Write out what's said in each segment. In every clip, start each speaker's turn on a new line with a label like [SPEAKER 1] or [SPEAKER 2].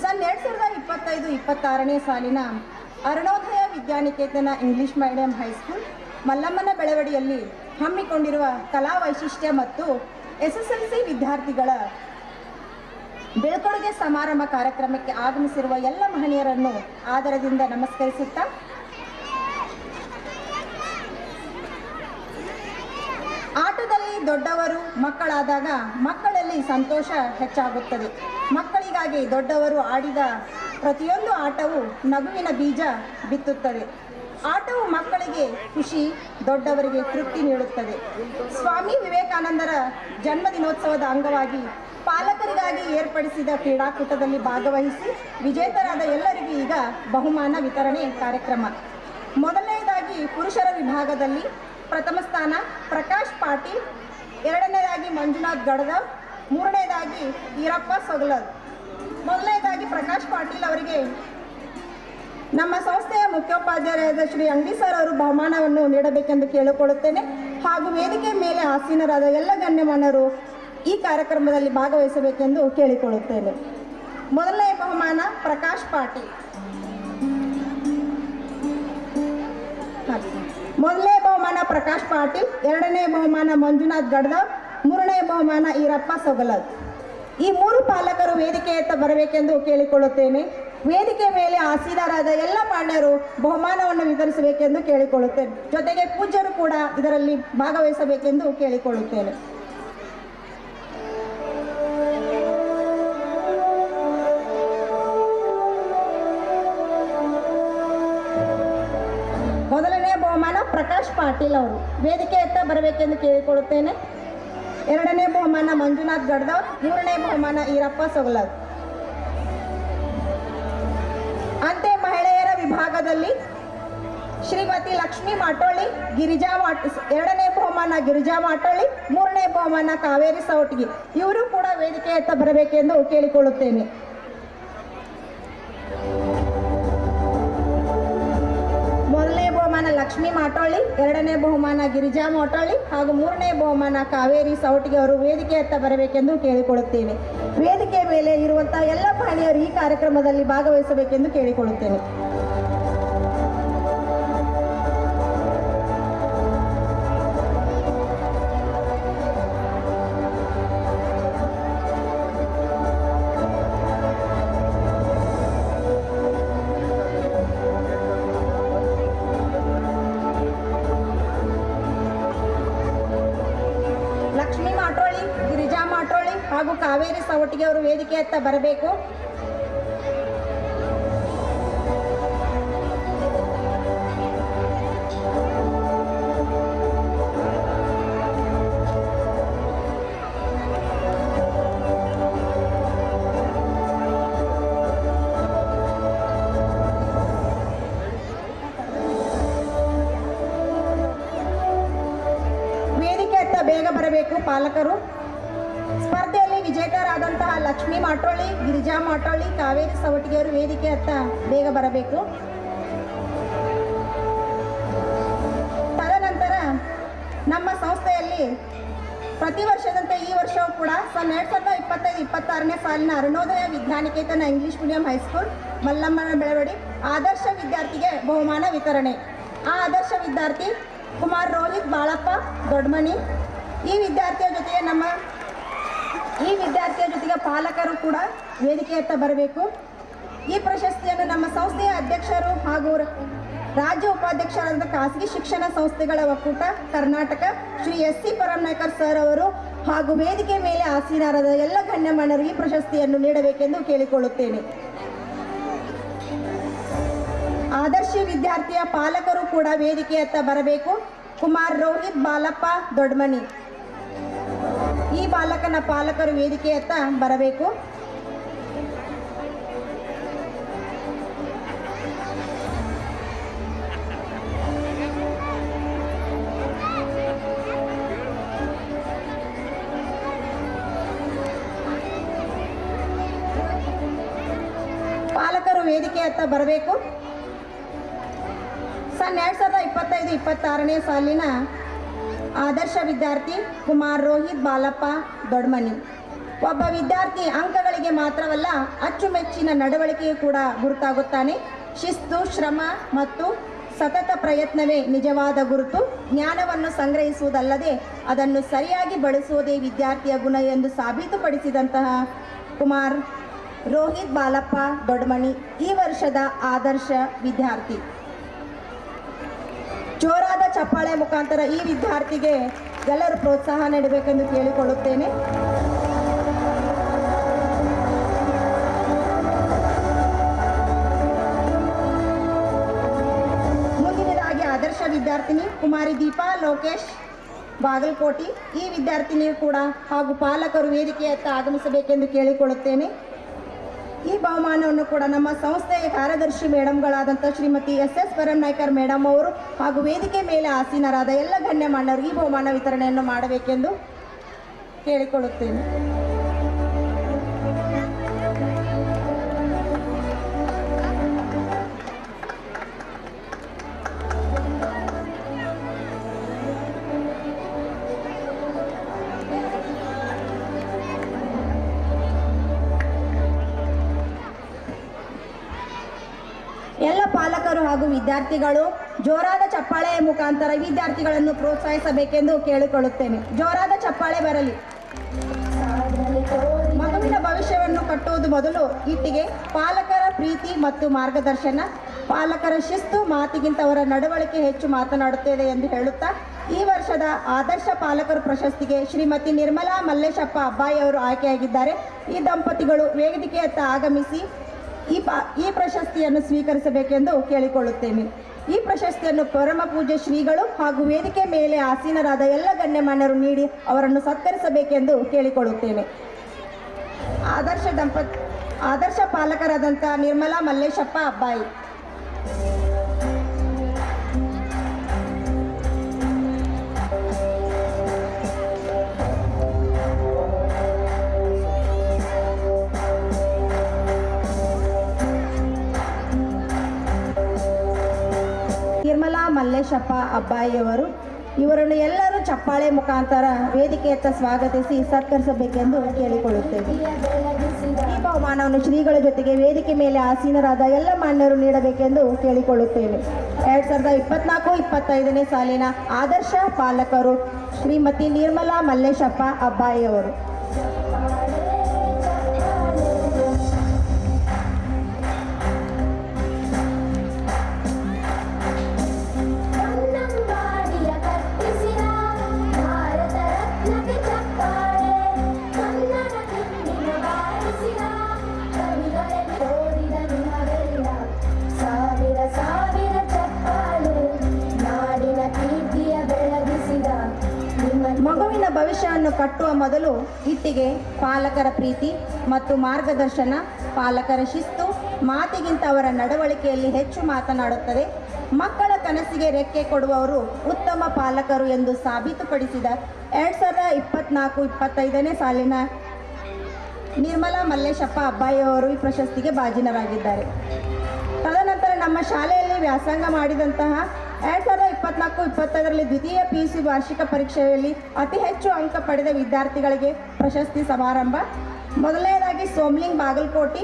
[SPEAKER 1] 2025-26ನೇ ಸಾಲಿನ Arunodaya Vidyaniketan English medium high school ಮಲ್ಲಮ್ಮನ ಬೆಳವಡಿಯಲ್ಲಿ ಹಮ್ಮಿಕೊಂಡಿರುವ ಕಲಾ ವೈಶಿಷ್ಟ್ಯ ಮತ್ತು SSLC ವಿದ್ಯಾರ್ಥಿಗಳ ಬೀಳ್ಕೊಡುಗೆ ಸಮಾರಂಭ ಕಾರ್ಯಕ್ರಮಕ್ಕೆ ಆಗಮಿಸಿರುವ ಎಲ್ಲ ಮಹನೀಯರನ್ನು ಆದರದಿಂದ ನಮಸ್ಕರಿಸುತ್ತಾ, ಆಟದಲ್ಲಿ ದೊಡ್ಡವರು ಮಕ್ಕಳಾದಾಗ ಮಕ್ಕಳಲ್ಲಿ ಸಂತೋಷ ಹೆಚ್ಚಾಗುತ್ತದೆ. ಮಕ್ಕಳಿಗಾಗಿ ದೊಡ್ಡವರು ಆಡಿದ ಪ್ರತಿಯೊಂದು ಆಟವು ನಗುವಿನ ಬೀಜ ಬಿತ್ತುತ್ತದೆ. ಆಟವು ಮಕ್ಕಳಿಗೆ ಖುಷಿ, ದೊಡ್ಡವರಿಗೆ ತೃಪ್ತಿ ನೀಡುತ್ತದೆ. ಸ್ವಾಮಿ ವಿವೇಕಾನಂದರ ಜನ್ಮದಿನೋತ್ಸವದ ಅಂಗವಾಗಿ ಪಾಲಕರಿಗಾಗಿ ಏರ್ಪಡಿಸಿದ ಕ್ರೀಡಾಕೂಟದಲ್ಲಿ ಭಾಗವಹಿಸಿ ವಿಜೇತರಾದ ಎಲ್ಲರಿಗೂ ಈಗ ಬಹುಮಾನ ವಿತರಣೆ ಕಾರ್ಯಕ್ರಮ. ಮೊದಲನೆಯದಾಗಿ ಪುರುಷರ ವಿಭಾಗದಲ್ಲಿ ಪ್ರಥಮ ಸ್ಥಾನ ಪ್ರಕಾಶ್ ಪಾಟೀಲ್, ಎರಡನೇದಾಗಿ ಮಂಜುನಾಥ್ ಗಡದವ್, ಮೂರನೇದಾಗಿ ಈರಪ್ಪ ಸೊಗಲದ್. ಮೊದಲನೇದಾಗಿ ಪ್ರಕಾಶ್ ಪಾಟೀಲ್ ಅವರಿಗೆ ನಮ್ಮ ಸಂಸ್ಥೆಯ ಮುಖ್ಯೋಪಾಧ್ಯಾಯರಾದ ಶ್ರೀ ಅಂಗಡಿ ಸರ್ ಅವರು ಬಹುಮಾನವನ್ನು ನೀಡಬೇಕೆಂದು ಕೇಳಿಕೊಳ್ಳುತ್ತೇನೆ. ಹಾಗೂ ವೇದಿಕೆ ಮೇಲೆ ಆಸೀನರಾದ ಎಲ್ಲ ಗಣ್ಯಮಾನ್ಯರು ಈ ಕಾರ್ಯಕ್ರಮದಲ್ಲಿ ಭಾಗವಹಿಸಬೇಕೆಂದು ಕೇಳಿಕೊಳ್ಳುತ್ತೇನೆ. ಮೊದಲನೇ ಬಹುಮಾನ ಪ್ರಕಾಶ್ ಪಾಟೀಲ್. ಮೊದಲನೇ ಬಹುಮಾನ ಪ್ರಕಾಶ್ ಪಾಟೀಲ್, ಎರಡನೇ ಬಹುಮಾನ ಮಂಜುನಾಥ್ ಗಡದವ್, ಮೂರನೇ ಬಹುಮಾನ ಈರಪ್ಪ ಸೊಗಲದ್. ಈ ಮೂರು ಪಾಲಕರು ವೇದಿಕೆಯತ್ತ ಬರಬೇಕೆಂದು ಕೇಳಿಕೊಳ್ಳುತ್ತೇನೆ. ವೇದಿಕೆ ಮೇಲೆ ಆಸೀನರಾದ ಎಲ್ಲ ಮಾನ್ಯರು ಬಹುಮಾನವನ್ನು ವಿತರಿಸಬೇಕೆಂದು ಕೇಳಿಕೊಳ್ಳುತ್ತೇನೆ. ಜೊತೆಗೆ ಪೂಜ್ಯರು ಕೂಡ ಇದರಲ್ಲಿ ಭಾಗವಹಿಸಬೇಕೆಂದು ಕೇಳಿಕೊಳ್ಳುತ್ತೇನೆ. ಮೊದಲನೇ ಬಹುಮಾನ ಪ್ರಕಾಶ್ ಪಾಟೀಲ್ ಅವರು ವೇದಿಕೆಯತ್ತ ಬರಬೇಕೆಂದು ಕೇಳಿಕೊಳ್ಳುತ್ತೇನೆ. ಎರಡನೇ ಬಹುಮಾನ ಮಂಜುನಾಥ್ ಗಡದವ್, ಮೂರನೇ ಬಹುಮಾನ ಈರಪ್ಪ ಸೊಗಲದ್. ಅಂತೆ ಮಹಿಳೆಯರ ವಿಭಾಗದಲ್ಲಿ ಶ್ರೀಮತಿ ಲಕ್ಷ್ಮೀ ಮಾಟೋಳಿ, ಎರಡನೇ ಬಹುಮಾನ ಗಿರಿಜಾ ಮಾಟೋಳಿ, ಮೂರನೇ ಬಹುಮಾನ ಕಾವೇರಿ ಸೌಟ್ಗಿ. ಇವರು ಕೂಡ ವೇದಿಕೆಯತ್ತ ಬರಬೇಕೆಂದು ಕೇಳಿಕೊಳ್ಳುತ್ತೇನೆ. ಮೊದಲನೇ ಬಹುಮಾನ ಲಕ್ಷ್ಮೀ ಮಾಟೋಳಿ, ಎರಡನೇ ಬಹುಮಾನ ಗಿರಿಜಾ ಮಾಟೋಳಿ ಹಾಗೂ ಮೂರನೇ ಬಹುಮಾನ ಕಾವೇರಿ ಸೌಟ್ಗಿ ಅವರು ವೇದಿಕೆಯತ್ತ ಬರಬೇಕೆಂದು ಕೇಳಿಕೊಳ್ಳುತ್ತೇನೆ. ವೇದಿಕೆ ಮೇಲೆ ಇರುವಂತಹ ಎಲ್ಲ ಮಹಿಳೆಯರು ಈ ಕಾರ್ಯಕ್ರಮದಲ್ಲಿ ಭಾಗವಹಿಸಬೇಕೆಂದು ಕೇಳಿಕೊಳ್ಳುತ್ತೇನೆ. ಹಾಗೂ ಕಾವೇರಿ ಸವಟಿಗೆ ಅವರು ವೇದಿಕೆಯತ್ತ ಬರಬೇಕು. ವೇದಿಕೆಯತ್ತ ಬೇಗ ಬರಬೇಕು ಪಾಲಕರು. ಸ್ಪರ್ಧೆಯಲ್ಲಿ ವಿಜೇತರಾದಂತಹ ಲಕ್ಷ್ಮೀ ಮಾಟೋಳಿ, ಗಿರಿಜಾ ಮಾಟೋಳಿ, ಕಾವೇರಿ ಸವಟಿಗೆಯವರು ವೇದಿಕೆ ಹತ್ತ ಬೇಗ ಬರಬೇಕು. ತದನಂತರ ನಮ್ಮ ಸಂಸ್ಥೆಯಲ್ಲಿ ಪ್ರತಿ ವರ್ಷದಂತೆ ಈ ವರ್ಷವೂ ಕೂಡ 2025-26ನೇ ಸಾಲಿನ Arunodaya Vidyaniketan English medium high school ಮಲ್ಲಮ್ಮನ ಬೆಳವಡಿ ಆದರ್ಶ ವಿದ್ಯಾರ್ಥಿಗೆ ಬಹುಮಾನ ವಿತರಣೆ. ಆ ಆದರ್ಶ ವಿದ್ಯಾರ್ಥಿ ಕುಮಾರ್ ರೋಹಿತ್ ಬಾಳಪ್ಪ ದೊಡ್ಡಮನಿ. ಈ ವಿದ್ಯಾರ್ಥಿಯ ಜೊತೆಗೆ ಪಾಲಕರು ಕೂಡ ವೇದಿಕೆಯತ್ತ ಬರಬೇಕು. ಈ ಪ್ರಶಸ್ತಿಯನ್ನು ನಮ್ಮ ಸಂಸ್ಥೆಯ ಅಧ್ಯಕ್ಷರು ಹಾಗೂ ರಾಜ್ಯ ಉಪಾಧ್ಯಕ್ಷರಾದ ಖಾಸಗಿ ಶಿಕ್ಷಣ ಸಂಸ್ಥೆಗಳ ಒಕ್ಕೂಟ ಕರ್ನಾಟಕ ಶ್ರೀ SC ಪರಮನಾಯ್ಕರ್ ಸರ್ ಅವರು ಹಾಗೂ ವೇದಿಕೆ ಮೇಲೆ ಆಸೀನರಾದ ಎಲ್ಲ ಗಣ್ಯಮಾನ್ಯರು ಈ ಪ್ರಶಸ್ತಿಯನ್ನು ನೀಡಬೇಕೆಂದು ಕೇಳಿಕೊಳ್ಳುತ್ತೇನೆ. ಆದರ್ಶ ವಿದ್ಯಾರ್ಥಿಯ ಪಾಲಕರು ಕೂಡ ವೇದಿಕೆಯತ್ತ ಬರಬೇಕು. ಕುಮಾರ್ ರೋಹಿತ್ ಬಾಲಪ್ಪ ದೊಡ್ಡಮನಿ. ಈ ಬಾಲಕನ ಪಾಲಕರು ವೇದಿಕೆಯತ್ತ ಬರಬೇಕು. ಪಾಲಕರು ವೇದಿಕೆಯತ್ತ ಬರಬೇಕು. 2025-26ನೇ ಸಾಲಿನ ಆದರ್ಶ ವಿದ್ಯಾರ್ಥಿ ಕುಮಾರ್ ರೋಹಿತ್ ಬಾಲಪ್ಪ ದೊಡ್ಡಮನಿ. ಒಬ್ಬ ವಿದ್ಯಾರ್ಥಿ ಅಂಕಗಳಿಗೆ ಮಾತ್ರವಲ್ಲ ಅಚ್ಚುಮೆಚ್ಚಿನ ನಡವಳಿಕೆಯೂ ಕೂಡ ಗುರುತಾಗುತ್ತಾನೆ. ಶಿಸ್ತು, ಶ್ರಮ ಮತ್ತು ಸತತ ಪ್ರಯತ್ನವೇ ನಿಜವಾದ ಗುರುತು. ಜ್ಞಾನವನ್ನು ಸಂಗ್ರಹಿಸುವುದಲ್ಲದೆ ಅದನ್ನು ಸರಿಯಾಗಿ ಬಳಸುವುದೇ ವಿದ್ಯಾರ್ಥಿಯ ಗುಣ ಎಂದು ಸಾಬೀತುಪಡಿಸಿದಂತಹ ಕುಮಾರ್ ರೋಹಿತ್ ಬಾಲಪ್ಪ ದೊಡ್ಡಮನಿ ಈ ವರ್ಷದ ಆದರ್ಶ ವಿದ್ಯಾರ್ಥಿ. ಜೋರಾದ ಚಪ್ಪಾಳೆ ಮುಖಾಂತರ ಈ ವಿದ್ಯಾರ್ಥಿಗೆ ಎಲ್ಲರೂ ಪ್ರೋತ್ಸಾಹ ನೀಡಬೇಕೆಂದು ಕೇಳಿಕೊಳ್ಳುತ್ತೇನೆ. ಮುಂದಿನದಾಗಿ ಆದರ್ಶ ವಿದ್ಯಾರ್ಥಿನಿ ಕುಮಾರಿ ದೀಪಾ ಲೋಕೇಶ್ ಬಾಗಲಕೋಟಿ ಈ ವಿದ್ಯಾರ್ಥಿನಿಯು ಕೂಡ ಹಾಗೂ ಪಾಲಕರು ವೇದಿಕೆಯತ್ತ ಆಗಮಿಸಬೇಕೆಂದು ಕೇಳಿಕೊಳ್ಳುತ್ತೇನೆ. ಈ ಬಹುಮಾನವನ್ನು ಕೂಡ ನಮ್ಮ ಸಂಸ್ಥೆಯ ಕಾರ್ಯದರ್ಶಿ ಮೇಡಮ್ಗಳಾದಂಥ ಶ್ರೀಮತಿ SS ಪರಮನಾಯ್ಕರ್ ಮೇಡಮ್ ಅವರು ಹಾಗೂ ವೇದಿಕೆ ಮೇಲೆ ಆಸೀನರಾದ ಎಲ್ಲ ಗಣ್ಯಮಾನ್ಯರು ಈ ಬಹುಮಾನ ವಿತರಣೆಯನ್ನು ಮಾಡಬೇಕೆಂದು ಕೇಳಿಕೊಳ್ಳುತ್ತೇನೆ. ಎಲ್ಲ ಪಾಲಕರು ಹಾಗೂ ವಿದ್ಯಾರ್ಥಿಗಳು ಜೋರಾದ ಚಪ್ಪಾಳೆಯ ಮುಖಾಂತರ ವಿದ್ಯಾರ್ಥಿಗಳನ್ನು ಪ್ರೋತ್ಸಾಹಿಸಬೇಕೆಂದು ಕೇಳಿಕೊಳ್ಳುತ್ತೇನೆ. ಜೋರಾದ ಚಪ್ಪಾಳೆ ಬರಲಿ. ಮಗುವಿನ ಭವಿಷ್ಯವನ್ನು ಕಟ್ಟುವುದು ಮೊದಲು ಇಟ್ಟಿಗೆ. ಪಾಲಕರ ಪ್ರೀತಿ ಮತ್ತು ಮಾರ್ಗದರ್ಶನ, ಪಾಲಕರ ಶಿಸ್ತು ಮಾತಿಗಿಂತ ಅವರ ನಡವಳಿಕೆ ಹೆಚ್ಚು ಮಾತನಾಡುತ್ತದೆ ಎಂದು ಹೇಳುತ್ತಾ ಈ ವರ್ಷದ ಆದರ್ಶ ಪಾಲಕರು ಪ್ರಶಸ್ತಿಗೆ ಶ್ರೀಮತಿ ನಿರ್ಮಲಾ ಮಲ್ಲೇಶಪ್ಪ ಅಬ್ಬಾಯಿ ಅವರು ಆಯ್ಕೆಯಾಗಿದ್ದಾರೆ. ಈ ದಂಪತಿಗಳು ವೇದಿಕೆಯತ್ತ ಆಗಮಿಸಿ ಈ ಪ್ರಶಸ್ತಿಯನ್ನು ಸ್ವೀಕರಿಸಬೇಕೆಂದು ಕೇಳಿಕೊಳ್ಳುತ್ತೇನೆ. ಈ ಪ್ರಶಸ್ತಿಯನ್ನು ಪರಮ ಪೂಜ್ಯ ಶ್ರೀಗಳು ಹಾಗೂ ವೇದಿಕೆ ಮೇಲೆ ಆಸೀನರಾದ ಎಲ್ಲ ಗಣ್ಯಮಾನ್ಯರು ನೀಡಿ ಅವರನ್ನು ಸತ್ಕರಿಸಬೇಕೆಂದು ಕೇಳಿಕೊಳ್ಳುತ್ತೇನೆ. ಆದರ್ಶ ಪಾಲಕರಾದಂಥ ನಿರ್ಮಲಾ ಮಲ್ಲೇಶಪ್ಪ ಅಬ್ಬಾಯಿ. ನಿರ್ಮಲಾ ಮಲ್ಲೇಶಪ್ಪ ಅಬ್ಬಾಯಿಯವರು ಇವರನ್ನು ಎಲ್ಲರೂ ಚಪ್ಪಾಳೆ ಮುಖಾಂತರ ವೇದಿಕೆಯತ್ತ ಸ್ವಾಗತಿಸಿ ಸತ್ಕರಿಸಬೇಕೆಂದು ಕೇಳಿಕೊಳ್ಳುತ್ತೇವೆ. ಈ ಬಹುಮಾನವನ್ನು ಶ್ರೀಗಳ ಜೊತೆಗೆ ವೇದಿಕೆ ಮೇಲೆ ಆಸೀನರಾದ ಎಲ್ಲ ಮಾನ್ಯರು ನೀಡಬೇಕೆಂದು ಕೇಳಿಕೊಳ್ಳುತ್ತೇವೆ. 2024-25ನೇ ಸಾಲಿನ ಆದರ್ಶ ಪಾಲಕರು ಶ್ರೀಮತಿ ನಿರ್ಮಲಾ ಮಲ್ಲೇಶಪ್ಪ ಅಬ್ಬಾಯಿಯವರು. ಮಗುವಿನ ಭವಿಷ್ಯವನ್ನು ಕಟ್ಟುವ ಮೊದಲು ಇಟ್ಟಿಗೆ, ಪಾಲಕರ ಪ್ರೀತಿ ಮತ್ತು ಮಾರ್ಗದರ್ಶನ, ಪಾಲಕರ ಶಿಸ್ತು ಮಾತಿಗಿಂತ ಅವರ ನಡವಳಿಕೆಯಲ್ಲಿ ಹೆಚ್ಚು ಮಾತನಾಡುತ್ತದೆ. ಮಕ್ಕಳ ಕನಸಿಗೆ ರೆಕ್ಕೆ ಕೊಡುವವರು ಉತ್ತಮ ಪಾಲಕರು ಎಂದು ಸಾಬೀತುಪಡಿಸಿದ 2024-25ನೇ ಸಾಲಿನ ನಿರ್ಮಲಾ ಮಲ್ಲೇಶಪ್ಪ ಅಬ್ಬಾಯಿಯವರು ಈ ಪ್ರಶಸ್ತಿಗೆ ಭಾಜನರಾಗಿದ್ದಾರೆ. ತದನಂತರ ನಮ್ಮ ಶಾಲೆಯಲ್ಲಿ ವ್ಯಾಸಂಗ ಮಾಡಿದಂತಹ 2024-25ರಲ್ಲಿ ದ್ವಿತೀಯ PUC ವಾರ್ಷಿಕ ಪರೀಕ್ಷೆಯಲ್ಲಿ ಅತಿ ಹೆಚ್ಚು ಅಂಕ ಪಡೆದ ವಿದ್ಯಾರ್ಥಿಗಳಿಗೆ ಪ್ರಶಸ್ತಿ ಸಮಾರಂಭ. ಮೊದಲನೇದಾಗಿ ಸೋಮ್ಲಿಂಗ್ ಬಾಗಲಕೋಟಿ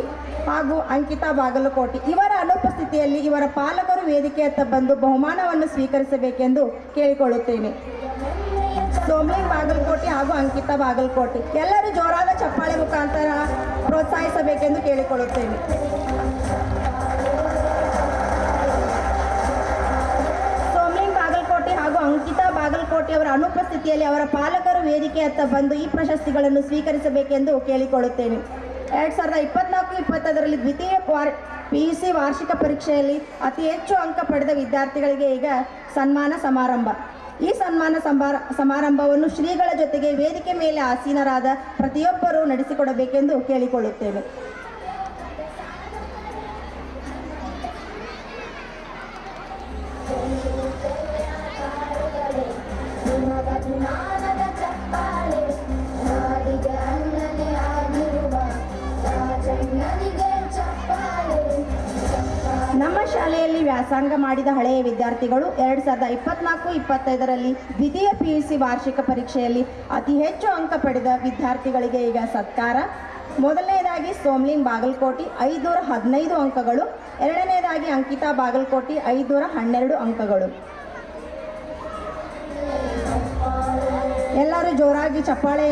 [SPEAKER 1] ಹಾಗೂ ಅಂಕಿತಾ ಬಾಗಲಕೋಟಿ ಇವರ ಅನುಪಸ್ಥಿತಿಯಲ್ಲಿ ಇವರ ಪಾಲಕರು ವೇದಿಕೆಯತ್ತ ಬಂದು ಬಹುಮಾನವನ್ನು ಸ್ವೀಕರಿಸಬೇಕೆಂದು ಕೇಳಿಕೊಳ್ಳುತ್ತೇನೆ. ಸೋಮ್ಲಿಂಗ್ ಬಾಗಲಕೋಟಿ ಹಾಗೂ ಅಂಕಿತಾ ಬಾಗಲಕೋಟಿ ಎಲ್ಲರೂ ಜೋರಾದ ಚಪ್ಪಾಳೆ ಮುಖಾಂತರ ಪ್ರೋತ್ಸಾಹಿಸಬೇಕೆಂದು ಕೇಳಿಕೊಳ್ಳುತ್ತೇನೆ. ಹಾಗೂ ಅಂಕಿತಾ ಬಾಗಲಕೋಟೆ ಅವರ ಅನುಪಸ್ಥಿತಿಯಲ್ಲಿ ಅವರ ಪಾಲಕರು ವೇದಿಕೆಯತ್ತ ಬಂದು ಈ ಪ್ರಶಸ್ತಿಗಳನ್ನು ಸ್ವೀಕರಿಸಬೇಕೆಂದು ಕೇಳಿಕೊಳ್ಳುತ್ತೇನೆ. 2024-25ರಲ್ಲಿ ದ್ವಿತೀಯ PUC ವಾರ್ಷಿಕ ಪರೀಕ್ಷೆಯಲ್ಲಿ ಅತಿ ಹೆಚ್ಚು ಅಂಕ ಪಡೆದ ವಿದ್ಯಾರ್ಥಿಗಳಿಗೆ ಈಗ ಸನ್ಮಾನ ಸಮಾರಂಭ. ಈ ಸನ್ಮಾನ ಸಮಾರಂಭವನ್ನು ಶ್ರೀಗಳ ಜೊತೆಗೆ ವೇದಿಕೆ ಮೇಲೆ ಆಸೀನರಾದ ಪ್ರತಿಯೊಬ್ಬರೂ ನಡೆಸಿಕೊಡಬೇಕೆಂದು ಕೇಳಿಕೊಳ್ಳುತ್ತೇವೆ. ನಮ್ಮ ಶಾಲೆಯಲ್ಲಿ ವ್ಯಾಸಂಗ ಮಾಡಿದ ಹಳೆಯ ವಿದ್ಯಾರ್ಥಿಗಳು 2024-25ರಲ್ಲಿ ದ್ವಿತೀಯ PUC ವಾರ್ಷಿಕ ಪರೀಕ್ಷೆಯಲ್ಲಿ ಅತಿ ಹೆಚ್ಚು ಅಂಕ ಪಡೆದ ವಿದ್ಯಾರ್ಥಿಗಳಿಗೆ ಈಗ ಸತ್ಕಾರ. ಮೊದಲನೇದಾಗಿ ಸೋಮ್ಲಿಂಗ್ ಬಾಗಲಕೋಟಿ 515 ಅಂಕಗಳು, ಎರಡನೇದಾಗಿ ಅಂಕಿತಾ ಬಾಗಲಕೋಟಿ 512 ಅಂಕಗಳು. ಎಲ್ಲರೂ ಜೋರಾಗಿ ಚಪ್ಪಾಳೆ.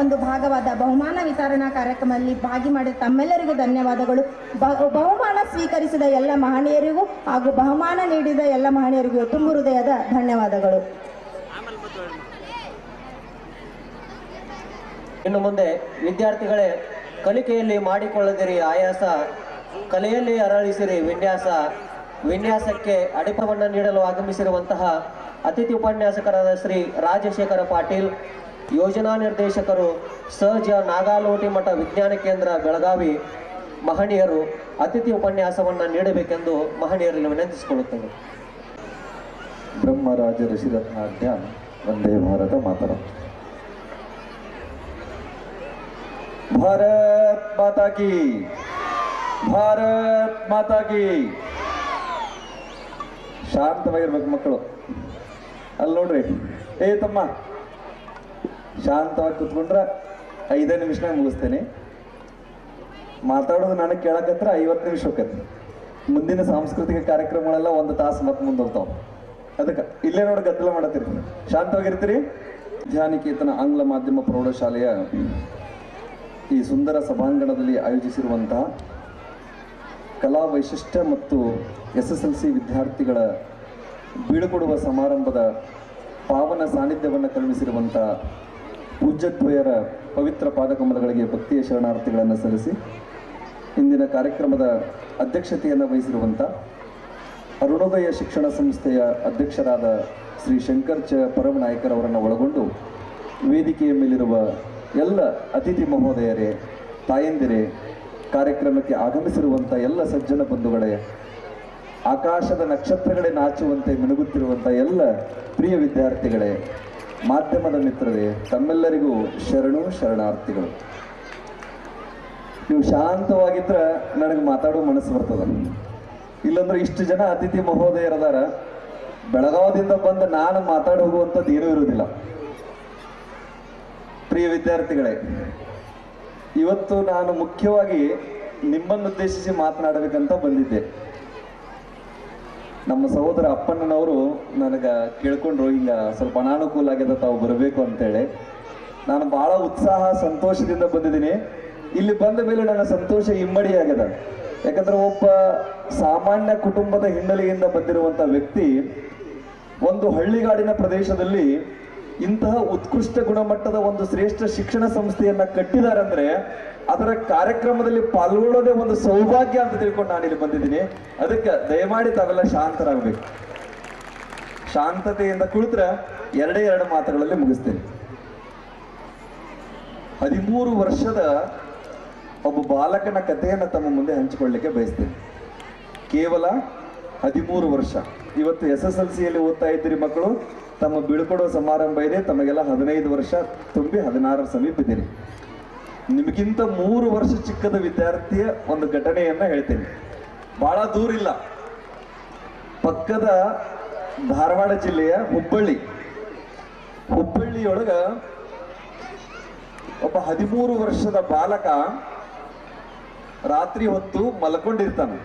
[SPEAKER 1] ಒಂದು ಭಾಗವಾದ ಬಹುಮಾನ ವಿತರಣಾ ಕಾರ್ಯಕ್ರಮದಲ್ಲಿ ಭಾಗಿ ಮಾಡಿದ ತಮ್ಮೆಲ್ಲರಿಗೂ ಧನ್ಯವಾದಗಳು. ಬಹುಮಾನ ಸ್ವೀಕರಿಸಿದ ಎಲ್ಲ ಮಹನೀಯರಿಗೂ ಹಾಗೂ ಬಹುಮಾನ ನೀಡಿದ ಎಲ್ಲ ಮಹನೀಯರಿಗೂ ತುಂಬು ಹೃದಯದ ಧನ್ಯವಾದಗಳು.
[SPEAKER 2] ಇನ್ನು ಮುಂದೆ ವಿದ್ಯಾರ್ಥಿಗಳೇ, ಕಲಿಕೆಯಲ್ಲಿ ಮಾಡಿಕೊಳ್ಳದಿರಿ ಆಯಾಸ, ಕಲೆಯಲ್ಲಿ ಅರಳಿಸಿರಿ ವಿನ್ಯಾಸ. ವಿನ್ಯಾಸಕ್ಕೆ ಅಡಿಪಾಯವನ್ನು ನೀಡಲು ಆಗಮಿಸಿರುವಂತಹ ಅತಿಥಿ ಉಪನ್ಯಾಸಕರಾದ ಶ್ರೀ ರಾಜಶೇಖರ ಪಾಟೀಲ್, ಯೋಜನಾ ನಿರ್ದೇಶಕರು ಸಹಜ ನಾಗಾಲೋಟಿ ಮಠ ವಿಜ್ಞಾನ ಕೇಂದ್ರ ಬೆಳಗಾವಿ ಮಹನೀಯರು ಅತಿಥಿ ಉಪನ್ಯಾಸವನ್ನು ನೀಡಬೇಕೆಂದು ಮಹನೀಯರಲ್ಲಿ ವಿನಂತಿಸಿಕೊಳ್ಳುತ್ತೇವೆ.
[SPEAKER 3] ಬ್ರಹ್ಮರಾಜ ಋಷಿರತ್ನಾಢ್ಯ ವಂದೇ ಭಾರತ ಮಾತರಂ. ಭಾರತ್ ಮಾತಾ ಕಿ, ಭಾರತ್ ಮಾತಾ ಕಿ. ಶಾಂತವಾಗಿರ್ಬೇಕು ಮಕ್ಕಳು. ಅಲ್ಲಿ ನೋಡ್ರಿ, ಏ ತಮ್ಮ ಶಾಂತವಾಗಿ ಕೂತ್ಕೊಂಡ್ರೆ 5 ನಿಮಿಷನಾಗ ಮುಗಿಸ್ತೇನೆ. ಮಾತಾಡೋದು ನನಗೆ ಕೇಳಕತ್ರ 50 ನಿಮಿಷ ಹೋಗತ್ತೆ. ಮುಂದಿನ ಸಾಂಸ್ಕೃತಿಕ ಕಾರ್ಯಕ್ರಮಗಳೆಲ್ಲ 1 ತಾಸು ಮತ್ತೆ ಮುಂದುವರ್ತಾವ. ಅದಕ್ಕೆ ಇಲ್ಲೇ ನೋಡಿ ಗದ್ದಲ ಮಾಡತ್ತೀರಿ, ಶಾಂತವಾಗಿರ್ತೀರಿ. ಧ್ಯಾನಿಕೇತನ ಆಂಗ್ಲ ಮಾಧ್ಯಮ ಪ್ರೌಢಶಾಲೆಯ ಈ ಸುಂದರ ಸಭಾಂಗಣದಲ್ಲಿ ಆಯೋಜಿಸಿರುವಂತಹ ಕಲಾ ವೈಶಿಷ್ಟ್ಯ ಮತ್ತು SSLC ವಿದ್ಯಾರ್ಥಿಗಳ ಬೀಳುಕೊಡುವ ಸಮಾರಂಭದ ಪಾವನ ಸಾನ್ನಿಧ್ಯವನ್ನು ಕಳುಹಿಸಿರುವಂಥ ಪೂಜ್ಯದ್ವಯರ ಪವಿತ್ರ ಪಾದಕಮಲಗಳಿಗೆ ಭಕ್ತಿಯ ಶರಣಾರ್ಥಿಗಳನ್ನು ಸಲ್ಲಿಸಿ ಇಂದಿನ ಕಾರ್ಯಕ್ರಮದ ಅಧ್ಯಕ್ಷತೆಯನ್ನು ವಹಿಸಿರುವಂಥ ಅರುಣೋದಯ ಶಿಕ್ಷಣ ಸಂಸ್ಥೆಯ ಅಧ್ಯಕ್ಷರಾದ ಶ್ರೀ ಶಂಕರ್ ಪರಮನಾಯಕರವರನ್ನು ಒಳಗೊಂಡು ವೇದಿಕೆಯ ಮೇಲಿರುವ ಎಲ್ಲ ಅತಿಥಿ ಮಹೋದಯರೇ, ತಾಯಂದಿರೇ, ಕಾರ್ಯಕ್ರಮಕ್ಕೆ ಆಗಮಿಸಿರುವಂಥ ಎಲ್ಲ ಸಜ್ಜನ ಬಂಧುಗಳೇ, ಆಕಾಶದ ನಕ್ಷತ್ರಗಳೇ ನಾಚುವಂತೆ ಮಿನುಗುತ್ತಿರುವಂಥ ಎಲ್ಲ ಪ್ರಿಯ ವಿದ್ಯಾರ್ಥಿಗಳೇ, ಮಾಧ್ಯಮದ ಮಿತ್ರರೇ, ತಮ್ಮೆಲ್ಲರಿಗೂ ಶರಣು ಶರಣಾರ್ಥಿಗಳು. ನೀವು ಶಾಂತವಾಗಿದ್ರೆ ನನಗೆ ಮಾತಾಡೋ ಮನಸ್ಸು ಬರ್ತದ. ಇಲ್ಲಂದ್ರೆ ಇಷ್ಟು ಜನ ಅತಿಥಿ ಮಹೋದಯರದಾರ, ಬೆಳಗಾವದಿಂದ ಬಂದು ನಾನು ಮಾತಾಡಿ ಹೋಗುವಂಥದ್ದು ಏನೂ ಇರುವುದಿಲ್ಲ. ಪ್ರಿಯ ವಿದ್ಯಾರ್ಥಿಗಳೇ, ಇವತ್ತು ನಾನು ಮುಖ್ಯವಾಗಿ ನಿಮ್ಮನ್ನು ಉದ್ದೇಶಿಸಿ ಮಾತನಾಡಬೇಕಂತ ಬಂದಿದ್ದೆ. ನಮ್ಮ ಸಹೋದರ ಅಪ್ಪಣ್ಣನವರು ನನಗೆ ಕೇಳ್ಕೊಂಡ್ರು, ಹಿಂಗ ಸ್ವಲ್ಪ ಅನಾನುಕೂಲ ಆಗ್ಯದ, ತಾವು ಬರಬೇಕು ಅಂತೇಳಿ. ನಾನು ಭಾಳ ಉತ್ಸಾಹ ಸಂತೋಷದಿಂದ ಬಂದಿದ್ದೀನಿ. ಇಲ್ಲಿ ಬಂದ ಮೇಲೆ ನನ್ನ ಸಂತೋಷ ಇಮ್ಮಡಿ ಆಗ್ಯದ. ಯಾಕಂದ್ರೆ ಒಬ್ಬ ಸಾಮಾನ್ಯ ಕುಟುಂಬದ ಹಿನ್ನೆಲೆಯಿಂದ ಬಂದಿರುವಂಥ ವ್ಯಕ್ತಿ ಒಂದು ಹಳ್ಳಿಗಾಡಿನ ಪ್ರದೇಶದಲ್ಲಿ ಇಂತಹ ಉತ್ಕೃಷ್ಟ ಗುಣಮಟ್ಟದ ಒಂದು ಶ್ರೇಷ್ಠ ಶಿಕ್ಷಣ ಸಂಸ್ಥೆಯನ್ನ ಕಟ್ಟಿದಾರಂದ್ರೆ ಅದರ ಕಾರ್ಯಕ್ರಮದಲ್ಲಿ ಪಾಲ್ಗೊಳ್ಳೋದೇ ಒಂದು ಸೌಭಾಗ್ಯ ಅಂತ ತಿಳ್ಕೊಂಡು ನಾನಿಲ್ಲಿ ಬಂದಿದ್ದೀನಿ. ಅದಕ್ಕೆ ದಯಮಾಡಿ ತಾವೆಲ್ಲ ಶಾಂತರಾಗಬೇಕು. ಶಾಂತತೆಯಿಂದ ಕುಳಿತರೆ 2 ಮಾತುಗಳಲ್ಲಿ ಮುಗಿಸ್ತೇನೆ. 13 ವರ್ಷದ ಒಬ್ಬ ಬಾಲಕನ ಕಥೆಯನ್ನು ತಮ್ಮ ಮುಂದೆ ಹಂಚಿಕೊಳ್ಳಲಿಕ್ಕೆ ಬಯಸ್ತೇನೆ. ಕೇವಲ 13 ವರ್ಷ. ಇವತ್ತು SSLCಯಲ್ಲಿ ಓದ್ತಾ ಇದ್ದೀರಿ ಮಕ್ಕಳು, ತಮ್ಮ ಬೀಳ್ಕೊಡೋ ಸಮಾರಂಭ ಇದೆ. ತಮಗೆಲ್ಲ 15 ವರ್ಷ ತುಂಬಿ 16 ಸಮೀಪ ಇದ್ದೀರಿ. ನಿಮಗಿಂತ 3 ವರ್ಷ ಚಿಕ್ಕದ ವಿದ್ಯಾರ್ಥಿಯ ಒಂದು ಘಟನೆಯನ್ನ ಹೇಳ್ತೇನೆ. ಬಹಳ ದೂರ ಇಲ್ಲ, ಪಕ್ಕದ ಧಾರವಾಡ ಜಿಲ್ಲೆಯ ಹುಬ್ಬಳ್ಳಿಯೊಳಗ ಒಬ್ಬ 13 ವರ್ಷದ ಬಾಲಕ ರಾತ್ರಿ ಹೊತ್ತು ಮಲ್ಕೊಂಡಿರ್ತಾನೆ.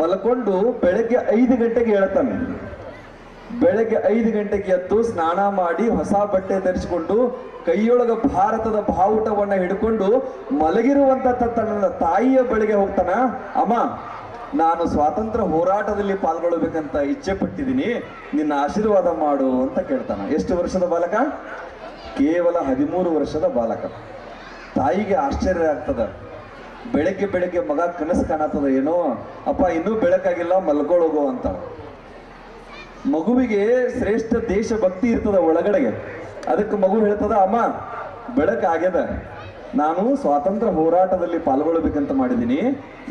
[SPEAKER 3] ಮಲ್ಕೊಂಡು ಬೆಳಗ್ಗೆ 5 ಗಂಟೆಗೆ ಹೇಳ್ತಾನೆ. ಬೆಳಗ್ಗೆ 5 ಗಂಟೆಗೆ ಎದ್ದು ಸ್ನಾನ ಮಾಡಿ ಹೊಸ ಬಟ್ಟೆ ಧರಿಸಿಕೊಂಡು ಕೈಯೊಳಗ ಭಾರತದ ಬಾವುಟವನ್ನ ಹಿಡ್ಕೊಂಡು ಮಲಗಿರುವಂತ ತನ್ನ ತಾಯಿಯ ಬಳಿಗೆ ಹೋಗ್ತಾನ. ಅಮ್ಮ, ನಾನು ಸ್ವಾತಂತ್ರ್ಯ ಹೋರಾಟದಲ್ಲಿ ಪಾಲ್ಗೊಳ್ಳಬೇಕಂತ ಇಚ್ಛೆ ಪಟ್ಟಿದ್ದೀನಿ, ನಿನ್ನ ಆಶೀರ್ವಾದ ಮಾಡು ಅಂತ ಕೇಳ್ತಾನ. ಎಷ್ಟು ವರ್ಷದ ಬಾಲಕ? ಕೇವಲ 13 ವರ್ಷದ ಬಾಲಕ. ತಾಯಿಗೆ ಆಶ್ಚರ್ಯ ಆಗ್ತದ. ಬೆಳಗ್ಗೆ ಬೆಳಗ್ಗೆ ಮಗ ಕನಸು ಕಾಣತ್ತದ, ಏನೋ ಅಪ್ಪ ಇನ್ನೂ ಬೆಳಕಾಗಿಲ್ಲ ಮಲ್ಕೊಳ್ಳೋಗೋ ಅಂತ. ಮಗುವಿಗೆ ಶ್ರೇಷ್ಠ ದೇಶಭಕ್ತಿ ಇರ್ತದ ಒಳಗಡೆಗೆ. ಅದಕ್ಕೆ ಮಗು ಹೇಳ್ತದ, ಅಮ್ಮ ಬೆಳಕಾಗ್ಯದ, ನಾನು ಸ್ವಾತಂತ್ರ್ಯ ಹೋರಾಟದಲ್ಲಿ ಪಾಲ್ಗೊಳ್ಬೇಕಂತ ಮಾಡಿದ್ದೀನಿ.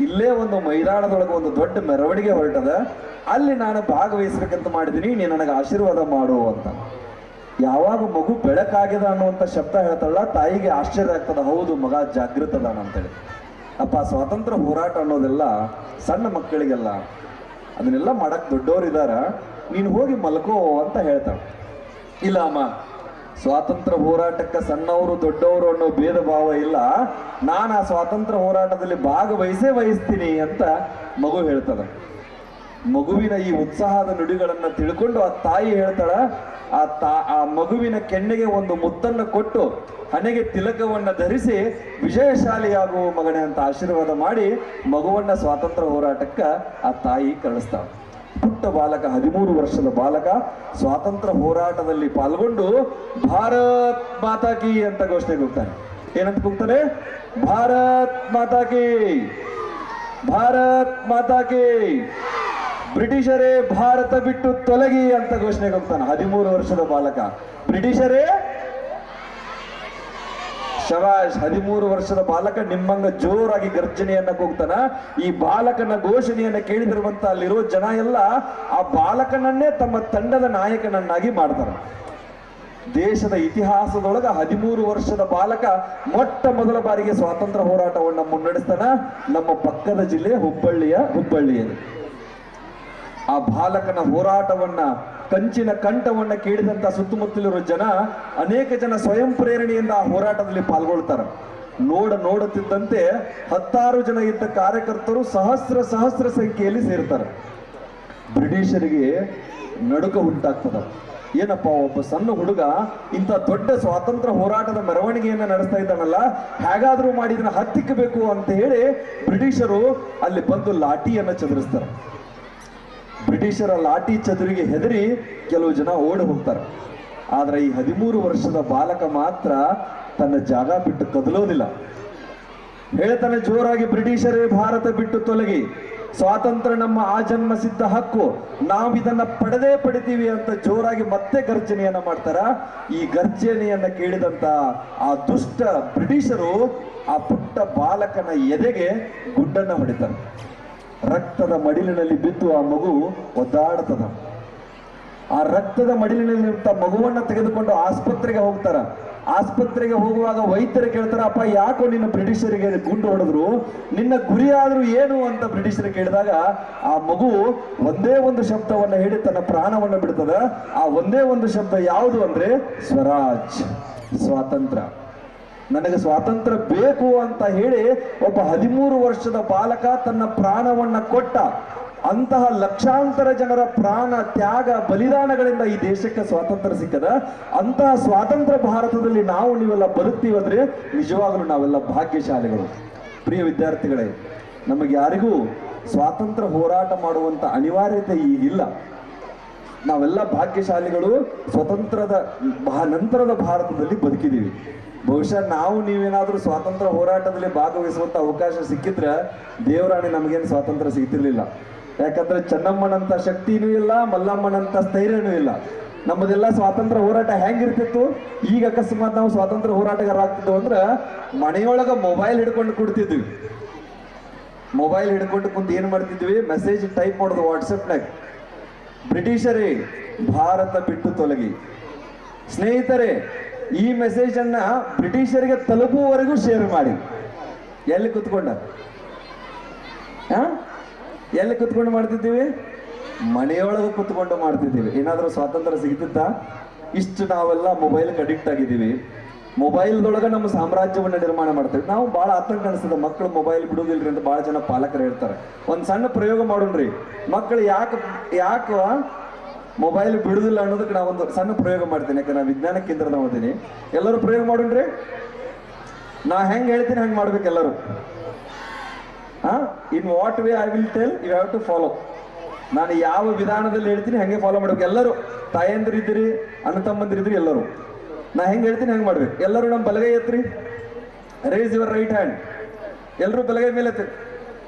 [SPEAKER 3] ಇಲ್ಲೇ ಒಂದು ಮೈದಾನದೊಳಗೆ ಒಂದು ದೊಡ್ಡ ಮೆರವಣಿಗೆ ಹೊರಟದ, ಅಲ್ಲಿ ನಾನು ಭಾಗವಹಿಸ್ಬೇಕಂತ ಮಾಡಿದ್ದೀನಿ, ನೀನು ನನಗೆ ಆಶೀರ್ವಾದ ಮಾಡು ಅಂತ. ಯಾವಾಗ ಮಗು ಬೆಳಕಾಗ್ಯದ ಅನ್ನುವಂಥ ಶಬ್ದ ಹೇಳ್ತಾಳ, ತಾಯಿಗೆ ಆಶ್ಚರ್ಯ ಆಗ್ತದ, ಹೌದು ಮಗ ಜಾಗೃತದಾನ ಅಂತೇಳಿ. ಅಪ್ಪ ಸ್ವಾತಂತ್ರ್ಯ ಹೋರಾಟ ಅನ್ನೋದೆಲ್ಲ ಸಣ್ಣ ಮಕ್ಕಳಿಗೆಲ್ಲ, ಅದನ್ನೆಲ್ಲ ಮಾಡಕ್ ದೊಡ್ಡವರಿದಾರ, ನೀನು ಹೋಗಿ ಮಲ್ಕೋ ಅಂತ ಹೇಳ್ತಾಳೆ. ಇಲ್ಲ ಅಮ್ಮ, ಸ್ವಾತಂತ್ರ್ಯ ಹೋರಾಟಕ್ಕೆ ಸಣ್ಣವರು ದೊಡ್ಡವರು ಅನ್ನೋ ಭೇದ ಭಾವ ಇಲ್ಲ, ನಾನು ಆ ಸ್ವಾತಂತ್ರ್ಯ ಹೋರಾಟದಲ್ಲಿ ವಹಿಸ್ತೀನಿ ಅಂತ ಮಗು ಹೇಳ್ತದ. ಮಗುವಿನ ಈ ಉತ್ಸಾಹದ ನುಡಿಗಳನ್ನ ತಿಳ್ಕೊಂಡು ಆ ತಾಯಿ ಹೇಳ್ತಾಳ, ಆ ಮಗುವಿನ ಕೆನ್ನೆಗೆ ಒಂದು ಮುತ್ತನ್ನು ಕೊಟ್ಟು ಹಣೆಗೆ ತಿಲಕವನ್ನ ಧರಿಸಿ ವಿಜಯಶಾಲಿಯಾಗುವ ಮಗನೇ ಅಂತ ಆಶೀರ್ವಾದ ಮಾಡಿ ಮಗುವನ್ನ ಸ್ವಾತಂತ್ರ್ಯ ಹೋರಾಟಕ್ಕ ಆ ತಾಯಿ ಕಳಿಸ್ತಾಳೆ. ಪುಟ್ಟ ಬಾಲಕ, 13 ವರ್ಷದ ಬಾಲಕ ಸ್ವಾತಂತ್ರ್ಯ ಹೋರಾಟದಲ್ಲಿ ಪಾಲ್ಗೊಂಡು ಭಾರತ್ ಮಾತಾ ಕಿ ಅಂತ ಘೋಷಣೆಗೆ ಹೋಗ್ತಾನೆ. ಏನಂತ ಕೂಗ್ತಾನೆ? ಭಾರತ್ ಮಾತಾ ಕಿ, ಭಾರತ್ ಮಾತಾ ಕಿ, ಬ್ರಿಟಿಷರೇ ಭಾರತ ಬಿಟ್ಟು ತೊಲಗಿ ಅಂತ ಘೋಷಣೆಗೆ ಹೋಗ್ತಾನೆ. 13 ವರ್ಷದ ಬಾಲಕ. ಬ್ರಿಟಿಷರೇ ಶಬಾಷ್, 13 ವರ್ಷದ ಬಾಲಕ ನಿಮ್ಮಂಗ ಜೋರಾಗಿ ಗರ್ಜನೆಯನ್ನ ಕೂಗ್ತಾನ. ಈ ಬಾಲಕನ ಘೋಷಣೆಯನ್ನ ಕೇಳಿದಿರುವಂತ ಅಲ್ಲಿರೋ ಜನ ಎಲ್ಲ ಆ ಬಾಲಕನನ್ನೇ ತಮ್ಮ ತಂಡದ ನಾಯಕನನ್ನಾಗಿ ಮಾಡ್ತಾರೆ. ದೇಶದ ಇತಿಹಾಸದೊಳಗ 13 ವರ್ಷದ ಬಾಲಕ ಮೊಟ್ಟ ಮೊದಲ ಬಾರಿಗೆ ಸ್ವಾತಂತ್ರ್ಯ ಹೋರಾಟವನ್ನ ಮುನ್ನಡೆಸ್ತಾನ. ನಮ್ಮ ಪಕ್ಕದ ಜಿಲ್ಲೆ ಹುಬ್ಬಳ್ಳಿಯಲ್ಲಿ. ಆ ಬಾಲಕನ ಹೋರಾಟವನ್ನ, ಕಂಚಿನ ಕಂಠವನ್ನ ಕೇಳಿದಂತ ಸುತ್ತಮುತ್ತಲಿರೋ ಜನ, ಅನೇಕ ಜನ ಸ್ವಯಂ ಪ್ರೇರಣೆಯಿಂದ ಆ ಹೋರಾಟದಲ್ಲಿ ಪಾಲ್ಗೊಳ್ತಾರೆ. ನೋಡುತ್ತಿದ್ದಂತೆ 16 ಜನ ಇದ್ದ ಕಾರ್ಯಕರ್ತರು ಸಹಸ್ರ ಸಂಖ್ಯೆಯಲ್ಲಿ ಸೇರ್ತಾರೆ. ಬ್ರಿಟಿಷರಿಗೆ ನಡುಕ ಉಂಟಾಗ್ತದ. ಏನಪ್ಪ, ಒಬ್ಬ ಸಣ್ಣ ಹುಡುಗ ಇಂಥ ದೊಡ್ಡ ಸ್ವಾತಂತ್ರ್ಯ ಹೋರಾಟದ ಮೆರವಣಿಗೆಯನ್ನ ನಡೆಸ್ತಾ ಇದ್ದಾನಲ್ಲ, ಹೇಗಾದ್ರೂ ಮಾಡಿ ಇದನ್ನ ಹತ್ತಿಕ್ಕಬೇಕು ಅಂತ ಹೇಳಿ ಬ್ರಿಟಿಷರು ಅಲ್ಲಿ ಬಂದು ಲಾಠಿಯನ್ನ ಚದುರಿಸ್ತಾರೆ. ಬ್ರಿಟಿಷರ ಲಾಠಿ ಚದುರಿಗೆ ಹೆದರಿ ಕೆಲವು ಜನ ಓಡಿ ಹೋಗ್ತಾರೆ. ಆದ್ರೆ ಈ 13 ವರ್ಷದ ಬಾಲಕ ಮಾತ್ರ ತನ್ನ ಜಾಗ ಬಿಟ್ಟು ಕದಲೋದಿಲ್ಲ. ಹೇಳ್ತಾನೆ ಜೋರಾಗಿ, ಬ್ರಿಟಿಷರೇ ಭಾರತ ಬಿಟ್ಟು ತೊಲಗಿ, ಸ್ವಾತಂತ್ರ್ಯ ನಮ್ಮ ಆಜನ್ಮ ಸಿದ್ಧ ಹಕ್ಕು, ನಾವಿದನ್ನ ಪಡಿತೀವಿ ಅಂತ ಜೋರಾಗಿ ಮತ್ತೆ ಗರ್ಜನೆಯನ್ನ ಮಾಡ್ತಾರ. ಈ ಗರ್ಜನೆಯನ್ನ ಕೇಳಿದಂತ ಆ ದುಷ್ಟ ಬ್ರಿಟಿಷರು ಆ ಪುಟ್ಟ ಬಾಲಕನ ಎದೆಗೆ ಗುಡ್ಡನ್ನ ಹೊಡಿತಾರೆ. ರಕ್ತದ ಮಡಿಲಿನಲ್ಲಿ ಬಿದ್ದು ಆ ಮಗು ಒದ್ದಾಡ್ತದ. ಆ ರಕ್ತದ ಮಡಿಲಿನಲ್ಲಿರುವಂತ ಮಗುವನ್ನ ತೆಗೆದುಕೊಂಡು ಆಸ್ಪತ್ರೆಗೆ ಹೋಗ್ತಾರ. ಆಸ್ಪತ್ರೆಗೆ ಹೋಗುವಾಗ ವೈದ್ಯರು ಕೇಳ್ತಾರ, ಅಪ್ಪ ಯಾಕೋ ನಿನ್ನ ಬ್ರಿಟಿಷರಿಗೆ ಗುಂಡು ಹೊಡೆದ್ರು, ನಿನ್ನ ಗುರಿಯಾದ್ರೂ ಏನು ಅಂತ ಬ್ರಿಟಿಷರು ಕೇಳಿದಾಗ ಆ ಮಗು ಒಂದೇ ಒಂದು ಶಬ್ದವನ್ನ ಹೇಳಿ ತನ್ನ ಪ್ರಾಣವನ್ನ ಬಿಡ್ತದ. ಆ ಒಂದೇ ಒಂದು ಶಬ್ದ ಯಾವುದು ಅಂದ್ರೆ ಸ್ವರಾಜ್, ಸ್ವಾತಂತ್ರ್ಯ. ನನಗೆ ಸ್ವಾತಂತ್ರ್ಯ ಬೇಕು ಅಂತ ಹೇಳಿ ಒಬ್ಬ 13 ವರ್ಷದ ಬಾಲಕ ತನ್ನ ಪ್ರಾಣವನ್ನ ಕೊಟ್ಟ. ಅಂತಹ ಲಕ್ಷಾಂತರ ಜನರ ಪ್ರಾಣ ತ್ಯಾಗ ಬಲಿದಾನಗಳಿಂದ ಈ ದೇಶಕ್ಕೆ ಸ್ವಾತಂತ್ರ್ಯ ಸಿಕ್ಕದ. ಅಂತಹ ಸ್ವಾತಂತ್ರ್ಯ ಭಾರತದಲ್ಲಿ ನೀವೆಲ್ಲ ಬದುಕ್ತೀವಂದ್ರೆ ನಿಜವಾಗಲೂ ನಾವೆಲ್ಲ ಭಾಗ್ಯಶಾಲಿಗಳು. ಪ್ರಿಯ ವಿದ್ಯಾರ್ಥಿಗಳೇ, ನಮಗೆ ಯಾರಿಗೂ ಸ್ವಾತಂತ್ರ್ಯ ಹೋರಾಟ ಮಾಡುವಂತ ಅನಿವಾರ್ಯತೆ ಈಗಿಲ್ಲ. ನಾವೆಲ್ಲ ಭಾಗ್ಯಶಾಲಿಗಳು. ಸ್ವತಂತ್ರದ ನಂತರದ ಭಾರತದಲ್ಲಿ ಬದುಕಿದೀವಿ. ಬಹುಶಃ ನೀವೇನಾದ್ರೂ ಸ್ವಾತಂತ್ರ್ಯ ಹೋರಾಟದಲ್ಲಿ ಭಾಗವಹಿಸುವಂತ ಅವಕಾಶ ಸಿಕ್ಕಿದ್ರೆ ದೇವರಾಣಿ ನಮಗೇನು ಸ್ವಾತಂತ್ರ್ಯ ಸಿಗ್ತಿರ್ಲಿಲ್ಲ. ಯಾಕಂದ್ರೆ ಚೆನ್ನಮ್ಮನಂತ ಶಕ್ತಿನೂ ಇಲ್ಲ, ಮಲ್ಲಮ್ಮನಂತ ಸ್ಥೈರ್ಯನೂ ಇಲ್ಲ. ನಮ್ಮದೆಲ್ಲ ಸ್ವಾತಂತ್ರ್ಯ ಹೋರಾಟ ಹೆಂಗಿರ್ತಿತ್ತು. ಈಗ ಅಕಸ್ಮಾತ್ ನಾವು ಸ್ವಾತಂತ್ರ್ಯ ಹೋರಾಟಗಾರ ಆಗ್ತಿದ್ವು ಅಂದ್ರೆ ಮನೆಯೊಳಗ ಮೊಬೈಲ್ ಹಿಡ್ಕೊಂಡು ಕುಡ್ತಿದ್ವಿ. ಮೊಬೈಲ್ ಹಿಡ್ಕೊಂಡು ಕುಂತು ಏನ್ ಮಾಡ್ತಿದ್ವಿ, ಮೆಸೇಜ್ ಟೈಪ್ ಮಾಡೋದು ವಾಟ್ಸಪ್ನಾಗ, ಬ್ರಿಟಿಷರೇ ಭಾರತ ಬಿಟ್ಟು ತೊಲಗಿ. ಸ್ನೇಹಿತರೆ, ಈ ಮೆಸೇಜ್ ಅನ್ನ ಬ್ರಿಟಿಷರಿಗೆ ತಲುಪುವವರೆಗೂ ಶೇರ್ ಮಾಡಿ. ಎಲ್ಲಿ ಕುತ್ಕೊಂಡ ಎಲ್ಲಿ ಕುತ್ಕೊಂಡು ಮಾಡ್ತಿದ್ದೀವಿ? ಮನೆಯೊಳಗೆ ಕುತ್ಕೊಂಡು ಮಾಡ್ತಿದ್ದೀವಿ. ಏನಾದ್ರೂ ಸ್ವಾತಂತ್ರ್ಯ ಸಿಗ್ತಿತ್ತ? ಇಷ್ಟು ನಾವೆಲ್ಲ ಮೊಬೈಲ್ಗೆ ಅಡಿಕ್ಟ್ ಆಗಿದ್ದೀವಿ. ಮೊಬೈಲ್ದೊಳಗೆ ನಮ್ಮ ಸಾಮ್ರಾಜ್ಯವನ್ನ ನಿರ್ಮಾಣ ಮಾಡ್ತೇವೆ. ನಾವು ಬಹಳ ಆತಂಕ ಅನಿಸ್ತದೆ, ಮಕ್ಕಳು ಮೊಬೈಲ್ ಬಿಡುವುದಿಲ್ರಿ ಅಂತ ಬಹಳ ಜನ ಪಾಲಕರು ಹೇಳ್ತಾರೆ. ಒಂದ್ ಸಣ್ಣ ಪ್ರಯೋಗ ಮಾಡೋಣ್ರಿ. ಮಕ್ಕಳು ಯಾಕ ಮೊಬೈಲ್ ಬಿಡುದಿಲ್ಲ ಅನ್ನೋದಕ್ಕೆ ನಾವೊಂದು ಸಣ್ಣ ಪ್ರಯೋಗ ಮಾಡ್ತೀನಿ. ಯಾಕಂದ್ರೆ ನಾನು ವಿಜ್ಞಾನ ಕೇಂದ್ರದ ಓದಿನಿ. ಎಲ್ಲರೂ ಪ್ರಯೋಗ ಮಾಡೋಣ್ರಿ. ನಾ ಹೆಂಗ್ ಹೇಳ್ತೀನಿ ಹಂಗೆ ಮಾಡ್ಬೇಕು ಎಲ್ಲರೂ. In what way I will tell, you have to follow. ನಾನು ಯಾವ ವಿಧಾನದಲ್ಲಿ ಹೇಳ್ತೀನಿ ಹಂಗೆ ಫಾಲೋ ಮಾಡ್ಬೇಕು. ಎಲ್ಲರೂ ತಾಯಂದಿರಿದ್ದೀರಿ, ಅಣ್ಣ ತಮ್ಮಂದಿರಿದ್ರಿ, ಎಲ್ಲರೂ ನಾ ಹೆಂಗೆ ಹೇಳ್ತೀನಿ ಹಂಗೆ ಮಾಡ್ಬೇಕು. ಎಲ್ಲರೂ ನಮ್ಮ ಬಲಗೈ ಎತ್ರಿ, ರೇಸ್ ಯುವರ್ ರೈಟ್ ಹ್ಯಾಂಡ್. ಎಲ್ಲರೂ ಬಲಗೈ ಮೇಲೆ ಎತ್ತಿ.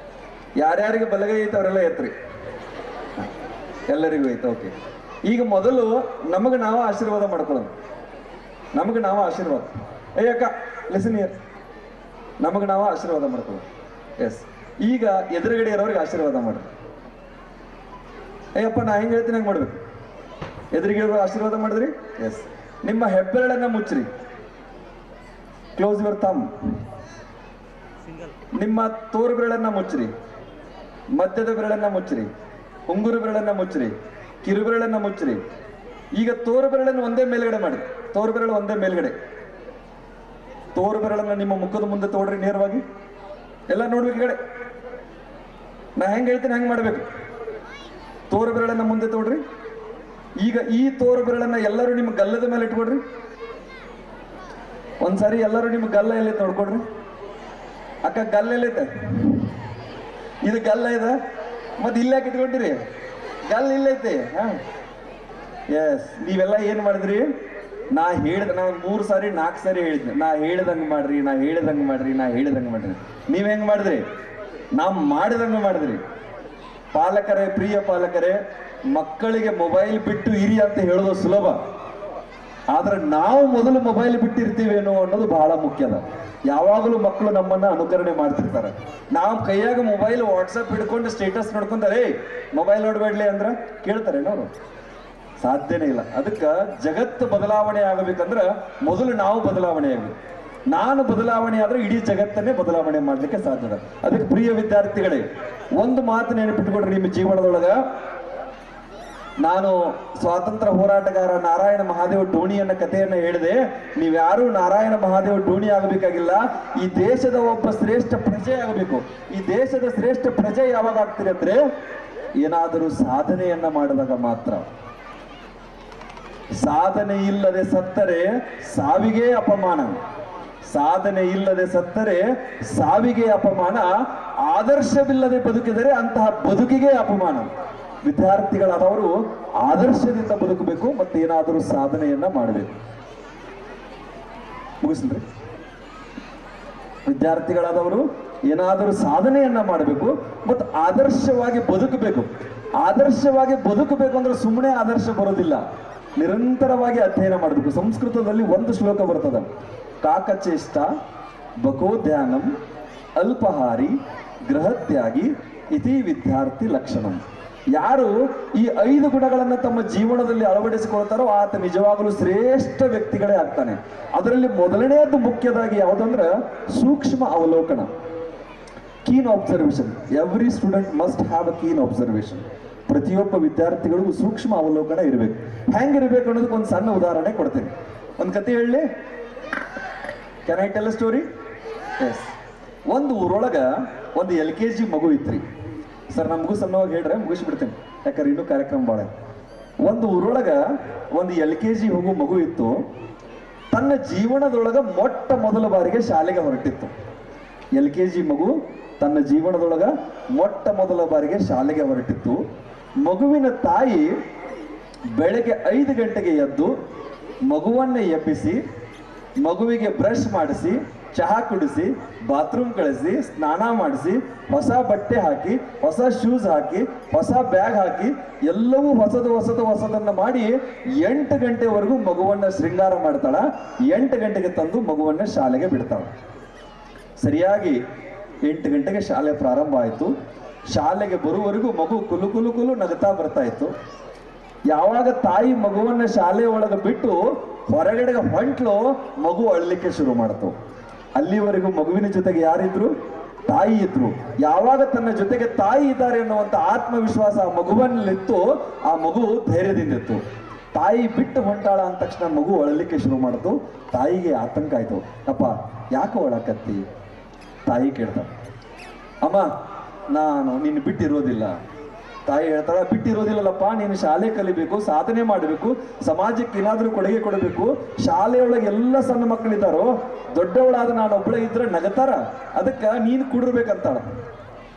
[SPEAKER 3] ಯಾರ್ಯಾರಿಗೆ ಬಲಗೈ ಐತೆ ಅವರೆಲ್ಲ ಎತ್ರಿ. ಎಲ್ಲರಿಗೂ ಐತೆ. ಓಕೆ, ಈಗ ಮೊದಲು ನಮಗೆ ನಾವು ಆಶೀರ್ವಾದ ಮಾಡ್ಕೊಳ್ಳೋಣ. ನಮಗೆ ನಾವು ಆಶೀರ್ವಾದ. ಅಕ್ಕ ಲಿಸನ್ ಹಿಯರ್. ನಮಗೆ ನಾವು ಆಶೀರ್ವಾದ ಮಾಡ್ಕೊಳ್ಳೋಣ. ಎಸ್, ಈಗ ಎದುರುಗಡೆ ಇರೋರಿಗೆ ಆಶೀರ್ವಾದ ಮಾಡ್ರಿ. ಅಯ್ಯಪ್ಪ ನಾ ಹೆಂಗೆ ಹೇಳ್ತೀನಿ ಹಂಗೆ ಮಾಡ್ಬೇಕು. ಎದುರಿಗೆ ಆಶೀರ್ವಾದ ಮಾಡಿದ್ರಿ. ಎಸ್, ನಿಮ್ಮ ಹೆಬ್ಬೆರಳನ್ನ ಮುಚ್ಚ್ರಿ. Close your thumb. ನಿಮ್ಮ ತೋರು ಬೆರಳನ್ನ ಮುಚ್ಚ್ರಿ, ಮಧ್ಯದ ಬೆರಳನ್ನ ಮುಚ್ಚ್ರಿ, ಉಂಗುರು ಬೆರಳನ್ನ ಮುಚ್ಚ್ರಿ, ಕಿರು ಬೆರಳನ್ನ ಮುಚ್ಚ್ರಿ. ಈಗ ತೋರು ಬೆರಳನ್ನು ಒಂದೇ ಮೇಲ್ಗಡೆ ಮಾಡಿ. ತೋರು ಬೆರಳು ಒಂದೇ ಮೇಲ್ಗಡೆ. ತೋರು ಬೆರಳನ್ನ ನಿಮ್ಮ ಮುಖದ ಮುಂದೆ ತೋಡ್ರಿ ನೇರವಾಗಿ. ಎಲ್ಲ ನೋಡ್ಬೇಕು ಈ ಕಡೆ. ನಾ ಹೆಂಗೆ ಹೇಳ್ತೀನಿ ಹಂಗೆ ಮಾಡ್ಬೇಕು. ತೋರು ಬೆರಳನ್ನ ಮುಂದೆ ತೋಡ್ರಿ. ಈಗ ಈ ತೋರು ಬೆರಳನ್ನ ಎಲ್ಲರೂ ನಿಮ್ಮ ಗಲ್ಲದ ಮೇಲೆ ಇಟ್ಕೊಡ್ರಿ. ಒಂದ್ಸಾರಿ ಎಲ್ಲರೂ ನಿಮ್ಮ ಗಲ್ಲ ಎಲ್ಲೈತೆ ನೋಡ್ಕೊಡ್ರಿ. ಅಕ್ಕ ಗಲ್ಲ ಎಲ್ಲೈತೆ? ಇದು ಗಲ್ಲ ಇದೆ. ಮತ್ತೆ ಇಲ್ಲಾಕೆ ಇಟ್ಕೊಂಡಿರಿ? ಗಲ್ಲ ಇಲ್ಲೈತೆ. ಹಾ, ಎಸ್. ನೀವೆಲ್ಲ ಏನ್ ಮಾಡಿದ್ರಿ? ನಾ 3 ಸಾರಿ 4 ಸಾರಿ ಹೇಳಿದ್ದೆ, ನಾ ಹೇಳ್ದಂಗೆ ಮಾಡ್ರಿ, ನಾ ಹೇಳ್ದಂಗೆ ಮಾಡ್ರಿ, ನಾ ಹೇಳ್ದಂಗೆ ಮಾಡ್ರಿ. ನೀವ್ ಹೆಂಗ್ ಮಾಡಿದ್ರಿ? ನಾವು ಮಾಡಿದಂಗೆ ಮಾಡಿದ್ರಿ. ಪಾಲಕರೇ, ಪ್ರಿಯ ಪಾಲಕರೇ, ಮಕ್ಕಳಿಗೆ ಮೊಬೈಲ್ ಬಿಟ್ಟು ಇರಿ ಅಂತ ಹೇಳೋದು ಸುಲಭ. ಆದ್ರೆ ನಾವು ಮೊದಲು ಮೊಬೈಲ್ ಬಿಟ್ಟಿರ್ತೀವೇನೋ ಅನ್ನೋದು ಬಹಳ ಮುಖ್ಯದ. ಯಾವಾಗಲೂ ಮಕ್ಕಳು ನಮ್ಮನ್ನ ಅನುಕರಣೆ ಮಾಡ್ತಿರ್ತಾರೆ. ನಾವು ಕೈಯಾಗ ಮೊಬೈಲ್ ವಾಟ್ಸಪ್ ಹಿಡ್ಕೊಂಡು ಸ್ಟೇಟಸ್ ನೋಡ್ಕೊಂತಾರೆ, ಮೊಬೈಲ್ ನೋಡ್ಬೇಡ್ಲಿ ಅಂದ್ರ ಕೇಳ್ತಾರೇನೋರು? ಸಾಧ್ಯನೇ ಇಲ್ಲ. ಅದಕ್ಕೆ ಜಗತ್ತು ಬದಲಾವಣೆ ಆಗಬೇಕಂದ್ರೆ ಮೊದಲು ನಾವು ಬದಲಾವಣೆ ಆಗಬೇಕು. ನಾನು ಬದಲಾವಣೆ ಆದ್ರೆ ಇಡೀ ಜಗತ್ತನ್ನೇ ಬದಲಾವಣೆ ಮಾಡ್ಲಿಕ್ಕೆ ಸಾಧ್ಯದ. ಅದಕ್ಕೆ ಪ್ರಿಯ ವಿದ್ಯಾರ್ಥಿಗಳೇ, ಒಂದು ಮಾತು ನೆನಪಿಟ್ಕೊಡ್ರಿ ನಿಮ್ಮ ಜೀವನದೊಳಗ. ನಾನು ಸ್ವಾತಂತ್ರ್ಯ ಹೋರಾಟಗಾರ ನಾರಾಯಣ ಮಹಾದೇವ ಡೋಣಿಯನ್ನ ಕಥೆಯನ್ನ ಹೇಳಿದೆ. ನೀವ್ಯಾರು ನಾರಾಯಣ ಮಹಾದೇವ ಡೋಣಿ ಆಗಬೇಕಾಗಿಲ್ಲ. ಈ ದೇಶದ ಒಬ್ಬ ಶ್ರೇಷ್ಠ ಪ್ರಜೆ ಆಗಬೇಕು. ಈ ದೇಶದ ಶ್ರೇಷ್ಠ ಪ್ರಜೆ ಯಾವಾಗ ಆಗ್ತೀರಿ ಅಂದ್ರೆ ಏನಾದರೂ ಸಾಧನೆಯನ್ನ ಮಾಡಿದಾಗ ಮಾತ್ರ. ಸಾಧನೆ ಇಲ್ಲದೆ ಸತ್ತರೆ ಸಾವಿಗೆ ಅಪಮಾನ. ಸಾಧನೆ ಇಲ್ಲದೆ ಸತ್ತರೆ ಸಾವಿಗೆ ಅಪಮಾನ. ಆದರ್ಶವಿಲ್ಲದೆ ಬದುಕಿದರೆ ಅಂತಹ ಬದುಕಿಗೆ ಅಪಮಾನ. ವಿದ್ಯಾರ್ಥಿಗಳಾದವರು ಆದರ್ಶದಿಂದ ಬದುಕಬೇಕು, ಮತ್ತೆ ಏನಾದರೂ ಸಾಧನೆಯನ್ನ ಮಾಡಬೇಕು. ಮುಗಿಸ್ರಿ. ವಿದ್ಯಾರ್ಥಿಗಳಾದವರು ಏನಾದರೂ ಸಾಧನೆಯನ್ನ ಮಾಡಬೇಕು ಮತ್ತು ಆದರ್ಶವಾಗಿ ಬದುಕಬೇಕು. ಆದರ್ಶವಾಗಿ ಬದುಕಬೇಕು ಅಂದ್ರೆ ಸುಮ್ಮನೆ ಆದರ್ಶ ಬರೋದಿಲ್ಲ, ನಿರಂತರವಾಗಿ ಅಧ್ಯಯನ ಮಾಡಬೇಕು. ಸಂಸ್ಕೃತದಲ್ಲಿ ಒಂದು ಶ್ಲೋಕ ಬರ್ತದೆ, ಕಾಕಚೇಷ್ಟ ಬಕೋಧ್ಯಾನಂ ಅಲ್ಪಹಾರಿ ಗೃಹತ್ಯಾಗಿ ಇತಿ ವಿದ್ಯಾರ್ಥಿ ಲಕ್ಷಣಂ. ಯಾರು ಈ 5 ಗುಣಗಳನ್ನು ತಮ್ಮ ಜೀವನದಲ್ಲಿ ಅಳವಡಿಸಿಕೊಳ್ತಾರೋ ಆತ ನಿಜವಾಗಲೂ ಶ್ರೇಷ್ಠ ವ್ಯಕ್ತಿಗಳೇ ಆಗ್ತಾನೆ. ಅದರಲ್ಲಿ ಮೊದಲನೆಯದು ಮುಖ್ಯದಾಗಿ ಯಾವುದಂದ್ರೆ ಸೂಕ್ಷ್ಮ ಅವಲೋಕನ, keen observation. Every student must have a keen observation. ಪ್ರತಿಯೊಬ್ಬ ವಿದ್ಯಾರ್ಥಿಗಳಿಗೂ ಸೂಕ್ಷ್ಮ ಅವಲೋಕನ ಇರಬೇಕು. ಹೆಂಗಿರ್ಬೇಕು ಅನ್ನೋದಕ್ಕೆ ಒಂದು ಸಣ್ಣ ಉದಾಹರಣೆ ಕೊಡ್ತೀನಿ. ಒಂದು ಕತೆ ಹೇಳಿ. Can I tell a story? Yes. ಒಂದು ಊರೊಳಗ ಒಂದು LKG ಮಗು ಇತ್ರಿ. ಸರ್ ನಮಗೂ ಸಣ್ಣವಾಗಿ ಹೇಳ್ರೆ ಮುಗಿಸ್ಬಿಡ್ತೇನೆ, ಯಾಕಂದ್ರೆ ಇನ್ನೂ ಕಾರ್ಯಕ್ರಮ ಭಾಳ. ಒಂದು ಊರೊಳಗ ಒಂದು LKG ಹೋಗೋ ಮಗು ಇತ್ತು. ತನ್ನ ಜೀವನದೊಳಗ ಮೊಟ್ಟ ಮೊದಲ ಬಾರಿಗೆ ಶಾಲೆಗೆ ಹೊರಟಿತ್ತು. LKG ಮಗು ತನ್ನ ಜೀವನದೊಳಗ ಮೊಟ್ಟ ಮೊದಲ ಬಾರಿಗೆ ಶಾಲೆಗೆ ಹೊರಟಿತ್ತು. ಮಗುವಿನ ತಾಯಿ ಬೆಳಗ್ಗೆ 5 ಗಂಟೆಗೆ ಎದ್ದು ಮಗುವನ್ನ ಎಬ್ಬಿಸಿ, ಮಗುವಿಗೆ ಬ್ರಷ್ ಮಾಡಿಸಿ, ಚಹಾ ಕುಡಿಸಿ, ಬಾತ್ರೂಮ್ ಕಳಿಸಿ, ಸ್ನಾನ ಮಾಡಿಸಿ, ಹೊಸ ಬಟ್ಟೆ ಹಾಕಿ, ಹೊಸ ಶೂಸ್ ಹಾಕಿ, ಹೊಸ ಬ್ಯಾಗ್ ಹಾಕಿ, ಎಲ್ಲವೂ ಹೊಸದನ್ನ ಮಾಡಿ 8 ಗಂಟೆವರೆಗೂ ಮಗುವನ್ನ ಶೃಂಗಾರ ಮಾಡ್ತಾಳ. 8 ಗಂಟೆಗೆ ತಂದು ಮಗುವನ್ನ ಶಾಲೆಗೆ ಬಿಡ್ತಾಳ. ಸರಿಯಾಗಿ 8 ಗಂಟೆಗೆ ಶಾಲೆ ಪ್ರಾರಂಭ ಆಯಿತು. ಶಾಲೆಗೆ ಬರುವವರೆಗೂ ಮಗು ಕುಲು ನಗುತ್ತಾ ಬರ್ತಾ ಇತ್ತು. ಯಾವಾಗ ತಾಯಿ ಮಗುವನ್ನ ಶಾಲೆ ಒಳಗೆ ಬಿಟ್ಟು ಹೊರಗಡೆ ಹೊಂಟ್ಲು, ಮಗು ಅಳ್ಲಿಕ್ಕೆ ಶುರು ಮಾಡ್ತು. ಅಲ್ಲಿವರೆಗೂ ಮಗುವಿನ ಜೊತೆಗೆ ಯಾರಿದ್ರು? ತಾಯಿ ಇದ್ರು. ಯಾವಾಗ ತನ್ನ ಜೊತೆಗೆ ತಾಯಿ ಇದ್ದಾರೆ ಅನ್ನುವಂಥ ಆತ್ಮವಿಶ್ವಾಸ ಆ ಮಗುವಲ್ಲಿತ್ತು, ಆ ಮಗು ಧೈರ್ಯದಿಂದಿತ್ತು. ತಾಯಿ ಬಿಟ್ಟು ಹೊಂಟಾಳ ಅಂದ ತಕ್ಷಣ ಮಗು ಅಳಲಿಕ್ಕೆ ಶುರು ಮಾಡ್ತು. ತಾಯಿಗೆ ಆತಂಕ ಆಯ್ತು. ಅಪ್ಪ ಯಾಕೆ ಒಳಕತ್ತಿ? ತಾಯಿ ಕೇಳ್ತಾಳ, ಅಮ್ಮ ನಾನು ನಿನ್ನ ಬಿಟ್ಟಿರೋದಿಲ್ಲ. ತಾಯಿ ಹೇಳ್ತಾಳ, ಬಿಟ್ಟಿರೋದಿಲ್ಲಪ್ಪ, ನೀನು ಶಾಲೆ ಕಲಿಬೇಕು, ಸಾಧನೆ ಮಾಡಬೇಕು, ಸಮಾಜಕ್ಕೆ ಏನಾದರೂ ಕೊಡುಗೆ ಕೊಡಬೇಕು. ಶಾಲೆಯೊಳಗೆ ಎಲ್ಲ ಸಣ್ಣ ಮಕ್ಕಳಿದ್ದಾರೋ, ದೊಡ್ಡವಳಾದ ನಾನು ಒಬ್ಬಳೇ ಇದ್ರೆ ನಗತಾರ, ಅದಕ್ಕೆ ನೀನು ಕುಡಿರ್ಬೇಕಂತಾಳ.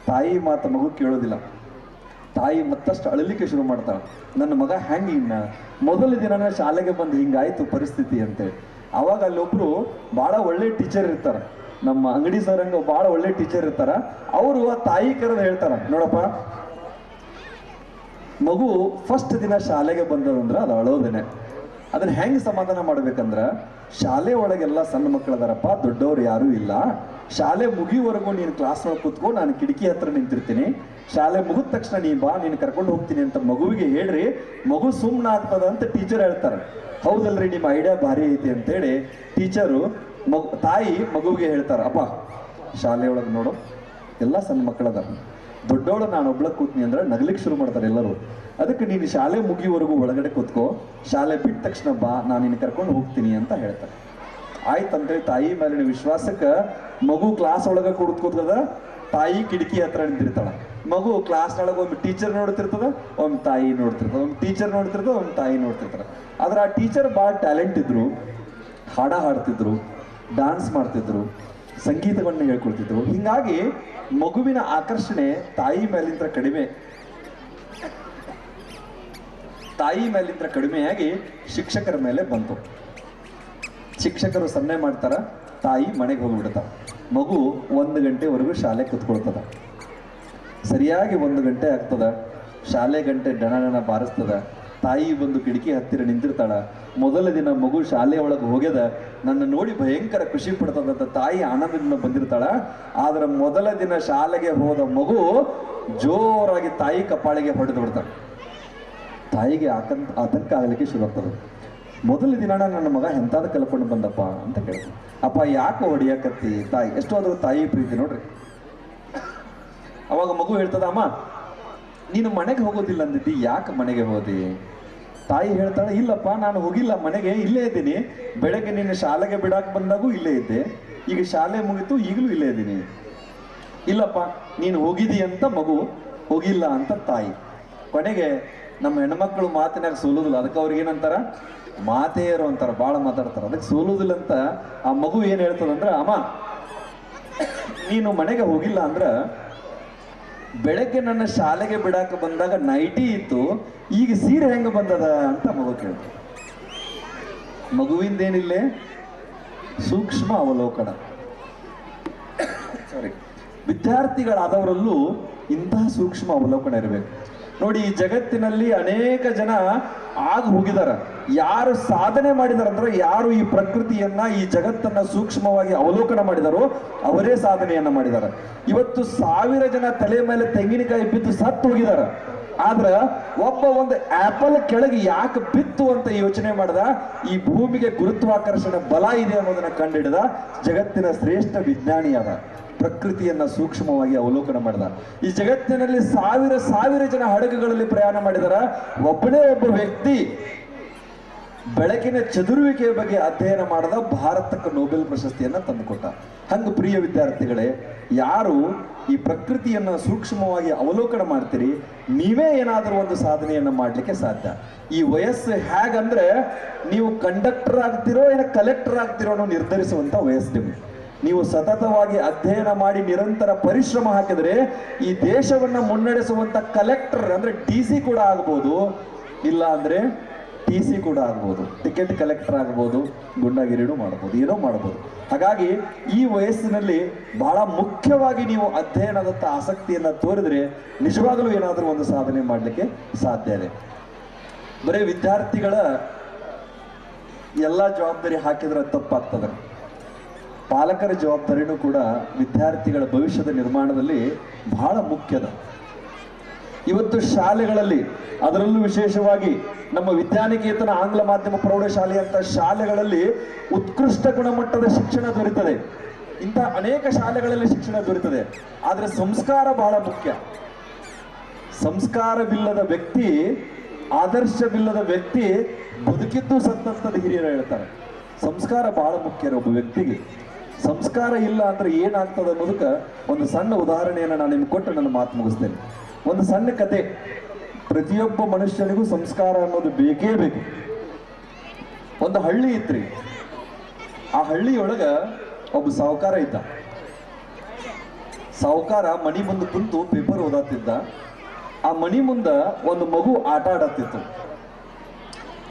[SPEAKER 3] ತಾಯಿ ಮಾತು ಮಗು ಕೇಳೋದಿಲ್ಲ. ತಾಯಿ ಮತ್ತಷ್ಟು ಅಳಲಿಕ್ಕೆ ಶುರು ಮಾಡ್ತಾಳ. ನನ್ನ ಮಗ ಹೆಂಗೆ ಇನ್ನ ಮೊದಲ ದಿನ ಶಾಲೆಗೆ ಬಂದು ಹಿಂಗಾಯ್ತು ಪರಿಸ್ಥಿತಿ ಅಂತೇಳಿ. ಅವಾಗ ಅಲ್ಲೊಬ್ರು ಭಾಳ ಒಳ್ಳೆ ಟೀಚರ್ ಇರ್ತಾರ, ನಮ್ಮ ಅಂಗಡಿ ಸರ್ ಹಂಗ ಭಾಳ ಒಳ್ಳೆ ಟೀಚರ್ ಇರ್ತಾರ. ಅವರು ಆ ತಾಯಿ ಕರೆದು ಹೇಳ್ತಾರ, ನೋಡಪ್ಪ ಮಗು ಫಸ್ಟ್ ದಿನ ಶಾಲೆಗೆ ಬಂದದಂದ್ರೆ ಅದು ಅಳೋದೇನೆ. ಅದನ್ನ ಹೆಂಗ್ ಸಮಾಧಾನ ಮಾಡ್ಬೇಕಂದ್ರ, ಶಾಲೆ ಒಳಗೆಲ್ಲ ಸಣ್ಣ ಮಕ್ಕಳು ಅದಾರಪ್ಪ, ದೊಡ್ಡವ್ರು ಯಾರೂ ಇಲ್ಲ. ಶಾಲೆ ಮುಗಿಯುವವರೆಗೂ ನೀನು ಕ್ಲಾಸ್ನೊಳಗೆ ಕೂತ್ಕೊಂಡು ನಾನು ಕಿಟಕಿ ಹತ್ರ ನಿಂತಿರ್ತೀನಿ. ಶಾಲೆ ಮುಗಿದ ತಕ್ಷಣ ನೀ ಬಾ, ನೀನು ಕರ್ಕೊಂಡು ಹೋಗ್ತೀನಿ ಅಂತ ಮಗುವಿಗೆ ಹೇಳ್ರಿ, ಮಗು ಸುಮ್ಮನೆ ಆಗ್ತದ ಅಂತ ಟೀಚರ್ ಹೇಳ್ತಾರೆ. ಹೌದಲ್ರಿ, ನಿಮ್ಮ ಐಡಿಯಾ ಭಾರಿ ಐತಿ ಅಂತೇಳಿ ಟೀಚರು ತಾಯಿ ಮಗುವಿಗೆ ಹೇಳ್ತಾರ, ಅಪ್ಪ ಶಾಲೆ ಒಳಗೆ ನೋಡು ಎಲ್ಲ ಸಣ್ಣ ಮಕ್ಕಳದ, ದೊಡ್ಡವಳು ನಾನು ಒಬ್ಳಕ್ಕೆ ಕೂತ್ನಿ ಅಂದ್ರೆ ನಗ್ಲಿಕ್ಕೆ ಶುರು ಮಾಡ್ತಾರೆ ಎಲ್ಲರೂ. ಅದಕ್ಕೆ ನೀನು ಶಾಲೆ ಮುಗಿಯುವವರೆಗೂ ಒಳಗಡೆ ಕೂತ್ಕೋ, ಶಾಲೆ ಬಿಟ್ಟ ತಕ್ಷಣ ಬಾ, ನಾನು ನಿನ್ನ ಕರ್ಕೊಂಡು ಹೋಗ್ತೀನಿ ಅಂತ ಹೇಳ್ತಾರೆ. ಆಯ್ತಂತೇಳಿ ತಾಯಿ ಮೇಲಿನ ವಿಶ್ವಾಸಕ್ಕೆ ಮಗು ಕ್ಲಾಸ್ ಒಳಗೆ ಕೂತ್ಕೋತದ, ತಾಯಿ ಕಿಟಕಿ ಹತ್ರ ನಿಂತಿರ್ತಾಳ. ಮಗು ಕ್ಲಾಸ್ನೊಳಗೆ ಒಮ್ಮೆ ಟೀಚರ್ ನೋಡ್ತಿರ್ತದ, ಒಮ್ಮೆ ತಾಯಿ ನೋಡ್ತಿರ್ತದ, ಒಮ್ಮೆ ಟೀಚರ್ ನೋಡ್ತಿರ್ತದ, ಒಮ್ಮೆ ತಾಯಿ ನೋಡ್ತಿರ್ತಾರೆ. ಆದ್ರೆ ಆ ಟೀಚರ್ ಭಾಳ ಟ್ಯಾಲೆಂಟ್ ಇದ್ರು, ಹಾಡ ಹಾಡ್ತಿದ್ರು, ಡಾನ್ಸ್ ಮಾಡ್ತಿದ್ರು, ಸಂಗೀತವನ್ನು ಹೇಳ್ಕೊಳ್ತಿದ್ರು. ಹಿಂಗಾಗಿ ಮಗುವಿನ ಆಕರ್ಷಣೆ ತಾಯಿ ಮೇಲಿಂದ ಕಡಿಮೆಯಾಗಿ ಶಿಕ್ಷಕರ ಮೇಲೆ ಬಂತು. ಶಿಕ್ಷಕರು ಸನ್ನೆ ಮಾಡ್ತಾರ, ತಾಯಿ ಮನೆಗೆ ಹೋಗ್ಬಿಡ್ತಾರ. ಮಗು 1 ಗಂಟೆವರೆಗೂ ಶಾಲೆ ಕುತ್ಕೊಳ್ತದ. ಸರಿಯಾಗಿ 1 ಗಂಟೆ ಆಗ್ತದ, ಶಾಲೆ ಗಂಟೆ ಡಣ ಬಾರಿಸ್ತದ. ತಾಯಿ ಬಂದು ಕಿಟಕಿ ಹತ್ತಿರ ನಿಂತಿರ್ತಾಳ. ಮೊದಲ ದಿನ ಮಗು ಶಾಲೆ ಒಳಗೆ ಹೋಗ್ಯದ, ನನ್ನ ನೋಡಿ ಭಯಂಕರ ಖುಷಿ ಪಡ್ತದಂತ ತಾಯಿ ಆನಂದದಿಂದ ಬಂದಿರ್ತಾಳ. ಆದ್ರೆ ಮೊದಲ ದಿನ ಶಾಲೆಗೆ ಹೋದ ಮಗು ಜೋರಾಗಿ ತಾಯಿ ಕಪಾಳಿಗೆ ಹೊಡೆದು ಬಿಡ್ತಾಳೆ. ತಾಯಿಗೆ ಆತಂಕ ಆಗಲಿಕ್ಕೆ ಶುರು ಆಗ್ತದೆ. ಮೊದಲ ದಿನ ನನ್ನ ಮಗ ಎಂತಾದ ಕಲ್ಕೊಂಡು ಬಂದಪ್ಪ ಅಂತ ಕೇಳ್ತಾನೆ. ಅಪ್ಪ ಯಾಕೆ ಹೊಡಿಯಾಕತ್ತಿ ತಾಯಿ, ಎಷ್ಟು ಆದ್ರೂ ತಾಯಿ ಪ್ರೀತಿ ನೋಡ್ರಿ. ಅವಾಗ ಮಗು ಹೇಳ್ತದ, ಅಮ್ಮ ನೀನು ಮನೆಗೆ ಹೋಗೋದಿಲ್ಲ ಅಂದಿದ್ದಿ, ಯಾಕೆ ಮನೆಗೆ ಹೋದಿ? ತಾಯಿ ಹೇಳ್ತಾಳೆ, ಇಲ್ಲಪ್ಪ ನಾನು ಹೋಗಿಲ್ಲ, ಮನೆಗೆ ಇಲ್ಲೇ ಇದ್ದೀನಿ. ಬೆಳಗ್ಗೆ ನಿನ್ನ ಶಾಲೆಗೆ ಬಿಡಾಕ್ ಬಂದಾಗೂ ಇಲ್ಲೇ ಇದ್ದೆ, ಈಗ ಶಾಲೆ ಮುಗಿತು, ಈಗಲೂ ಇಲ್ಲೇ ಇದ್ದೀನಿ. ಇಲ್ಲಪ್ಪ ನೀನು ಹೋಗಿದಿ ಅಂತ ಮಗು, ಹೋಗಿಲ್ಲ ಅಂತ ತಾಯಿ. ಕೊನೆಗೆ ನಮ್ಮ ಹೆಣ್ಮಕ್ಳು ಮಾತಿನಾಗ ಸೋಲುದಿಲ್ಲ, ಅದಕ್ಕೆ ಅವ್ರಿಗೆ ಏನಂತಾರ, ಮಾತೆಯರು ಅಂತಾರ, ಭಾಳ ಮಾತಾಡ್ತಾರ. ಅದಕ್ಕೆ ಸೋಲುದಿಲ್ಲ ಅಂತ ಆ ಮಗು ಏನ್ ಹೇಳ್ತದಂದ್ರ, ಅಮ್ಮ ನೀನು ಮನೆಗೆ ಹೋಗಿಲ್ಲ ಅಂದ್ರ ಬೆಳಗ್ಗೆ ನನ್ನ ಶಾಲೆಗೆ ಬಿಡಾಕ ಬಂದಾಗ ನೈಟಿ ಇತ್ತು, ಈಗ ಸೀರೆ ಹೆಂಗ ಬಂದದ ಅಂತ ಮಗು ಕೇಳ್ತ. ಮಗುವಿಂದೇನಿಲ್ಲೇ ಸೂಕ್ಷ್ಮ ಅವಲೋಕನ. ಸಾರಿ, ವಿದ್ಯಾರ್ಥಿಗಳಾದವರಲ್ಲೂ ಇಂತಹ ಸೂಕ್ಷ್ಮ ಅವಲೋಕನ ಇರಬೇಕು. ನೋಡಿ, ಈ ಜಗತ್ತಿನಲ್ಲಿ ಅನೇಕ ಜನ ಆಗ ಹೋಗಿದಾರ. ಯಾರು ಸಾಧನೆ ಮಾಡಿದಾರಂದ್ರೆ, ಯಾರು ಈ ಪ್ರಕೃತಿಯನ್ನ, ಈ ಜಗತ್ತನ್ನ ಸೂಕ್ಷ್ಮವಾಗಿ ಅವಲೋಕನ ಮಾಡಿದಾರೋ ಅವರೇ ಸಾಧನೆಯನ್ನ ಮಾಡಿದಾರ. ಇವತ್ತು 1000 ಜನ ತಲೆ ಮೇಲೆ ತೆಂಗಿನಕಾಯಿ ಬಿದ್ದು ಸತ್ತು ಹೋಗಿದಾರ. ಆದ್ರ ಒಂದು ಆಪಲ್ ಕೆಳಗೆ ಯಾಕೆ ಬಿತ್ತು ಅಂತ ಯೋಚನೆ ಮಾಡಿದ, ಈ ಭೂಮಿಗೆ ಗುರುತ್ವಾಕರ್ಷಣೆ ಬಲ ಇದೆ ಅನ್ನೋದನ್ನ ಕಂಡುಹಿಡಿದ ಜಗತ್ತಿನ ಶ್ರೇಷ್ಠ ವಿಜ್ಞಾನಿಯಾದ. ಪ್ರಕೃತಿಯನ್ನ ಸೂಕ್ಷ್ಮವಾಗಿ ಅವಲೋಕನ ಮಾಡಿದ. ಈ ಜಗತ್ತಿನಲ್ಲಿ 1000 ಜನ ಹಡಗುಗಳಲ್ಲಿ ಪ್ರಯಾಣ ಮಾಡಿದಾರ. ಒಬ್ಬ ವ್ಯಕ್ತಿ ಬೆಳಕಿನ ಚದುರುವಿಕೆಯ ಬಗ್ಗೆ ಅಧ್ಯಯನ ಮಾಡಿದ, ಭಾರತಕ್ಕೆ ನೊಬೆಲ್ ಪ್ರಶಸ್ತಿಯನ್ನ ತಂದುಕೊಟ್ಟ. ಹಂಗ ಪ್ರಿಯ ವಿದ್ಯಾರ್ಥಿಗಳೇ, ಯಾರು ಈ ಪ್ರಕೃತಿಯನ್ನ ಸೂಕ್ಷ್ಮವಾಗಿ ಅವಲೋಕನ ಮಾಡ್ತೀರಿ, ನೀವೇ ಏನಾದರೂ ಒಂದು ಸಾಧನೆಯನ್ನ ಮಾಡ್ಲಿಕ್ಕೆ ಸಾಧ್ಯ. ಈ ವಯಸ್ಸು ಹೇಗಂದ್ರೆ, ನೀವು ಕಂಡಕ್ಟರ್ ಆಗ್ತಿರೋ ಏನೋ ಕಲೆಕ್ಟರ್ ಆಗ್ತಿರೋ ಅನ್ನೋ ನಿರ್ಧರಿಸುವಂತ ವಯಸ್ಸು ನಿಮಗೆ. ನೀವು ಸತತವಾಗಿ ಅಧ್ಯಯನ ಮಾಡಿ ನಿರಂತರ ಪರಿಶ್ರಮ ಹಾಕಿದ್ರೆ ಈ ದೇಶವನ್ನ ಮುನ್ನಡೆಸುವಂತ ಕಲೆಕ್ಟರ್ ಅಂದ್ರೆ DC ಕೂಡ ಆಗ್ಬೋದು, ಇಲ್ಲ ಅಂದ್ರೆ TC ಕೂಡ ಆಗ್ಬೋದು, ಟಿಕೆಟ್ ಕಲೆಕ್ಟರ್ ಆಗ್ಬೋದು, ಗುಂಡಾಗಿರಿನೂ ಮಾಡ್ಬೋದು, ಏನೋ ಮಾಡ್ಬೋದು. ಹಾಗಾಗಿ ಈ ವಯಸ್ಸಿನಲ್ಲಿ ಬಹಳ ಮುಖ್ಯವಾಗಿ ನೀವು ಅಧ್ಯಯನದತ್ತ ಆಸಕ್ತಿಯನ್ನ ತೋರಿದ್ರೆ ನಿಜವಾಗಲೂ ಏನಾದರೂ ಒಂದು ಸಾಧನೆ ಮಾಡಲಿಕ್ಕೆ ಸಾಧ್ಯ ಇದೆ. ಬರೀ ವಿದ್ಯಾರ್ಥಿಗಳ ಎಲ್ಲ ಜವಾಬ್ದಾರಿ ಹಾಕಿದ್ರೆ ತಪ್ಪಾಗ್ತದೆ. ಪಾಲಕರ ಜವಾಬ್ದಾರಿನೂ ಕೂಡ ವಿದ್ಯಾರ್ಥಿಗಳ ಭವಿಷ್ಯದ ನಿರ್ಮಾಣದಲ್ಲಿ ಬಹಳ ಮುಖ್ಯದ. ಇವತ್ತು ಶಾಲೆಗಳಲ್ಲಿ, ಅದರಲ್ಲೂ ವಿಶೇಷವಾಗಿ ನಮ್ಮ ವಿದ್ಯಾನಿಕೇತನ ಆಂಗ್ಲ ಮಾಧ್ಯಮ ಪ್ರೌಢಶಾಲೆಯಂತ ಶಾಲೆಗಳಲ್ಲಿ ಉತ್ಕೃಷ್ಟ ಗುಣಮಟ್ಟದ ಶಿಕ್ಷಣ ದೊರೆಯುತ್ತದೆ. ಇಂಥ ಅನೇಕ ಶಾಲೆಗಳಲ್ಲಿ ಶಿಕ್ಷಣ ದೊರೆಯುತ್ತದೆ. ಆದರೆ ಸಂಸ್ಕಾರ ಬಹಳ ಮುಖ್ಯ. ಸಂಸ್ಕಾರವಿಲ್ಲದ ವ್ಯಕ್ತಿ, ಆದರ್ಶವಿಲ್ಲದ ವ್ಯಕ್ತಿ ಬದುಕಿದ್ದು ಸತ್ತಂತದ ಹಿರಿಯರು ಹೇಳ್ತಾರೆ. ಸಂಸ್ಕಾರ ಬಹಳ ಮುಖ್ಯ ಒಬ್ಬ ವ್ಯಕ್ತಿಗೆ. ಸಂಸ್ಕಾರ ಇಲ್ಲ ಅಂದ್ರೆ ಏನಾಗ್ತದೆ ಅನ್ನೋದಕ್ಕೆ ಒಂದು ಸಣ್ಣ ಉದಾಹರಣೆಯನ್ನು ನಾನು ನಿಮ್ಗೆ ಕೊಟ್ಟು ನನ್ನ ಮಾತು ಮುಗಿಸ್ತೇನೆ. ಒಂದು ಸಣ್ಣ ಕತೆ. ಪ್ರತಿಯೊಬ್ಬ ಮನುಷ್ಯನಿಗೂ ಸಂಸ್ಕಾರ ಅನ್ನೋದು ಬೇಕೇ ಬೇಕು. ಒಂದು ಹಳ್ಳಿ ಇತ್ರಿ. ಆ ಹಳ್ಳಿಯೊಳಗ ಒಬ್ಬ ಸಾಹುಕಾರ ಇದ್ದ. ಸಾಹುಕಾರ ಮನಿ ಮುಂದೆ ಕುಂತು ಪೇಪರ್ ಓದಾತಿದ್ದ. ಆ ಮನಿ ಮುಂದ ಒಂದು ಮಗು ಆಟ ಆಡತ್ತಿತ್ತು.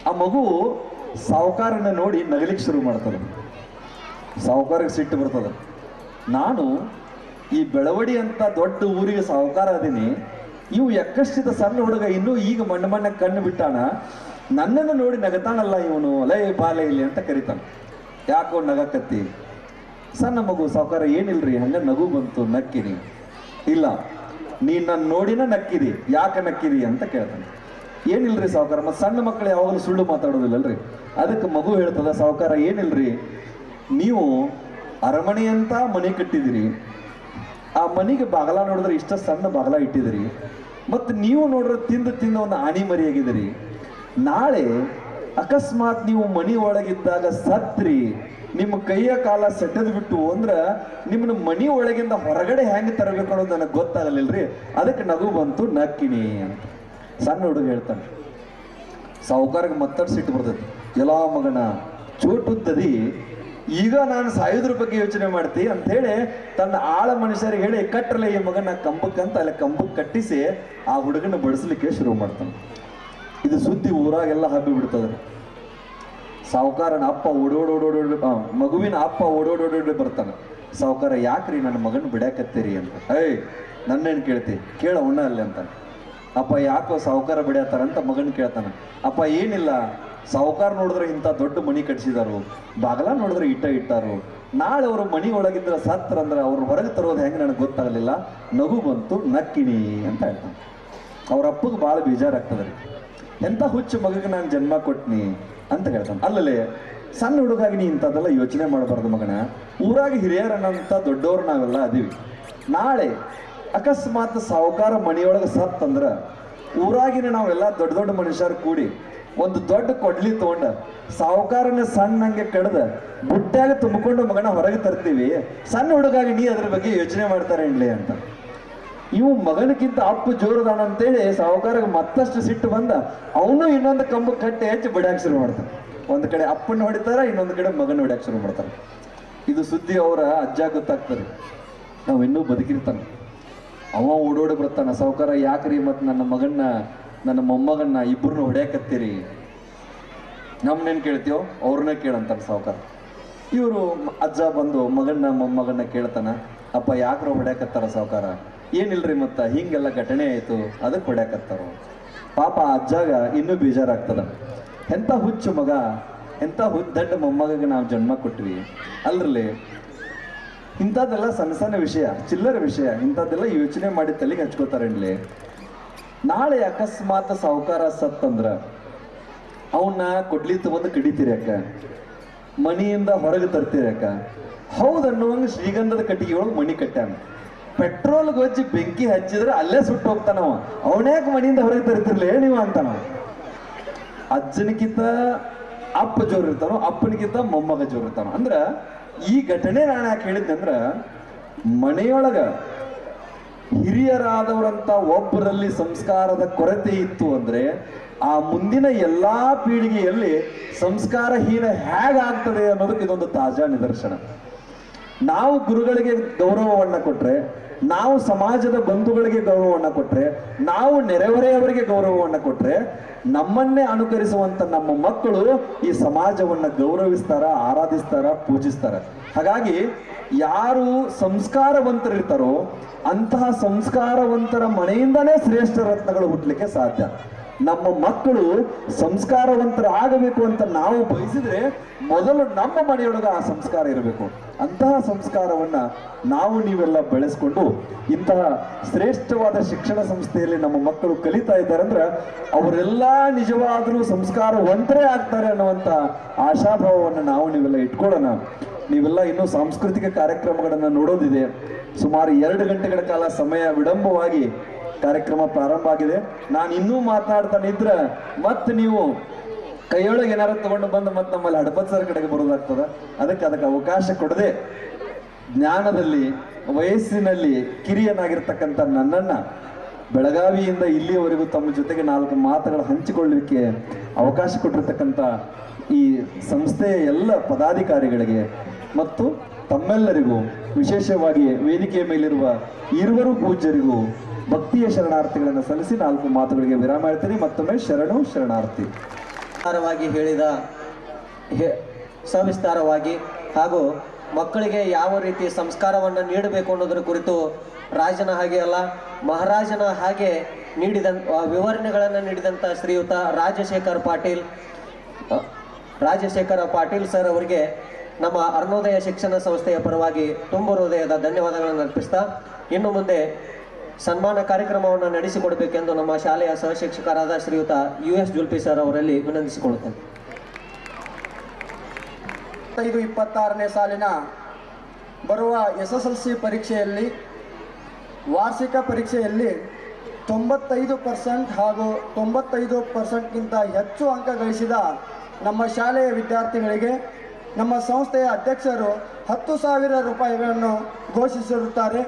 [SPEAKER 3] ಆ ಮಗು ಸಾಹುಕಾರನ ನೋಡಿ ನಗಲಿಕ್ಕೆ ಶುರು ಮಾಡ್ತದೆ. ಸಾಹುಕಾರಿಗೆ ಸಿಟ್ಟು ಬರ್ತದೆ. ನಾನು ಈ ಬೆಳವಡಿ ಅಂತ ದೊಡ್ಡ ಊರಿಗೆ ಸಾಹುಕಾರ ಅದೀನಿ, ಇವು ಎಕ್ಕಷ್ಟಿದ ಸಣ್ಣ ಹುಡುಗ ಇನ್ನೂ ಈಗ ಮಣ್ಣ ಕಣ್ಣು ಬಿಟ್ಟಾನ, ನನ್ನನ್ನು ನೋಡಿ ನಗತಾನಲ್ಲ ಇವನು, ಲೇ ಬಾಲೆ ಇಲ್ಲಿ ಅಂತ ಕರಿತಾನೆ. ಯಾಕೋ ನಗಕತ್ತಿ? ಸಣ್ಣ ಮಗು ಸಾಹುಕಾರ, ಏನಿಲ್ರಿ ಹಂಗ ನಗು ಬಂತು ನಕ್ಕಿನಿ. ಇಲ್ಲ, ನೀನ್ ನನ್ನ ನೋಡಿನ ನಕ್ಕಿದಿ, ಯಾಕೆ ನಕ್ಕಿದಿ ಅಂತ ಕೇಳ್ತಾನೆ. ಏನಿಲ್ರಿ ಸಾಹುಕಾರ, ಮತ್ತೆ ಸಣ್ಣ ಮಕ್ಕಳು ಯಾವಾಗಲೂ ಸುಳ್ಳು ಮಾತಾಡೋದಿಲ್ಲಲ್ರಿ. ಅದಕ್ಕೆ ಮಗು ಹೇಳ್ತದ, ಸಾಹುಕಾರ ಏನಿಲ್ರಿ, ನೀವು ಅರಮನೆ ಅಂತ ಮನೆ ಕಟ್ಟಿದಿರಿ, ಆ ಮನೆಗೆ ಬಾಗಲ ನೋಡಿದ್ರೆ ಇಷ್ಟ ಸಣ್ಣ ಬಾಗಲ ಇಟ್ಟಿದಿರಿ, ಮತ್ತು ನೀವು ನೋಡ್ರೆ ತಿಂದು ಒಂದು ಆನಿ ಮರಿಯಾಗಿದ್ದೀರಿ. ನಾಳೆ ಅಕಸ್ಮಾತ್ ನೀವು ಮನಿ ಒಳಗಿದ್ದಾಗ ಸತ್ರಿ, ನಿಮ್ಮ ಕೈಯ ಕಾಲ ಸೆಟದ್ ಬಿಟ್ಟು ಅಂದ್ರೆ ನಿಮ್ಮನ್ನ ಮನಿ ಒಳಗಿಂದ ಹೊರಗಡೆ ಹೆಂಗೆ ತರಬೇಕು ಅನ್ನೋದು ನನಗೆ ಗೊತ್ತಾಗಲಿಲ್ರಿ, ಅದಕ್ಕೆ ನಗು ಬಂತು ನಕ್ಕಿನಿ ಅಂತ ಸಣ್ಣ ಹುಡುಗ ಹೇಳ್ತಾನೆ. ಸಾಹುಕಾರಕ್ಕೆ ಮತ್ತಷ್ಟು ಸಿಟ್ಟು ಬರ್ತೈತಿ. ಎಲ್ಲ ಮಗನ ಚೋಟುದ್ದದಿ, ಈಗ ನಾನು ಸಾಯೋದ್ರ ಬಗ್ಗೆ ಯೋಚನೆ ಮಾಡ್ತಿ ಅಂತ ಹೇಳಿ ತನ್ನ ಆಳ ಮನುಷ್ಯರಿಗೆ ಹೇಳಿ, ಕಟ್ಟರಲ್ಲ ಈ ಮಗನ ಕಂಬಕ್ಕಂತ ಅಲ್ಲಿ ಕಂಬಕ್ಕೆ ಕಟ್ಟಿಸಿ ಆ ಹುಡುಗನ ಬಡಿಸ್ಲಿಕ್ಕೆ ಶುರು ಮಾಡ್ತಾನೆ. ಇದು ಸುದ್ದಿ ಊರಾಗೆಲ್ಲ ಹಬ್ಬಿ ಬಿಡ್ತದೆ. ಸಾಹುಕಾರನ ಅಪ್ಪ ಮಗುವಿನ ಅಪ್ಪ ಓಡೋಡೋಡಿ ಬರ್ತಾನೆ. ಸಾಹುಕಾರ, ಯಾಕ್ರಿ ನನ್ನ ಮಗನ ಬಿಡ್ಯಾಕತ್ತೀರಿ ಅಂತ. ನನ್ನೇನು ಕೇಳ್ತಿ, ಕೇಳ ಉಣ್ಣ ಅಲ್ಲಿ ಅಂತ. ಅಪ್ಪ ಯಾಕೋ ಸಾಹುಕಾರ ಬಿಡ್ಯಾತಾರಂತ ಮಗನ ಕೇಳ್ತಾನೆ. ಅಪ್ಪ ಏನಿಲ್ಲ, ಸಾಹುಕಾರ ನೋಡಿದ್ರೆ ಇಂಥ ದೊಡ್ಡ ಮನಿ ಕಟ್ಸಿದಾರು, ಬಾಗಲ ನೋಡಿದ್ರೆ ಇಟ್ಟಾರು, ನಾಳೆ ಅವರು ಮನಿ ಒಳಗಿದ್ರೆ ಸತ್ರ ಅಂದ್ರೆ ಅವ್ರು ಹೊರಗೆ ತರೋದು ಹೆಂಗೆ ನನಗೆ ಗೊತ್ತಾಗಲಿಲ್ಲ, ನಗು ಬಂತು ನಕ್ಕಿನಿ ಅಂತ ಹೇಳ್ತಾನೆ. ಅವ್ರ ಅಪ್ಪಗೆ ಭಾಳ ಬೇಜಾರಾಗ್ತದೆ ರೀ. ಎಂಥ ಹುಚ್ಚು ಮಗಗೆ ನಾನು ಜನ್ಮ ಕೊಟ್ನಿ ಅಂತ ಹೇಳ್ತಾನೆ. ಅಲ್ಲಲ್ಲೇ ಸಣ್ಣ ಹುಡುಗಾಗಿ ನೀ ಇಂಥದ್ದೆಲ್ಲ ಯೋಚನೆ ಮಾಡಬಾರ್ದು ಮಗನ, ಊರಾಗ ಹಿರಿಯರನ್ನಂತ ದೊಡ್ಡವ್ರು ನಾವೆಲ್ಲ ಅದೀವಿ. ನಾಳೆ ಅಕಸ್ಮಾತ್ ಸಾಹುಕಾರ ಮನೆಯೊಳಗೆ ಸತ್ತಂದ್ರೆ ಊರಾಗಿನ ನಾವೆಲ್ಲ ದೊಡ್ಡ ಮನುಷ್ಯರು ಕೂಡಿ ಒಂದು ದೊಡ್ಡ ಕೊಡ್ಲಿ ತೊಗೊಂಡ ಸಾಹುಕಾರನ ಸಣ್ಣಂಗೆ ಕಡ್ದ ಬುಟ್ಟ್ಯಾಗ ತುಂಬಿಕೊಂಡು ಮಗನ ಹೊರಗೆ ತರ್ತೀವಿ. ಸಣ್ಣ ಹುಡುಗಾಗಿ ನೀ ಅದ್ರ ಬಗ್ಗೆ ಯೋಚನೆ ಮಾಡ್ತಾರೆ ಇಡ್ಲಿ ಅಂತ. ಇವು ಮಗನಕ್ಕಿಂತ ಅಪ್ಪು ಜೋರದಾನ ಅಂತೇಳಿ ಸಾಹುಕಾರಗೆ ಮತ್ತಷ್ಟು ಸಿಟ್ಟು ಬಂದ, ಅವನು ಇನ್ನೊಂದು ಕಂಬ ಕಟ್ಟಿ ಹೆಚ್ಚು ಬಿಡಾಕ್ ಶುರು ಮಾಡ್ತಾನೆ. ಒಂದು ಕಡೆ ಅಪ್ಪನ ಹೊಡಿತಾರ, ಇನ್ನೊಂದು ಕಡೆ ಮಗನ ಹೊಡ್ಯಾಕ್ ಶುರು ಮಾಡ್ತಾರೆ. ಇದು ಸುದ್ದಿ ಅವರ ಅಜ್ಜ ಗೊತ್ತಾಗ್ತಾರೆ. ನಾವು ಇನ್ನೂ ಬದುಕಿರ್ತಾನೆ. ಅವ ಓಡೋಡಿ ಬರ್ತಾನ, ಸಾಹುಕಾರ ಯಾಕ್ರಿ ಮತ್ತು ನನ್ನ ಮೊಮ್ಮಗನ್ನ ಇಬ್ಬರನ್ನ ಹೊಡ್ಯಾಕತ್ತೀರಿ, ನಮ್ಮನ್ನೇನು ಕೇಳ್ತೀವೋ ಅವ್ರನ್ನೇ ಕೇಳಂತಾನೆ ಸಾಹುಕಾರ. ಇವರು ಅಜ್ಜ ಬಂದು ಮೊಮ್ಮಗನ್ನ ಕೇಳ್ತಾನ, ಅಪ್ಪ ಯಾಕ್ರ ಹೊಡ್ಯಾಕತ್ತಾರ ಸಾಹುಕಾರ? ಏನಿಲ್ರಿ ಮತ್ತ ಹಿಂಗೆಲ್ಲ ಘಟನೆ ಆಯ್ತು ಅದಕ್ಕೆ ಹೊಡ್ಯಾಕತ್ತಾರ. ಪಾಪ ಅಜ್ಜಾಗ ಇನ್ನೂ ಬೇಜಾರಾಗ್ತದ. ಎಂಥ ಹುಚ್ಚು ಮಗ, ಎಂಥ ದಡ್ಡ ಮೊಮ್ಮಗಗೆ ನಾವು ಜನ್ಮ ಕೊಟ್ವಿ ಅಲ್ರಲ್ಲಿ. ಇಂಥದ್ದೆಲ್ಲ ಸಣ್ಣ ವಿಷಯ, ಚಿಲ್ಲರ ವಿಷಯ, ಇಂಥದ್ದೆಲ್ಲ ಯೋಚನೆ ಮಾಡಿ ತಲೆಗೆ ಹಚ್ಕೋತಾರೇನ್ಲಿ. ನಾಳೆ ಅಕಸ್ಮಾತ್ ಸಾಹುಕಾರ ಸತ್ತಂದ್ರ ಅವನ್ನ ಕೊಡ್ಲಿ ತಗೊಂಡು ಕಡಿತೀರಿ ಅಕ್ಕ, ಮನಿಯಿಂದ ಹೊರಗೆ ತರ್ತೀರಿ ಅಕ್ಕ. ಹೌದನ್ನುವಂಗ ಶ್ರೀಗಂಧದ ಕಟ್ಟಿಗೆ ಒಳಗೆ ಮನಿ ಕಟ್ಟಾನ. ಪೆಟ್ರೋಲ್ ಗೊಜ್ಜಿ ಬೆಂಕಿ ಹಚ್ಚಿದ್ರೆ ಅಲ್ಲೇ ಸುಟ್ಟು ಹೋಗ್ತಾನವ. ಅವನ್ಯಾಕೆ ಮನೆಯಿಂದ ಹೊರಗೆ ತರ್ತಿರ್ಲಿ ನೀವು ಅಂತಾನ. ಅಜ್ಜನಿಗಿಂತ ಅಪ್ಪ ಜೋರು ಇರ್ತಾನೋ, ಅಪ್ಪನಿಗಿಂತ ಮೊಮ್ಮಗ ಜೋರು ಇರ್ತಾನೋ. ಅಂದ್ರ ಈ ಘಟನೆ ನಾನು ಯಾಕೆ ಹೇಳಿದ್ದೆ ಅಂದ್ರ, ಮನೆಯೊಳಗ ಹಿರಿಯರಾದವರಂತ ಒಬ್ಬರಲ್ಲಿ ಸಂಸ್ಕಾರದ ಕೊರತೆ ಇತ್ತು ಅಂದ್ರೆ ಆ ಮುಂದಿನ ಎಲ್ಲಾ ಪೀಳಿಗೆಯಲ್ಲಿ ಸಂಸ್ಕಾರಹೀನ ಹೇಗಾಗ್ತದೆ ಅನ್ನೋದಕ್ಕೆ ಇದೊಂದು ತಾಜಾ ನಿದರ್ಶನ. ನಾವು ಗುರುಗಳಿಗೆ ಗೌರವವನ್ನ ಕೊಟ್ರೆ, ನಾವು ಸಮಾಜದ ಬಂಧುಗಳಿಗೆ ಗೌರವವನ್ನ ಕೊಟ್ರೆ, ನಾವು ನೆರೆಹೊರೆಯವರಿಗೆ ಗೌರವವನ್ನ ಕೊಟ್ರೆ, ನಮ್ಮನ್ನೇ ಅನುಕರಿಸುವಂತ ನಮ್ಮ ಮಕ್ಕಳು ಈ ಸಮಾಜವನ್ನ ಗೌರವಿಸ್ತಾರ, ಆರಾಧಿಸ್ತಾರ, ಪೂಜಿಸ್ತಾರ. ಹಾಗಾಗಿ ಯಾರು ಸಂಸ್ಕಾರವಂತರಿರ್ತಾರೋ ಅಂತಹ ಸಂಸ್ಕಾರವಂತರ ಮನೆಯಿಂದನೇ ಶ್ರೇಷ್ಠ ರತ್ನಗಳು ಹುಟ್ಟಲಿಕ್ಕೆ ಸಾಧ್ಯ. ನಮ್ಮ ಮಕ್ಕಳು ಸಂಸ್ಕಾರವಂತರಾಗಬೇಕು ಅಂತ ನಾವು ಬಯಸಿದ್ರೆ ಮೊದಲು ನಮ್ಮ ಮನೆಯೊಳಗೆ ಆ ಸಂಸ್ಕಾರ ಇರಬೇಕು. ಅಂತಹ ಸಂಸ್ಕಾರವನ್ನ ನಾವು ನೀವೆಲ್ಲ ಬೆಳೆಸ್ಕೊಂಡು ಇಂತಹ ಶ್ರೇಷ್ಠವಾದ ಶಿಕ್ಷಣ ಸಂಸ್ಥೆಯಲ್ಲಿ ನಮ್ಮ ಮಕ್ಕಳು ಕಲಿತಾ ಇದ್ದಾರೆ ಅಂದ್ರೆ ಅವರೆಲ್ಲ ನಿಜವಾದರೂ ಸಂಸ್ಕಾರವಂತರೇ ಆಗ್ತಾರೆ ಅನ್ನುವಂಥ ಆಶಾಭಾವವನ್ನು ನಾವು ನೀವೆಲ್ಲ ಇಟ್ಕೊಳ್ಳೋಣ. ನೀವೆಲ್ಲ ಇನ್ನೂ ಸಾಂಸ್ಕೃತಿಕ ಕಾರ್ಯಕ್ರಮಗಳನ್ನು ನೋಡೋದಿದೆ. ಸುಮಾರು 2 ಗಂಟೆಗಳ ಕಾಲ ಸಮಯ ವಿಳಂಬವಾಗಿ ಕಾರ್ಯಕ್ರಮ ಪ್ರಾರಂಭ ಆಗಿದೆ. ನಾನು ಇನ್ನೂ ಮಾತನಾಡ್ತಾನೆ ಇದ್ರೆ ಮತ್ತೆ ನೀವು ಕೈಯೊಳಗೆ ಏನಾರು ತಗೊಂಡು ಬಂದು ಮತ್ತೆ ನಮ್ಮಲ್ಲಿ ಹಡಪತ್ಸರ ಕಡೆಗೆ ಬರೋದಾಗ್ತದ. ಅದಕ್ಕೆ ಅವಕಾಶ ಕೊಡದೆ ಜ್ಞಾನದಲ್ಲಿ ವಯಸ್ಸಿನಲ್ಲಿ ಕಿರಿಯನಾಗಿರ್ತಕ್ಕಂಥ ನನ್ನನ್ನ ಬೆಳಗಾವಿಯಿಂದ ಇಲ್ಲಿಯವರೆಗೂ ತಮ್ಮ ಜೊತೆಗೆ 4 ಮಾತುಗಳು ಹಂಚಿಕೊಳ್ಳಲಿಕ್ಕೆ ಅವಕಾಶ ಕೊಟ್ಟಿರ್ತಕ್ಕಂಥ ಈ ಸಂಸ್ಥೆಯ ಎಲ್ಲ ಪದಾಧಿಕಾರಿಗಳಿಗೆ ಮತ್ತು ತಮ್ಮೆಲ್ಲರಿಗೂ, ವಿಶೇಷವಾಗಿ ವೇದಿಕೆಯ ಮೇಲಿರುವ ಇರುವರು ಪೂಜ್ಯರಿಗೂ ಭಕ್ತಿಯ ಶರಣಾರ್ಥಿಗಳನ್ನು ಸಲ್ಲಿಸಿ 4 ಮಾತುಗಳಿಗೆ ವಿರಾಮ ಹೇಳ್ತೀನಿ. ಮತ್ತೊಮ್ಮೆ ಶರಣಾರ್ಥಿ.
[SPEAKER 2] ವಿಸ್ತಾರವಾಗಿ ಹೇಳಿದ ಸವಿಸ್ತಾರವಾಗಿ ಹಾಗೂ ಮಕ್ಕಳಿಗೆ ಯಾವ ರೀತಿ ಸಂಸ್ಕಾರವನ್ನು ನೀಡಬೇಕು ಅನ್ನೋದರ ಕುರಿತು ರಾಜನ ಹಾಗೆ ಅಲ್ಲ ಮಹಾರಾಜನ ಹಾಗೆ ವಿವರಣೆಗಳನ್ನು ನೀಡಿದಂಥ ಶ್ರೀಯುತ ರಾಜಶೇಖರ ಪಾಟೀಲ್ ಸರ್ ಅವರಿಗೆ ನಮ್ಮ ಅರುಣೋದಯ ಶಿಕ್ಷಣ ಸಂಸ್ಥೆಯ ಪರವಾಗಿ ತುಂಬ ಹೃದಯದ ಧನ್ಯವಾದಗಳನ್ನು ಅರ್ಪಿಸ್ತಾ ಇನ್ನು ಮುಂದೆ ಸನ್ಮಾನ ಕಾರ್ಯಕ್ರಮವನ್ನು ನಡೆಸಿಕೊಡಬೇಕೆಂದು ನಮ್ಮ ಶಾಲೆಯ ಸಹಶಿಕ್ಷಕರಾದ ಶ್ರೀಯುತ US ಜುಲ್ಪಿ ಸರ್ ಅವರಲ್ಲಿ ವಿನಂತಿಸಿಕೊಳ್ಳುತ್ತೇನೆ.
[SPEAKER 4] 26ನೇ ಸಾಲಿನ ಬರುವ SSLC ಪರೀಕ್ಷೆಯಲ್ಲಿ ವಾರ್ಷಿಕ ಪರೀಕ್ಷೆಯಲ್ಲಿ 95% ಹಾಗೂ 95%ಗಿಂತ ಹೆಚ್ಚು ಅಂಕ ಗಳಿಸಿದ ನಮ್ಮ ಶಾಲೆಯ ವಿದ್ಯಾರ್ಥಿಗಳಿಗೆ ನಮ್ಮ ಸಂಸ್ಥೆಯ ಅಧ್ಯಕ್ಷರು 10,000 ರೂಪಾಯಿಗಳನ್ನು ಘೋಷಿಸಿರುತ್ತಾರೆ.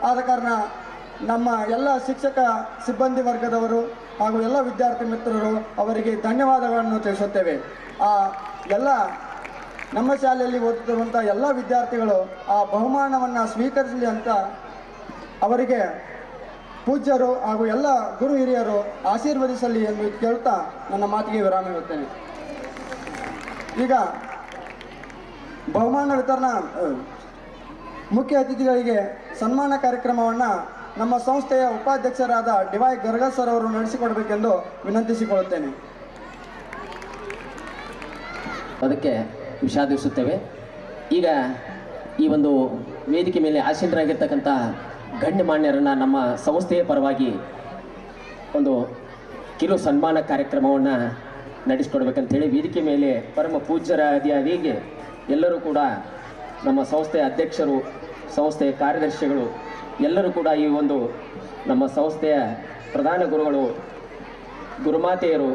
[SPEAKER 4] ಆದ ಕಾರಣ ನಮ್ಮ ಎಲ್ಲ ಶಿಕ್ಷಕ ಸಿಬ್ಬಂದಿ ವರ್ಗದವರು ಹಾಗೂ ಎಲ್ಲ ವಿದ್ಯಾರ್ಥಿ ಮಿತ್ರರು ಅವರಿಗೆ ಧನ್ಯವಾದಗಳನ್ನು ತಿಳಿಸುತ್ತೇವೆ. ಎಲ್ಲ ನಮ್ಮ ಶಾಲೆಯಲ್ಲಿ ಓದುತ್ತಿರುವಂಥ ಎಲ್ಲ ವಿದ್ಯಾರ್ಥಿಗಳು ಆ ಬಹುಮಾನವನ್ನು ಸ್ವೀಕರಿಸಲಿ ಅಂತ ಅವರಿಗೆ ಪೂಜ್ಯರು ಹಾಗೂ ಎಲ್ಲ ಗುರು ಹಿರಿಯರು ಆಶೀರ್ವದಿಸಲಿ ಎಂದು ಕೇಳ್ತಾ ನನ್ನ ಮಾತಿಗೆ ವಿರಾಮ ಇರುತ್ತೇನೆ. ಈಗ ಬಹುಮಾನ ವಿತರಣಾ ಮುಖ್ಯ ಅತಿಥಿಗಳಿಗೆ ಸನ್ಮಾನ ಕಾರ್ಯಕ್ರಮವನ್ನು ನಮ್ಮ ಸಂಸ್ಥೆಯ ಉಪಾಧ್ಯಕ್ಷರಾದ DY ಗರ್ಗಲ್ ಸರ್ ಅವರು ನಡೆಸಿಕೊಡಬೇಕೆಂದು ವಿನಂತಿಸಿಕೊಳ್ಳುತ್ತೇನೆ.
[SPEAKER 5] ಅದಕ್ಕೆ ವಿಷಾದಿಸುತ್ತೇವೆ. ಈಗ ಈ ಒಂದು ವೇದಿಕೆ ಮೇಲೆ ಆಸೀನರಾಗಿರ್ತಕ್ಕಂಥ ಗಣ್ಯಮಾನ್ಯರನ್ನು ನಮ್ಮ ಸಂಸ್ಥೆಯ ಪರವಾಗಿ ಒಂದು ಕಿರು ಸನ್ಮಾನ ಕಾರ್ಯಕ್ರಮವನ್ನು ನಡೆಸಿಕೊಡ್ಬೇಕಂತೇಳಿ ವೇದಿಕೆ ಮೇಲೆ ಪರಮ ಪೂಜ್ಯರಾದಿಯಾದಿಗೆ ಎಲ್ಲರೂ ಕೂಡ ನಮ್ಮ ಸಂಸ್ಥೆಯ ಅಧ್ಯಕ್ಷರು, ಸಂಸ್ಥೆಯ ಕಾರ್ಯದರ್ಶಿಗಳು ಎಲ್ಲರೂ ಕೂಡ ಈ ಒಂದು ನಮ್ಮ ಸಂಸ್ಥೆಯ ಪ್ರಧಾನ ಗುರುಗಳು, ಗುರುಮಾತೆಯರು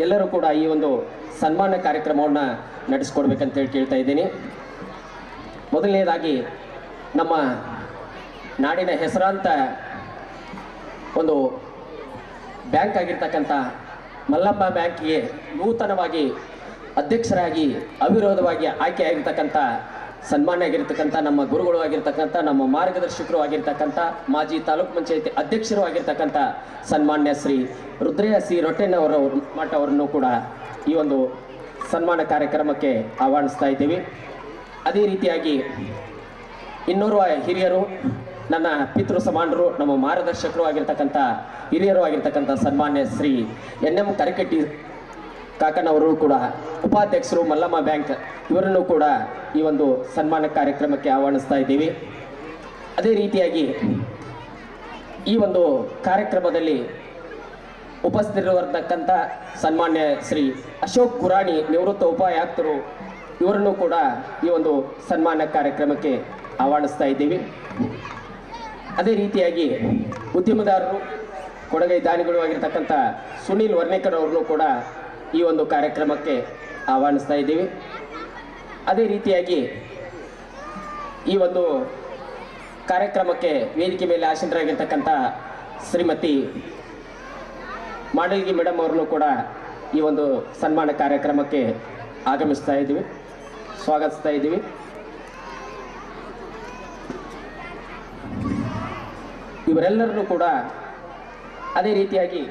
[SPEAKER 5] ಎಲ್ಲರೂ ಕೂಡ ಈ ಒಂದು ಸನ್ಮಾನ ಕಾರ್ಯಕ್ರಮವನ್ನು ನಡೆಸಿಕೊಡ್ಬೇಕಂತೇಳಿ ಕೇಳ್ತಾ ಇದ್ದೀನಿ. ಮೊದಲನೇದಾಗಿ ನಮ್ಮ ನಾಡಿನ ಹೆಸರಾಂತ ಒಂದು ಬ್ಯಾಂಕ್ ಆಗಿರ್ತಕ್ಕಂಥ ಮಲ್ಲಮ್ಮ ಬ್ಯಾಂಕಿಗೆ ನೂತನವಾಗಿ ಅಧ್ಯಕ್ಷರಾಗಿ ಅವಿರೋಧವಾಗಿ ಆಯ್ಕೆಯಾಗಿರ್ತಕ್ಕಂಥ ಸನ್ಮಾನ್ಯ ಆಗಿರ್ತಕ್ಕಂಥ ನಮ್ಮ ಗುರುಗಳು ಆಗಿರ್ತಕ್ಕಂಥ ನಮ್ಮ ಮಾರ್ಗದರ್ಶಕರು ಆಗಿರ್ತಕ್ಕಂಥ ಮಾಜಿ ತಾಲೂಕು ಪಂಚಾಯತಿ ಅಧ್ಯಕ್ಷರು ಆಗಿರ್ತಕ್ಕಂಥ ಸನ್ಮಾನ್ಯ ಶ್ರೀ ರುದ್ರಯ್ಯ ಸಿ ರೊಟ್ಟೆನವರ ಮಠ ಅವರನ್ನು ಕೂಡ ಈ ಒಂದು ಸನ್ಮಾನ ಕಾರ್ಯಕ್ರಮಕ್ಕೆ ಆಹ್ವಾನಿಸ್ತಾ ಇದ್ದೀವಿ. ಅದೇ ರೀತಿಯಾಗಿ ಇನ್ನೋರ್ವ ಹಿರಿಯರು, ನನ್ನ ಪಿತೃ ಸಮಾನರು, ನಮ್ಮ ಮಾರ್ಗದರ್ಶಕರು ಆಗಿರ್ತಕ್ಕಂಥ ಹಿರಿಯರು ಆಗಿರ್ತಕ್ಕಂಥ ಸನ್ಮಾನ್ಯ ಶ್ರೀ NM ಕರಿಕಟ್ಟಿ ಕಾಕನವರು ಕೂಡ ಉಪಾಧ್ಯಕ್ಷರು ಮಲ್ಲಮ್ಮ ಬ್ಯಾಂಕ್, ಇವರನ್ನು ಕೂಡ ಈ ಒಂದು ಸನ್ಮಾನ ಕಾರ್ಯಕ್ರಮಕ್ಕೆ ಆಹ್ವಾನಿಸ್ತಾ ಇದ್ದೀವಿ. ಅದೇ ರೀತಿಯಾಗಿ ಈ ಒಂದು ಕಾರ್ಯಕ್ರಮದಲ್ಲಿ ಉಪಸ್ಥಿತರಿರತಕ್ಕಂಥ ಸನ್ಮಾನ್ಯ ಶ್ರೀ ಅಶೋಕ್ ಗುರಾಣಿ ನಿವೃತ್ತ ಉಪಾಯುಕ್ತರು, ಇವರನ್ನು ಕೂಡ ಈ ಒಂದು ಸನ್ಮಾನ ಕಾರ್ಯಕ್ರಮಕ್ಕೆ ಆಹ್ವಾನಿಸ್ತಾ ಇದ್ದೀವಿ. ಅದೇ ರೀತಿಯಾಗಿ ಉದ್ಯಮದಾರರು, ಕೊಡಗೈ ದಾನಿಗಳು ಆಗಿರ್ತಕ್ಕಂಥ ಸುನೀಲ್ ವರ್ಣೇಕರ್ ಅವ್ರನ್ನು ಕೂಡ ಈ ಒಂದು ಕಾರ್ಯಕ್ರಮಕ್ಕೆ ಆಹ್ವಾನಿಸ್ತಾ ಇದ್ದೀವಿ. ಅದೇ ರೀತಿಯಾಗಿ ಈ ಒಂದು ಕಾರ್ಯಕ್ರಮಕ್ಕೆ ವೇದಿಕೆ ಮೇಲೆ ಆಸೀನರಾಗಿರ್ತಕ್ಕಂಥ ಶ್ರೀಮತಿ ಮಾಡಲ್ಗಿ ಮೇಡಮ್ ಅವ್ರನ್ನು ಕೂಡ ಈ ಒಂದು ಸನ್ಮಾನ ಕಾರ್ಯಕ್ರಮಕ್ಕೆ ಆಗಮಿಸ್ತಾ ಇದ್ದೀವಿ, ಸ್ವಾಗತಿಸ್ತಾ ಇದ್ದೀವಿ. ಇವರೆಲ್ಲರನ್ನು ಕೂಡ ಅದೇ ರೀತಿಯಾಗಿ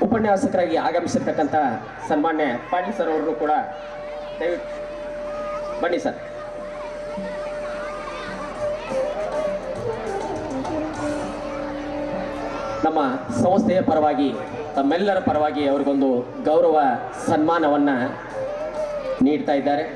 [SPEAKER 5] ಉಪನ್ಯಾಸಕರಾಗಿ ಆಗಮಿಸಿರ್ತಕ್ಕಂಥ ಸನ್ಮಾನ್ಯ ಪಾಟೀಲ್ ಸರ್ ಅವರನ್ನು ಕೂಡ ದಯವಿಟ್ಟು ಬನ್ನಿ ಸರ್. ನಮ್ಮ ಸಂಸ್ಥೆಯ ಪರವಾಗಿ, ತಮ್ಮೆಲ್ಲರ ಪರವಾಗಿ ಅವರಿಗೊಂದು ಗೌರವ ಸನ್ಮಾನವನ್ನು ನೀಡ್ತಾ ಇದ್ದಾರೆ.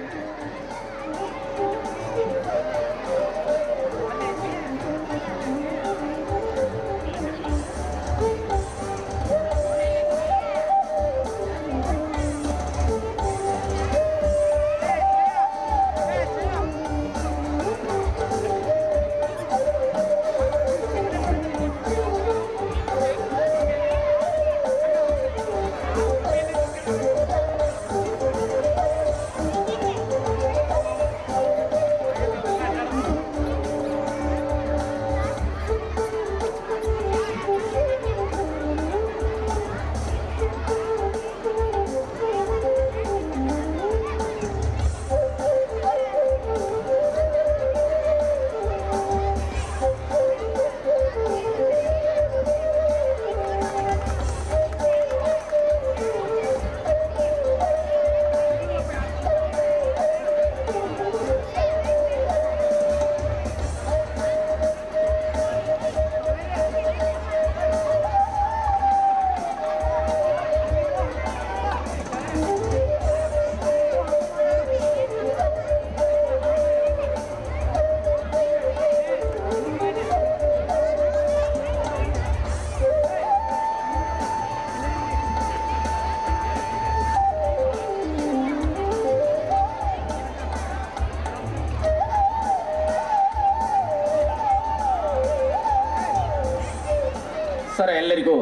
[SPEAKER 5] ಸರ್ ಎಲ್ಲರಿಗೂ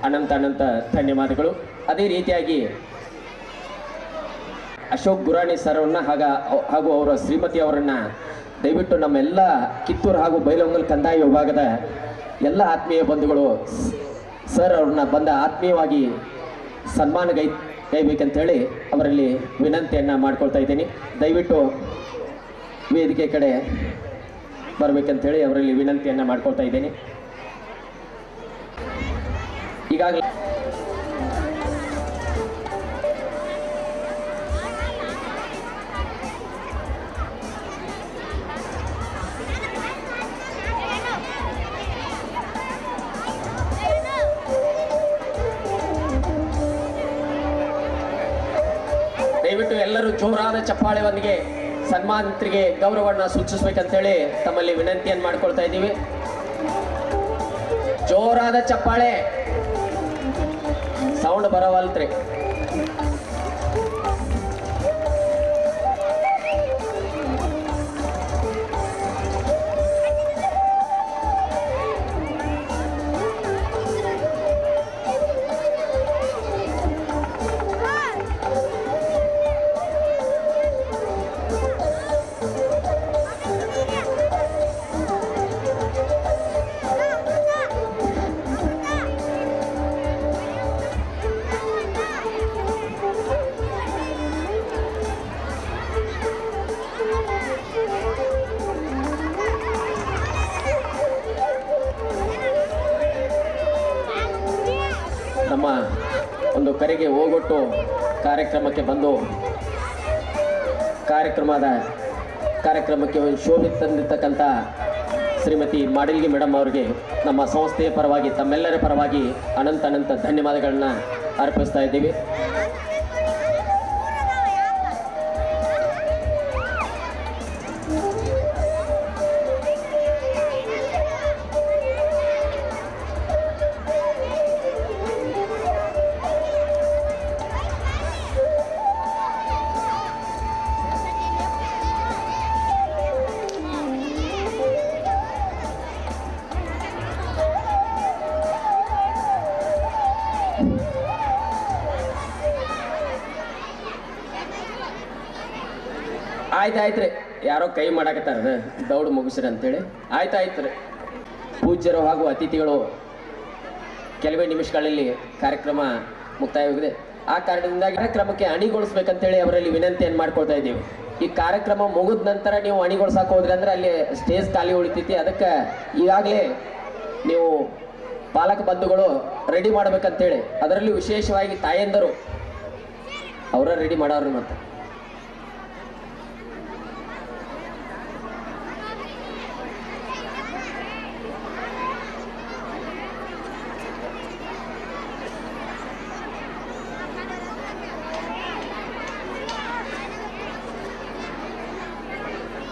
[SPEAKER 5] ಅನಂತ ಅನಂತ ಧನ್ಯವಾದಗಳು. ಅದೇ ರೀತಿಯಾಗಿ ಅಶೋಕ್ ಗುರಾಣಿ ಸರ್ ಅವ್ರನ್ನ ಹಾಗೂ ಅವರ ಶ್ರೀಮತಿ ಅವರನ್ನ ದಯವಿಟ್ಟು ನಮ್ಮೆಲ್ಲ ಕಿತ್ತೂರು ಹಾಗೂ ಬೈಲಹೊಂಗಲ ಕಂದಾಯ ವಿಭಾಗದ ಎಲ್ಲ ಆತ್ಮೀಯ ಬಂಧುಗಳು ಸರ್ ಅವ್ರನ್ನ ಬಂದ ಆತ್ಮೀಯವಾಗಿ ಗೈಬೇಕಂತೇಳಿ ಅವರಲ್ಲಿ ವಿನಂತಿಯನ್ನು ಮಾಡ್ಕೊಳ್ತಾ ಇದ್ದೀನಿ. ದಯವಿಟ್ಟು ವೇದಿಕೆ ಕಡೆ ಬರಬೇಕಂತೇಳಿ ಅವರಲ್ಲಿ ವಿನಂತಿಯನ್ನು ಮಾಡ್ಕೊಳ್ತಾ ಇದ್ದೀನಿ. ಈಗಾಗಲೇ ದಯವಿಟ್ಟು ಎಲ್ಲರೂ ಜೋರಾದ ಚಪ್ಪಾಳೆಯೊಂದಿಗೆ ಸನ್ಮಾನಿತರಿಗೆ ಗೌರವವನ್ನು ಸೂಚಿಸಬೇಕಂತೇಳಿ ತಮ್ಮಲ್ಲಿ ವಿನಂತಿಯನ್ನು ಮಾಡ್ಕೊಳ್ತಾ ಇದ್ದೀವಿ. ಜೋರಾದ ಚಪ್ಪಾಳೆ, ಸೌಂಡ್ ಬರವಲ್ತ್ರಿ. ನಮ್ಮ ಒಂದು ಕರೆಗೆ ಹೋಗೊಟ್ಟು ಕಾರ್ಯಕ್ರಮಕ್ಕೆ ಬಂದು ಕಾರ್ಯಕ್ರಮಕ್ಕೆ ಒಂದು ಶೋಭೆ ತಂದಿರ್ತಕ್ಕಂಥ ಶ್ರೀಮತಿ ಮಾಡಲ್ಗಿ ಮೇಡಮ್ ಅವರಿಗೆ ನಮ್ಮ ಸಂಸ್ಥೆಯ ಪರವಾಗಿ ತಮ್ಮೆಲ್ಲರ ಪರವಾಗಿ ಅನಂತ ಧನ್ಯವಾದಗಳನ್ನ ಅರ್ಪಿಸ್ತಾ ಇದ್ದೀವಿ. ಆಯ್ತಾಯ್ತ್ರಿ, ಯಾರೋ ಕೈ ಮಾಡಾಕತ್ತಾರ ದೌಡ್ ಮುಗಿಸ್ರಿ ಅಂತೇಳಿ. ಆಯ್ತಾಯ್ತ್ರಿ. ಪೂಜ್ಯರು ಹಾಗೂ ಅತಿಥಿಗಳು ಕೆಲವೇ ನಿಮಿಷಗಳಲ್ಲಿ ಕಾರ್ಯಕ್ರಮ ಮುಕ್ತಾಯವಾಗಿದೆ. ಆ ಕಾರಣದಿಂದ ಕಾರ್ಯಕ್ರಮಕ್ಕೆ ಅಣಿಗೊಳಿಸ್ಬೇಕಂತೇಳಿ ಅವರಲ್ಲಿ ವಿನಂತಿಯನ್ನು ಮಾಡ್ಕೊಳ್ತಾ ಇದ್ದೀವಿ. ಈ ಕಾರ್ಯಕ್ರಮ ಮುಗಿದ ನಂತರ ನೀವು ಅಣಿಗೊಳಿಸಕ್ಕೆ ಹೋದ್ರಿ ಅಂದ್ರೆ ಅಲ್ಲಿ ಸ್ಟೇಜ್ ಖಾಲಿ ಉಳಿತೈತಿ. ಅದಕ್ಕೆ ಈಗಾಗಲೇ ನೀವು ಪಾಲಕ ಬಂಧುಗಳು ರೆಡಿ ಮಾಡ್ಬೇಕಂತೇಳಿ, ಅದರಲ್ಲಿ ವಿಶೇಷವಾಗಿ ತಾಯಂದರು ಅವರ ರೆಡಿ ಮಾಡೋರು. ಮತ್ತೆ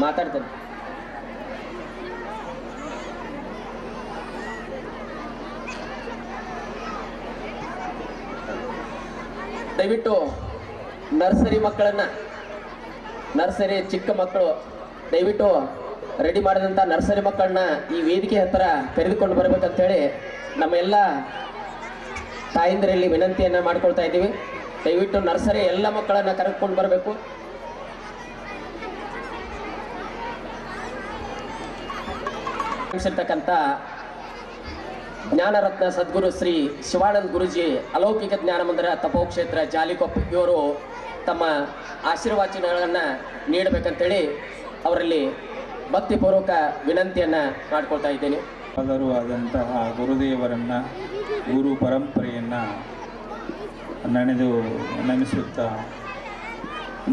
[SPEAKER 5] ಮಾತಾಡ್ತೇನೆ. ದಯವಿಟ್ಟು ನರ್ಸರಿ ಮಕ್ಕಳನ್ನ, ನರ್ಸರಿ ಚಿಕ್ಕ ಮಕ್ಕಳು ದಯವಿಟ್ಟು ರೆಡಿ ಮಾಡಿದಂಥ ನರ್ಸರಿ ಮಕ್ಕಳನ್ನ ಈ ವೇದಿಕೆ ಹತ್ತಿರ ಕರೆದುಕೊಂಡು ಬರಬೇಕಂತೇಳಿ ನಮ್ಮ ಎಲ್ಲ ತಾಯಂದಿರಲ್ಲಿ ವಿನಂತಿಯನ್ನು ಮಾಡ್ಕೊಳ್ತಾ ಇದ್ದೀವಿ. ದಯವಿಟ್ಟು ನರ್ಸರಿ ಎಲ್ಲ ಮಕ್ಕಳನ್ನ ಕರೆದುಕೊಂಡು ಬರಬೇಕು. ಇರ್ತಕ್ಕಂಥ ಜ್ಞಾನರತ್ನ ಸದ್ಗುರು ಶ್ರೀ ಶಿವಾನಂದ ಗುರುಜಿ ಅಲೌಕಿಕ ಜ್ಞಾನ ಮಂದಿರ ತಪೋಕ್ಷೇತ್ರ ಜಾಲಿಕೊಪ್ಪ ಇವರು ತಮ್ಮ ಆಶೀರ್ವಾಚನಗಳನ್ನು ನೀಡಬೇಕಂತೇಳಿ ಅವರಲ್ಲಿ ಭಕ್ತಿಪೂರ್ವಕ ವಿನಂತಿಯನ್ನು ಮಾಡ್ಕೊಳ್ತಾ ಇದ್ದೇನೆ.
[SPEAKER 6] ಆದರೂ ಆದಂತಹ ಗುರುದೇವರನ್ನು, ಗುರು ಪರಂಪರೆಯನ್ನು ನೆನೆದು ನಮಿಸುತ್ತಾ,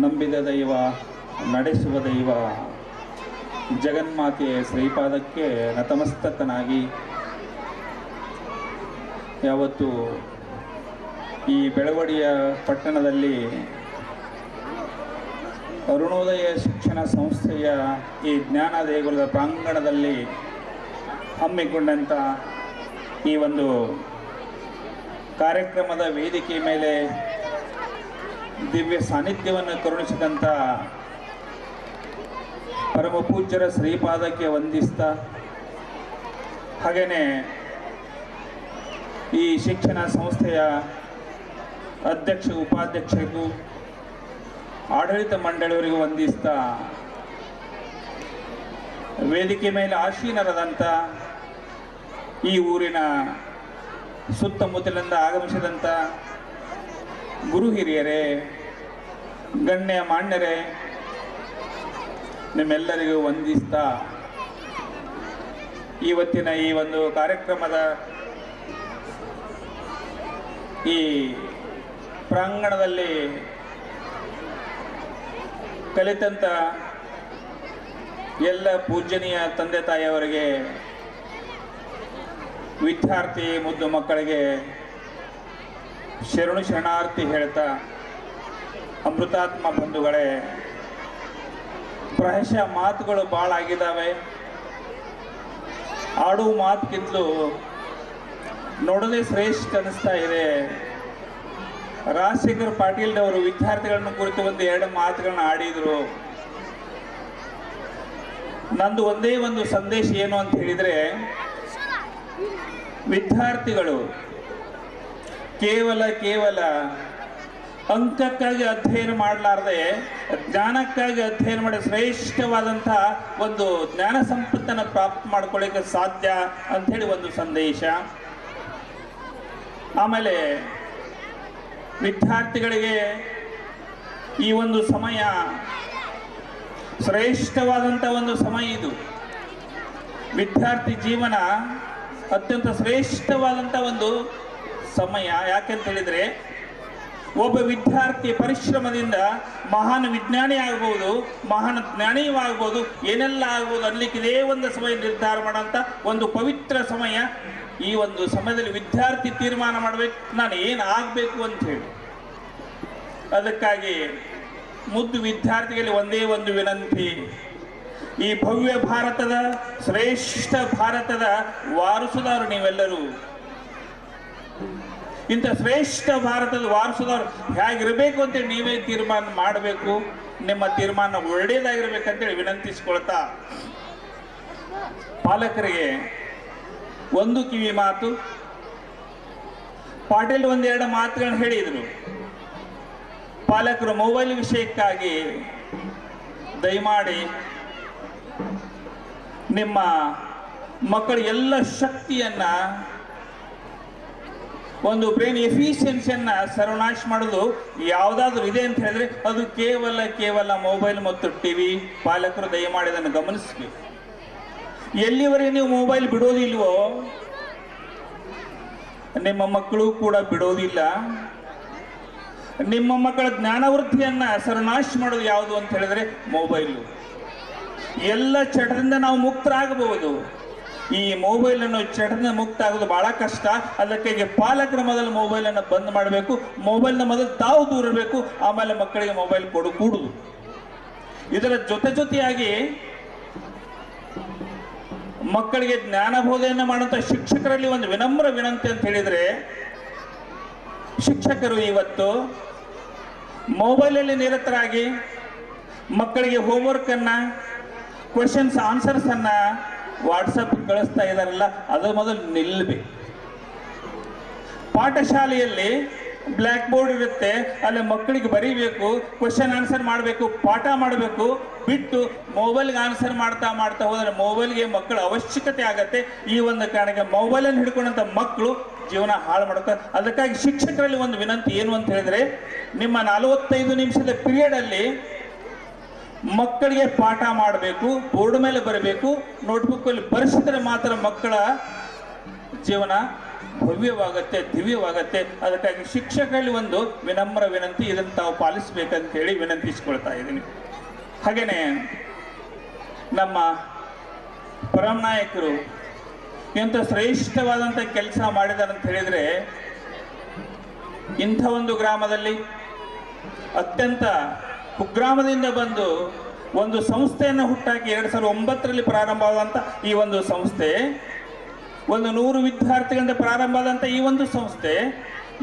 [SPEAKER 6] ನಂಬಿದ ದೈವ ನಡೆಸುವ ದೈವ ಜಗನ್ಮಾತೆಯ ಶ್ರೀಪಾದಕ್ಕೆ ನತಮಸ್ತಕನಾಗಿ ಯಾವತ್ತು ಈ ಬೆಳವಡಿಯ ಪಟ್ಟಣದಲ್ಲಿ ಅರುಣೋದಯ ಶಿಕ್ಷಣ ಸಂಸ್ಥೆಯ ಈ ಜ್ಞಾನ ದೇಗುಲದ ಪ್ರಾಂಗಣದಲ್ಲಿ ಹಮ್ಮಿಕೊಂಡಂಥ ಈ ಒಂದು ಕಾರ್ಯಕ್ರಮದ ವೇದಿಕೆ ಮೇಲೆ ದಿವ್ಯ ಸಾನ್ನಿಧ್ಯವನ್ನು ಕರುಣಿಸಿದಂಥ ಪರಮ ಪೂಜ್ಯರ ಶ್ರೀಪಾದಕ್ಕೆ ವಂದಿಸ್ತಾ, ಹಾಗೆಯೇ ಈ ಶಿಕ್ಷಣ ಸಂಸ್ಥೆಯ ಅಧ್ಯಕ್ಷ ಉಪಾಧ್ಯಕ್ಷರಿಗೂ ಆಡಳಿತ ಮಂಡಳಿಯವರಿಗೂ ವಂದಿಸ್ತಾ, ವೇದಿಕೆ ಮೇಲೆ ಆಸೀನರಾದಂಥ ಈ ಊರಿನ ಸುತ್ತಮುತ್ತಲಿಂದ ಆಗಮಿಸಿದಂಥ ಗುರು ಹಿರಿಯರೇ, ಗಣ್ಯ ಮಾನ್ಯರೇ, ನಿಮ್ಮೆಲ್ಲರಿಗೂ ವಂದಿಸ್ತಾ ಇವತ್ತಿನ ಈ ಒಂದು ಕಾರ್ಯಕ್ರಮದ ಈ ಪ್ರಾಂಗಣದಲ್ಲಿ ಕಲಿತಂಥ ಎಲ್ಲ ಪೂಜನೀಯ ತಂದೆ ತಾಯಿಯವರಿಗೆ, ವಿದ್ಯಾರ್ಥಿ ಮುದ್ದು ಮಕ್ಕಳಿಗೆ ಶರಣಾರ್ಥಿ ಹೇಳ್ತಾ, ಅಮೃತಾತ್ಮ ಬಂಧುಗಳೇ, ಪ್ರಾಯಶಃ ಮಾತುಗಳು ಭಾಳ ಆಗಿದ್ದಾವೆ. ಆಡುವ ಮಾತುಗಿಂತಲೂ ನೋಡೋದೇ ಶ್ರೇಷ್ಠ ಅನ್ನಿಸ್ತಾ ಇದೆ. ರಾಜಶೇಖರ್ ಪಾಟೀಲ್ ಅವರು ವಿದ್ಯಾರ್ಥಿಗಳನ್ನು ಕುರಿತು ಎರಡು ಮಾತುಗಳನ್ನ ಆಡಿದರು. ನಂದು ಒಂದೇ ಒಂದು ಸಂದೇಶ ಏನು ಅಂತ ಹೇಳಿದರೆ, ವಿದ್ಯಾರ್ಥಿಗಳು ಕೇವಲ ಅಂಕಕ್ಕಾಗಿ ಅಧ್ಯಯನ ಮಾಡಲಾರದೆ ಜ್ಞಾನಕ್ಕಾಗಿ ಅಧ್ಯಯನ ಮಾಡಿ ಶ್ರೇಷ್ಠವಾದಂಥ ಒಂದು ಜ್ಞಾನ ಸಂಪತ್ತನ್ನು ಪ್ರಾಪ್ತ ಮಾಡ್ಕೊಳ್ಳಿಕ್ಕೆ ಸಾಧ್ಯ ಅಂಥೇಳಿ ಒಂದು ಸಂದೇಶ. ಆಮೇಲೆ ವಿದ್ಯಾರ್ಥಿಗಳಿಗೆ ಈ ಒಂದು ಸಮಯ ಶ್ರೇಷ್ಠವಾದಂಥ ಒಂದು ಸಮಯ. ಇದು ವಿದ್ಯಾರ್ಥಿ ಜೀವನ ಅತ್ಯಂತ ಶ್ರೇಷ್ಠವಾದಂಥ ಒಂದು ಸಮಯ. ಯಾಕೆಂತ ಹೇಳಿದರೆ, ಒಬ್ಬ ವಿದ್ಯಾರ್ಥಿ ಪರಿಶ್ರಮದಿಂದ ಮಹಾನ್ ವಿಜ್ಞಾನಿ ಆಗ್ಬೋದು, ಮಹಾನ್ ಜ್ಞಾನಿಯೂ ಆಗ್ಬೋದು, ಏನೆಲ್ಲ ಆಗ್ಬೋದು ಅನ್ಲಿಕ್ಕೆ ಇದೇ ಒಂದು ಸಮಯ ನಿರ್ಧಾರ ಮಾಡೋಂಥ ಒಂದು ಪವಿತ್ರ ಸಮಯ. ಈ ಒಂದು ಸಮಯದಲ್ಲಿ ವಿದ್ಯಾರ್ಥಿ ತೀರ್ಮಾನ ಮಾಡಬೇಕು, ನಾನು ಏನು ಆಗಬೇಕು ಅಂತ ಹೇಳಿ. ಅದಕ್ಕಾಗಿ ಮುದ್ದು ವಿದ್ಯಾರ್ಥಿಗಳಿಗೆ ಒಂದೇ ಒಂದು ವಿನಂತಿ, ಈ ಭವ್ಯ ಭಾರತದ ಶ್ರೇಷ್ಠ ಭಾರತದ ವಾರಸುದಾರರು ನೀವೆಲ್ಲರೂ. ಇಂಥ ಶ್ರೇಷ್ಠ ಭಾರತದ ವಾರಸುದಾರರು ಹೇಗಿರಬೇಕು ಅಂತೇಳಿ ನೀವೇ ತೀರ್ಮಾನ ಮಾಡಬೇಕು. ನಿಮ್ಮ ತೀರ್ಮಾನ ಒಳ್ಳೆಯದಾಗಿರ್ಬೇಕಂತೇಳಿ ವಿನಂತಿಸಿಕೊಳ್ತಾ, ಪಾಲಕರಿಗೆ ಒಂದು ಕಿವಿ ಮಾತು. ಪಾಟೀಲ್ ಒಂದೆರಡು ಮಾತುಗಳನ್ನ ಹೇಳಿದರು. ಪಾಲಕರು ಮೊಬೈಲ್ ವಿಷಯಕ್ಕಾಗಿ ದಯಮಾಡಿ ನಿಮ್ಮ ಮಕ್ಕಳ ಎಲ್ಲ ಶಕ್ತಿಯನ್ನ, ಒಂದು ಬ್ರೈನ್ ಎಫಿಷಿಯನ್ಸಿಯನ್ನ ಸರ್ವನಾಶ ಮಾಡೋದು ಯಾವುದಾದ್ರೂ ಇದೆ ಅಂತ ಹೇಳಿದ್ರೆ ಅದು ಕೇವಲ ಮೊಬೈಲ್ ಮತ್ತು ಟಿವಿ. ಪಾಲಕರು ದಯಮಾಡಿ ಅದನ್ನು ಗಮನಿಸಬೇಕು. ಎಲ್ಲಿವರೆಗೆ ನೀವು ಮೊಬೈಲ್ ಬಿಡೋದಿಲ್ವೋ ನಿಮ್ಮ ಮಕ್ಕಳು ಕೂಡ ಬಿಡೋದಿಲ್ಲ. ನಿಮ್ಮ ಮಕ್ಕಳ ಜ್ಞಾನವೃದ್ಧಿಯನ್ನ ಸರ್ವನಾಶ ಮಾಡೋದು ಯಾವುದು ಅಂತ ಹೇಳಿದ್ರೆ ಮೊಬೈಲು. ಎಲ್ಲ ಚಟದಿಂದ ನಾವು ಮುಕ್ತರಾಗಬಹುದು. ಈ ಮೊಬೈಲನ್ನು ಚಟದಿಂದ ಮುಕ್ತ ಆಗೋದು ಬಹಳ ಕಷ್ಟ. ಅದಕ್ಕಾಗಿ ಪಾಲಕರ ಮೊದಲು ಮೊಬೈಲನ್ನು ಬಂದ್ ಮಾಡಬೇಕು. ಮೊಬೈಲ್ನ ಮೊದಲು ತಾವು ದೂರ ಇರಬೇಕು, ಆಮೇಲೆ ಮಕ್ಕಳಿಗೆ ಮೊಬೈಲ್ ಕೂಡುದು. ಇದರ ಜೊತೆಯಾಗಿ ಮಕ್ಕಳಿಗೆ ಜ್ಞಾನಬೋಧೆಯನ್ನು ಮಾಡುವಂಥ ಶಿಕ್ಷಕರಲ್ಲಿ ಒಂದು ವಿನಮ್ರ ವಿನಂತಿ ಅಂತ ಹೇಳಿದರೆ, ಶಿಕ್ಷಕರು ಇವತ್ತು ಮೊಬೈಲಲ್ಲಿ ನಿರತರಾಗಿ ಮಕ್ಕಳಿಗೆ ಹೋಮ್ವರ್ಕನ್ನು, ಕ್ವೆಶನ್ಸ್ ಆನ್ಸರ್ಸನ್ನು ವಾಟ್ಸಪ್ ಕಳಿಸ್ತಾ ಇದ್ದಾರಲ್ಲ, ಅದು ಮೊದಲು ನಿಲ್ಲಬೇಕು. ಪಾಠಶಾಲೆಯಲ್ಲಿ ಬ್ಲ್ಯಾಕ್ ಬೋರ್ಡ್ ಇರುತ್ತೆ, ಅಲ್ಲಿ ಮಕ್ಕಳಿಗೆ ಬರೀಬೇಕು, ಕ್ವೆಶನ್ ಆನ್ಸರ್ ಮಾಡಬೇಕು, ಪಾಠ ಮಾಡಬೇಕು. ಬಿಟ್ಟು ಮೊಬೈಲ್ಗೆ ಆನ್ಸರ್ ಮಾಡ್ತಾ ಹೋದರೆ ಮೊಬೈಲ್ಗೆ ಮಕ್ಕಳ ಅವಶ್ಯಕತೆ ಆಗತ್ತೆ. ಈ ಒಂದು ಕಾರಣಕ್ಕೆ ಮೊಬೈಲನ್ನು ಹಿಡ್ಕೊಂಡಂಥ ಮಕ್ಕಳು ಜೀವನ ಹಾಳು ಮಾಡ್ತಾರೆ. ಅದಕ್ಕಾಗಿ ಶಿಕ್ಷಕರಲ್ಲಿ ಒಂದು ವಿನಂತಿ ಏನು ಅಂತ ಹೇಳಿದ್ರೆ, ನಿಮ್ಮ 45 ನಿಮಿಷದ ಪೀರಿಯಡಲ್ಲಿ ಮಕ್ಕಳಿಗೆ ಪಾಠ ಮಾಡಬೇಕು, ಬೋರ್ಡ್ ಮೇಲೆ ಬರಬೇಕು, ನೋಟ್ಬುಕ್ಕಲ್ಲಿ ಬರೆಸಿದ್ರೆ ಮಾತ್ರ ಮಕ್ಕಳ ಜೀವನ ಭವ್ಯವಾಗತ್ತೆ, ದಿವ್ಯವಾಗತ್ತೆ. ಅದಕ್ಕಾಗಿ ಶಿಕ್ಷಕರಲ್ಲಿ ಒಂದು ವಿನಮ್ರ ವಿನಂತಿ, ಇದನ್ನು ತಾವು ಪಾಲಿಸಬೇಕಂತ ಹೇಳಿ ವಿನಂತಿಸಿಕೊಳ್ತಾ ಇದ್ದೀನಿ. ಹಾಗೇನೆ ನಮ್ಮ ಪರಮ ನಾಯಕರು ಎಂಥ ಶ್ರೇಷ್ಠವಾದಂಥ ಕೆಲಸ ಮಾಡಿದ್ದಾರೆ ಅಂತ ಹೇಳಿದರೆ, ಇಂಥ ಒಂದು ಗ್ರಾಮದಲ್ಲಿ ಅತ್ಯಂತ ಕುಗ್ರಾಮದಿಂದ ಬಂದು ಒಂದು ಸಂಸ್ಥೆಯನ್ನು ಹುಟ್ಟಾಕಿ 2009ರಲ್ಲಿ ಪ್ರಾರಂಭವಾದಂಥ ಈ ಒಂದು ಸಂಸ್ಥೆ, ಒಂದು 100 ವಿದ್ಯಾರ್ಥಿಗಳಿಂದ ಪ್ರಾರಂಭ ಆದಂಥ ಈ ಒಂದು ಸಂಸ್ಥೆ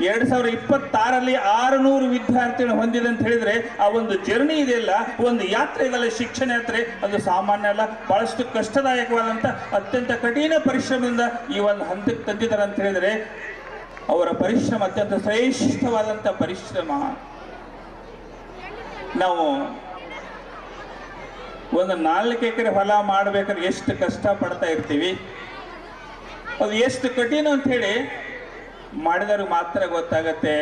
[SPEAKER 6] 2026ರಲ್ಲಿ 600 ವಿದ್ಯಾರ್ಥಿಗಳು ಹೊಂದಿದೆ ಅಂತ ಹೇಳಿದರೆ, ಆ ಒಂದು ಜರ್ನಿ ಇದೆಯಲ್ಲ, ಒಂದು ಯಾತ್ರೆ ಇದೆಲ್ಲ, ಶಿಕ್ಷಣ ಯಾತ್ರೆ, ಅದು ಸಾಮಾನ್ಯ ಅಲ್ಲ. ಬಹಳಷ್ಟು ಕಷ್ಟದಾಯಕವಾದಂಥ ಅತ್ಯಂತ ಕಠಿಣ ಪರಿಶ್ರಮದಿಂದ ಈ ಒಂದು ಹಂತಕ್ಕೆ ತಂದಿದ್ದಾರೆ ಅಂತ ಹೇಳಿದರೆ, ಅವರ ಪರಿಶ್ರಮ ಅತ್ಯಂತ ಶ್ರೇಷ್ಠವಾದಂಥ ಪರಿಶ್ರಮ. ನಾವು ಒಂದು 4 ಎಕರೆ ಹೊಲ ಮಾಡಬೇಕಾದ್ರೆ ಎಷ್ಟು ಕಷ್ಟ ಪಡ್ತಾ ಇರ್ತೀವಿ, ಅದು ಎಷ್ಟು ಕಠಿಣ ಅಂಥೇಳಿ ಮಾಡಿದವ್ರಿಗೆ ಮಾತ್ರ ಗೊತ್ತಾಗತ್ತೆ.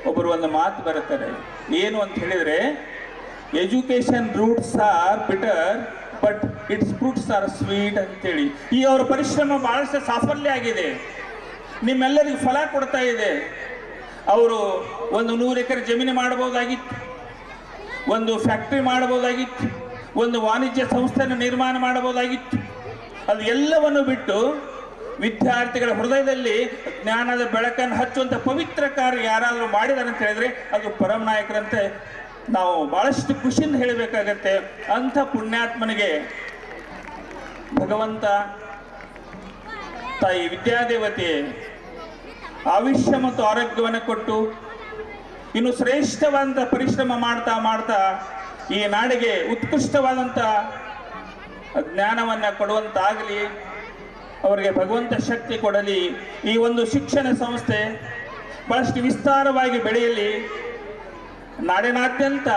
[SPEAKER 6] ಒಬ್ಬರು ಒಂದು ಮಾತು ಬರುತ್ತಾರೆ, ಏನು ಅಂತ ಹೇಳಿದರೆ, education roots are bitter but its fruits are sweet ಅಂತೇಳಿ. ಈ ಅವರ ಪರಿಶ್ರಮ ಬಹಳಷ್ಟು ಸಾಫಲ್ಯ ಆಗಿದೆ, ನಿಮ್ಮೆಲ್ಲರಿಗೂ ಫಲ ಕೊಡ್ತಾ ಇದೆ. ಅವರು ಒಂದು 100 ಎಕರೆ ಜಮೀನು ಮಾಡ್ಬೋದಾಗಿತ್ತು, ಒಂದು ಫ್ಯಾಕ್ಟ್ರಿ ಮಾಡ್ಬೋದಾಗಿತ್ತು, ಒಂದು ವಾಣಿಜ್ಯ ಸಂಸ್ಥೆಯನ್ನು ನಿರ್ಮಾಣ ಮಾಡಬಹುದಾಗಿತ್ತು. ಅದು ಎಲ್ಲವನ್ನು ಬಿಟ್ಟು ವಿದ್ಯಾರ್ಥಿಗಳ ಹೃದಯದಲ್ಲಿ ಜ್ಞಾನದ ಬೆಳಕನ್ನು ಹಚ್ಚುವಂಥ ಪವಿತ್ರ ಕಾರ್ಯ ಯಾರಾದರೂ ಮಾಡಿದ್ದಾರೆ ಅಂತ ಹೇಳಿದ್ರೆ ಅದು ಪರಮ ನಾಯಕರಂತೆ ನಾವು ಬಹಳಷ್ಟು ಖುಷಿಯಿಂದ ಹೇಳಬೇಕಾಗತ್ತೆ. ಅಂಥ ಪುಣ್ಯಾತ್ಮನಿಗೆ ಭಗವಂತ ತಾಯಿ ವಿದ್ಯಾದೇವತೆ ಆಯುಷ್ಯ ಮತ್ತು ಆರೋಗ್ಯವನ್ನು ಕೊಟ್ಟು ಇನ್ನು ಶ್ರೇಷ್ಠವಾದಂಥ ಪರಿಶ್ರಮ ಮಾಡ್ತಾ ಮಾಡ್ತಾ ಈ ನಾಡಿಗೆ ಉತ್ಕೃಷ್ಟವಾದಂಥ ಜ್ಞಾನವನ್ನು ಕೊಡುವಂತಾಗಲಿ, ಅವರಿಗೆ ಭಗವಂತ ಶಕ್ತಿ ಕೊಡಲಿ. ಈ ಒಂದು ಶಿಕ್ಷಣ ಸಂಸ್ಥೆ ಬಹಳಷ್ಟು ವಿಸ್ತಾರವಾಗಿ ಬೆಳೆಯಲಿ, ನಾಡಿನಾದ್ಯಂತ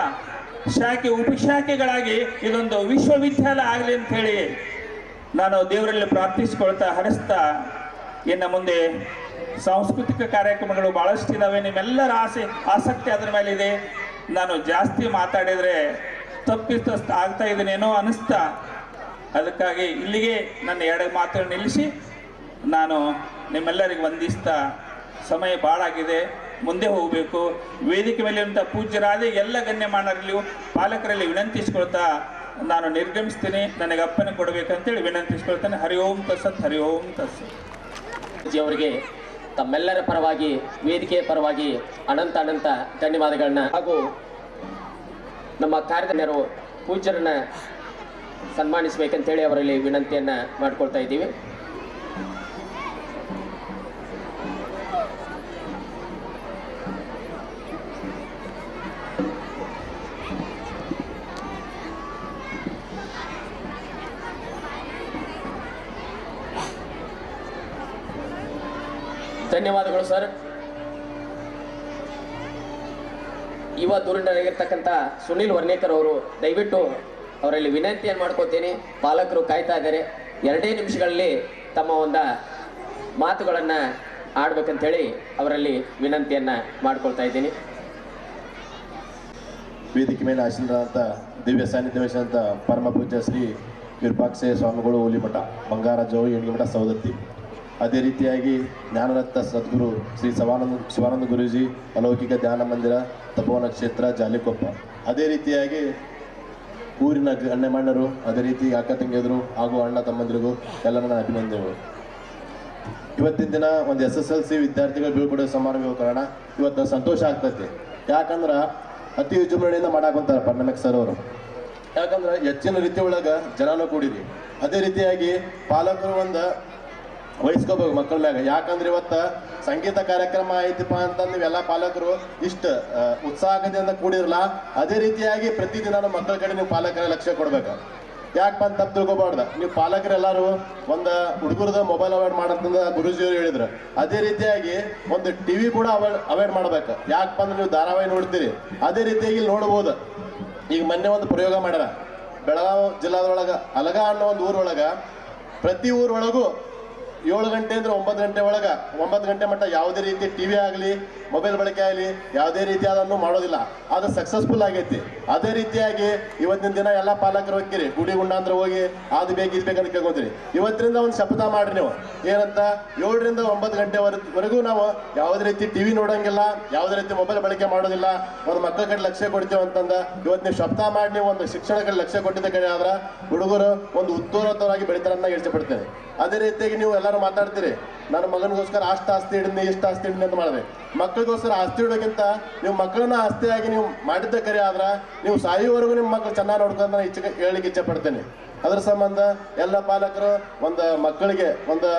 [SPEAKER 6] ಶಾಖೆ ಉಪಶಾಖೆಗಳಾಗಿ ಇದೊಂದು ವಿಶ್ವವಿದ್ಯಾಲಯ ಆಗಲಿ ಅಂಥೇಳಿ ನಾನು ದೇವರಲ್ಲಿ ಪ್ರಾರ್ಥಿಸಿಕೊಳ್ತಾ ಹರಿಸ್ತಾ, ಇನ್ನು ಮುಂದೆ ಸಾಂಸ್ಕೃತಿಕ ಕಾರ್ಯಕ್ರಮಗಳು ಭಾಳಷ್ಟು ಇದ್ದಾವೆ. ನಿಮ್ಮೆಲ್ಲರ ಆಸಕ್ತಿ ಅದರ ಮೇಲಿದೆ. ನಾನು ಜಾಸ್ತಿ ಮಾತಾಡಿದರೆ ತಪ್ಪಿತಸ್ಥ ಆಗ್ತಾ ಇದ್ದೀನೇನೋ ಅನ್ನಿಸ್ತಾ, ಅದಕ್ಕಾಗಿ ಇಲ್ಲಿಗೆ ನನ್ನ 2 ಮಾತುಗಳನ್ನು ನಿಲ್ಲಿಸಿ ನಾನು ನಿಮ್ಮೆಲ್ಲರಿಗೆ ವಂದಿಸ್ತಾ, ಸಮಯ ಭಾಳ ಆಗಿದೆ, ಮುಂದೆ ಹೋಗಬೇಕು. ವೇದಿಕೆ ಮೇಲಿರುವಂಥ ಪೂಜ್ಯರಾದ ಎಲ್ಲ ಗಣ್ಯಮಾನರಲ್ಲಿಯೂ ಪಾಲಕರಲ್ಲಿ ವಿನಂತಿಸ್ಕೊಳ್ತಾ ನಾನು ನಿರ್ಗಮಿಸ್ತೀನಿ. ನನಗೆ ಅಪ್ಪನೆ ಕೊಡಬೇಕಂತೇಳಿ ವಿನಂತಿಸ್ಕೊಳ್ತೇನೆ. ಹರಿ ಓಂ ತತ್ಸತ್, ಹರಿ ಓಂ ತತ್ಸತ್.
[SPEAKER 5] ಅವರಿಗೆ ತಮ್ಮೆಲ್ಲರ ಪರವಾಗಿ, ವೇದಿಕೆಯ ಪರವಾಗಿ ಅನಂತ ಧನ್ಯವಾದಗಳನ್ನ ಹಾಗೂ ನಮ್ಮ ಕಾರ್ಯದರ್ಶಿಯರು ಪೂಜ್ಯರನ್ನ ಸನ್ಮಾನಿಸಬೇಕಂತೇಳಿ ಅವರಲ್ಲಿ ವಿನಂತಿಯನ್ನ ಮಾಡ್ಕೊಳ್ತಾ ಇದ್ದೀವಿ. ಧನ್ಯವಾದಗಳು ಸರ್. ಯುವ ಧುರೀಣರಾಗಿರ್ತಕ್ಕಂಥ ಸುನಿಲ್ ವರ್ಣೇಕರ್ ಅವರು, ದಯವಿಟ್ಟು ಅವರಲ್ಲಿ ವಿನಂತಿಯನ್ನು ಮಾಡ್ಕೋತೀನಿ. ಪಾಲಕರು ಕಾಯ್ತಾ ಇದ್ದಾರೆ, 2 ನಿಮಿಷಗಳಲ್ಲಿ ತಮ್ಮ ಒಂದು ಮಾತುಗಳನ್ನು ಆಡ್ಬೇಕಂತೇಳಿ ಅವರಲ್ಲಿ ವಿನಂತಿಯನ್ನು ಮಾಡ್ಕೊಳ್ತಾ ಇದ್ದೀನಿ.
[SPEAKER 7] ವೇದಿಕೆ ಮೇಲೆ ಆಶೀರ್ವಾದಂಥ ದಿವ್ಯ ಸಾನ್ನಿಧ್ಯ ವಹಿಸಿದಂಥ ಪರಮ ಪೂಜ್ಯ ಶ್ರೀ ವಿರೂಪಾಕ್ಷ ಸ್ವಾಮಿಗಳು ಹುಲಿಮಠ, ಬಂಗಾರಜೋಳು ಎಣ್ಣಿಮಠ ಸೌದತ್ತಿ. ಅದೇ ರೀತಿಯಾಗಿ ಜ್ಞಾನರತ್ನ ಸದ್ಗುರು ಶ್ರೀ ಶಿವಾನಂದ ಗುರೂಜಿ ಅಲೌಕಿಕ ಧ್ಯಾನ ಮಂದಿರ ತಪೋವನ ಕ್ಷೇತ್ರ ಜಾಲಿಕೊಪ್ಪ. ಅದೇ ರೀತಿಯಾಗಿ ಊರಿನ ಅಣ್ಣಮಣ್ಣರು, ಅದೇ ರೀತಿ ಅಕ್ಕ ತಂಗಿಯರು ಹಾಗೂ ಅಣ್ಣ ತಮ್ಮಂದಿರಿಗೂ ಎಲ್ಲ ನನ್ನ ಅಭಿನಂದನೆಗಳು. ಇವತ್ತಿನ ದಿನ ಒಂದು SSLC ವಿದ್ಯಾರ್ಥಿಗಳು ಬೀಳ್ಕೊಡೋ ಸಮಾರಂಭ ಕಾರಣ ಇವತ್ತು ಸಂತೋಷ ಆಗ್ತೈತಿ. ಯಾಕಂದ್ರೆ ಅತಿ ವಿಜೃಂಭಣೆಯಿಂದ ಮಾಡಾಕಂತಾರೆ ಪರ್ಣಮೆಕ್ ಸರ್ ಅವರು. ಯಾಕಂದ್ರೆ ಹೆಚ್ಚಿನ ರೀತಿ ಒಳಗೆ ಜನನೂ ಕೂಡಿರಿ. ಅದೇ ರೀತಿಯಾಗಿ ಪಾಲಕರು ಒಂದು ವಹಿಸ್ಕೋಬೇಕು ಮಕ್ಕಳ ಮ್ಯಾಗ. ಯಾಕಂದ್ರೆ ಇವತ್ತು ಸಂಗೀತ ಕಾರ್ಯಕ್ರಮ ಐತಿಪ್ಪ ಅಂತ ನೀವೆಲ್ಲ ಪಾಲಕರು ಇಷ್ಟು ಉತ್ಸಾಹದಿಂದ ಕೂಡಿರಲ್ಲ. ಅದೇ ರೀತಿಯಾಗಿ ಪ್ರತಿದಿನ ಮಕ್ಕಳ ಕಡೆ ನೀವು ಪಾಲಕರ ಲಕ್ಷ್ಯ ಕೊಡ್ಬೇಕು. ಯಾಕಪ್ಪ ಅಂತ ತಪ್ಪು ತಿಳ್ಕೊಬಾರ್ದು. ನೀವು ಪಾಲಕರೆಲ್ಲರೂ ಒಂದು ಹುಡುಗರದ ಮೊಬೈಲ್ ಅವಾಯ್ಡ್ ಮಾಡಂತಂದ ಗುರೂಜಿಯವರು ಹೇಳಿದ್ರು. ಅದೇ ರೀತಿಯಾಗಿ ಒಂದು TV ಕೂಡ ಅವಾಯ್ಡ್ ಮಾಡ್ಬೇಕು. ಯಾಕಪ್ಪ ಅಂದ್ರೆ ನೀವು ಧಾರಾವಾಹಿ ನೋಡ್ತೀರಿ. ಅದೇ ರೀತಿಯಾಗಿ ಇಲ್ಲಿ ನೋಡ್ಬೋದು. ಈಗ ಮೊನ್ನೆ ಒಂದು ಪ್ರಯೋಗ ಮಾಡ್ಯಾರ ಬೆಳಗಾವಿ ಜಿಲ್ಲಾದೊಳಗೆ ಅಲಗ ಅನ್ನೋ ಒಂದು ಊರೊಳಗೆ, ಪ್ರತಿ ಊರೊಳಗೂ 7 ಗಂಟೆ ಅಂದ್ರೆ 9 ಗಂಟೆ ಒಳಗೆ 9 ಗಂಟೆ ಮಟ್ಟ ಯಾವುದೇ ರೀತಿ TV ಆಗಲಿ ಮೊಬೈಲ್ ಬಳಕೆ ಆಗಲಿ ಯಾವುದೇ ರೀತಿಯಾದನ್ನು ಮಾಡೋದಿಲ್ಲ. ಅದು ಸಕ್ಸಸ್ಫುಲ್ ಆಗೈತಿ. ಅದೇ ರೀತಿಯಾಗಿ ಇವತ್ತಿನ ದಿನ ಎಲ್ಲ ಪಾಲಕರು ಹೋಗ್ತೀರಿ, ಗುಡಿ ಗುಂಡ ಅಂದ್ರೆ ಹೋಗಿ ಅದು ಬೇಕು ಇದು ಬೇಕಂತ ಕೇಳ್ಕೊಂತೀರಿ. ಇವತ್ತಿನಿಂದ ಒಂದು ಶಪಥ ಮಾಡ್ರಿ ನೀವು, ಏನಂತ 7 ರಿಂದ 9 ಗಂಟೆವರೆಗೂ ನಾವು ಯಾವುದೇ ರೀತಿ TV ನೋಡೋಂಗಿಲ್ಲ, ಯಾವುದೇ ರೀತಿ ಮೊಬೈಲ್ ಬಳಕೆ ಮಾಡೋದಿಲ್ಲ, ಒಂದು ಮಕ್ಕಳ ಕಡೆ ಲಕ್ಷ್ಯ ಕೊಡ್ತೀವಿ ಅಂತಂದ ಇವತ್ತು ನೀವು ಶಪಥ ಮಾಡಿ ನೀವು ಒಂದು ಶಿಕ್ಷಣ ಕಡೆ ಲಕ್ಷ್ಯ ಕೊಟ್ಟಿದ್ದ ಕಡೆ ಆದ್ರೆ ಹುಡುಗರು ಒಂದು ಉತ್ತರೋತ್ತರವಾಗಿ ಬೆಳಿತಾರೆ ಅಂತ ಇಷ್ಟಪಡ್ತೇನೆ. ಅದೇ ರೀತಿಯಾಗಿ ನೀವು ಎಲ್ಲರೂ ಮಾತಾಡ್ತೀರಿ, ನನ್ನ ಮಗನಿಗೋಸ್ಕರ ಅಷ್ಟು ಆಸ್ತಿ ಇಡಿದ್ನಿ ಇಷ್ಟು ಆಸ್ತಿ ಇಡಿದ್ನಿ ಅಂತ ಮಾಡಿದ್ರೆ, ಮಕ್ಕಳಿಗೋಸ್ಕರ ಆಸ್ತಿ ಇಡೋಕ್ಕಿಂತ ನೀವು ಮಕ್ಕಳನ್ನ ಆಸ್ತಿಯಾಗಿ ನೀವು ಮಾಡಿದ್ದ ಕರೆ ಆದ್ರೆ ನೀವು ಸಾಯುವವರೆಗೂ ನಿಮ್ಮ ಮಕ್ಕಳು ಚೆನ್ನಾಗಿ ನೋಡ್ಕೊಂಡು ನಾನು ಹೇಳಲಿಕ್ಕೆ ಇಚ್ಛೆ ಪಡ್ತೇನೆ. ಅದರ ಸಂಬಂಧ ಎಲ್ಲ ಪಾಲಕರು ಒಂದು ಮಕ್ಕಳಿಗೆ ಒಂದು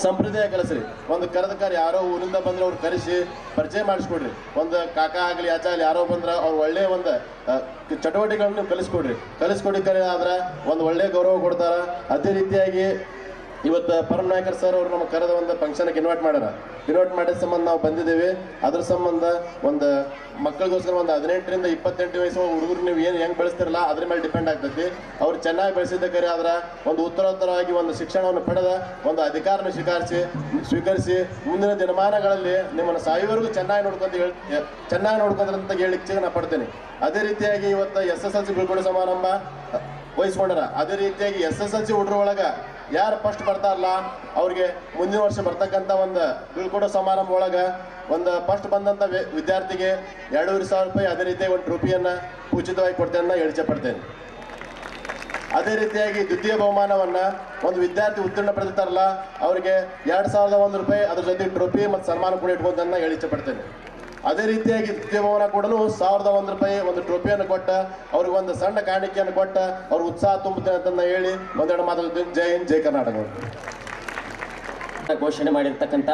[SPEAKER 7] ಸಂಪ್ರದಾಯ ಕಲಿಸ್ರಿ. ಒಂದು ಕರೆದಕಾರ ಯಾರೋ ಊರಿಂದ ಬಂದ್ರೆ ಅವ್ರು ಕರೆಸಿ ಪರಿಚಯ ಮಾಡಿಸ್ಕೊಡ್ರಿ. ಒಂದು ಕಾಕ ಆಗಲಿ ಆಚ ಆಗಲಿ ಯಾರೋ ಬಂದ್ರೆ ಅವ್ರು ಒಳ್ಳೆಯ ಒಂದು ಚಟುವಟಿಕೆಗಳನ್ನು ನೀವು ಕಲಿಸ್ಕೊಡ್ರಿ. ಕರೆ ಆದ್ರೆ ಒಂದು ಒಳ್ಳೆಯ ಗೌರವ ಕೊಡ್ತಾರ. ಅದೇ ರೀತಿಯಾಗಿ ಇವತ್ತು ಪರಮ ನಾಯಕರ್ ಸರ್ ಅವರು ನಮ್ಮ ಕರೆದ ಒಂದು ಫಂಕ್ಷನ್ಗೆ ಇನ್ವೈಟ್ ಮಾಡಿದ ಸಂಬಂಧ ನಾವು ಬಂದಿದ್ದೇವೆ. ಅದ್ರ ಸಂಬಂಧ ಒಂದು ಮಕ್ಕಳಿಗೋಸ್ಕರ ಒಂದು 18ರಿಂದ 28 ವಯಸ್ಸು ಹುಡುಗರು ನೀವು ಏನು ಹೆಂಗೆ ಬೆಳೆಸ್ತಿರಲ್ಲ ಅದ್ರ ಮೇಲೆ ಡಿಪೆಂಡ್ ಆಗ್ತೈತಿ. ಅವ್ರು ಚೆನ್ನಾಗಿ ಬೆಳೆಸಿದ್ದಕ್ಕರೆ ಆದ್ರೆ ಒಂದು ಉತ್ತರೋತ್ತರವಾಗಿ ಒಂದು ಶಿಕ್ಷಣವನ್ನು ಪಡೆದ ಒಂದು ಅಧಿಕಾರನ ಸ್ವೀಕರಿಸಿ ಮುಂದಿನ ದಿನಮಾನಗಳಲ್ಲಿ ನಿಮ್ಮನ್ನು ಸಾಯುವವರೆಗೂ ಚೆನ್ನಾಗಿ ನೋಡ್ಕೊಂಡ್ರಂತ ಹೇಳಿಕ್ಕೆ ನಾ ಪಡ್ತೇನೆ. ಅದೇ ರೀತಿಯಾಗಿ ಇವತ್ತು SSLC ಬೀಳ್ಕೊಡೋ ಸಮಾರಂಭ ವಹಿಸ್ಕೊಂಡಾರ. ಅದೇ ರೀತಿಯಾಗಿ SSLC ಹುಡುಗರೊಳಗೆ ಯಾರು ಫಸ್ಟ್ ಬರ್ತಾರಲ್ಲ ಅವ್ರಿಗೆ ಮುಂದಿನ ವರ್ಷ ಬರ್ತಕ್ಕಂಥ ಒಂದು ಬೀಳ್ಕೊಡೋ ಸಮಾರಂಭ ಒಳಗೆ ಒಂದು ಫಸ್ಟ್ ಬಂದಂಥ ವಿದ್ಯಾರ್ಥಿಗೆ 2,500 ರೂಪಾಯಿ ಅದೇ ರೀತಿಯಾಗಿ ಒಂದು ಟ್ರೋಫಿಯನ್ನು ಉಚಿತವಾಗಿ ಕೊಡ್ತೇನೆ ಹೇಳಿಕೆ ಪಡ್ತೇನೆ. ಅದೇ ರೀತಿಯಾಗಿ ದ್ವಿತೀಯ ಬಹುಮಾನವನ್ನು ಒಂದು ವಿದ್ಯಾರ್ಥಿ ಉತ್ತೀರ್ಣ ಪಡೆದಿರ್ತಾರಲ್ಲ ಅವರಿಗೆ 2,001 ರೂಪಾಯಿ ಅದ್ರ ಜೊತೆ ಟ್ರೋಫಿ ಮತ್ತು ಸನ್ಮಾನ ಕೂಡ ಇಟ್ಕೊಂತನ್ನ ಹೇಳಿಕೆ ಪಡ್ತೇನೆ. ಅದೇ ರೀತಿಯಾಗಿ ದ್ವಿತೀಯ ಬಹುಮಾನ ಕೊಡಲು 1,001 ರೂಪಾಯಿ ಒಂದು ಟ್ರೋಫಿಯನ್ನು ಕೊಟ್ಟ ಅವ್ರಿಗೆ ಒಂದು ಸಣ್ಣ ಕಾಣಿಕೆಯನ್ನು ಕೊಟ್ಟ ಅವ್ರ ಉತ್ಸಾಹ ತುಂಬುತ್ತೇನೆ ಅಂತ ಹೇಳಿ ಒಂದೆರಡು ಮಾತಾಡ್ತೀನಿ. ಜೈ ಹಿಂದ್, ಜೈ ಕರ್ನಾಟಕ.
[SPEAKER 5] ಘೋಷಣೆ ಮಾಡಿರ್ತಕ್ಕಂಥ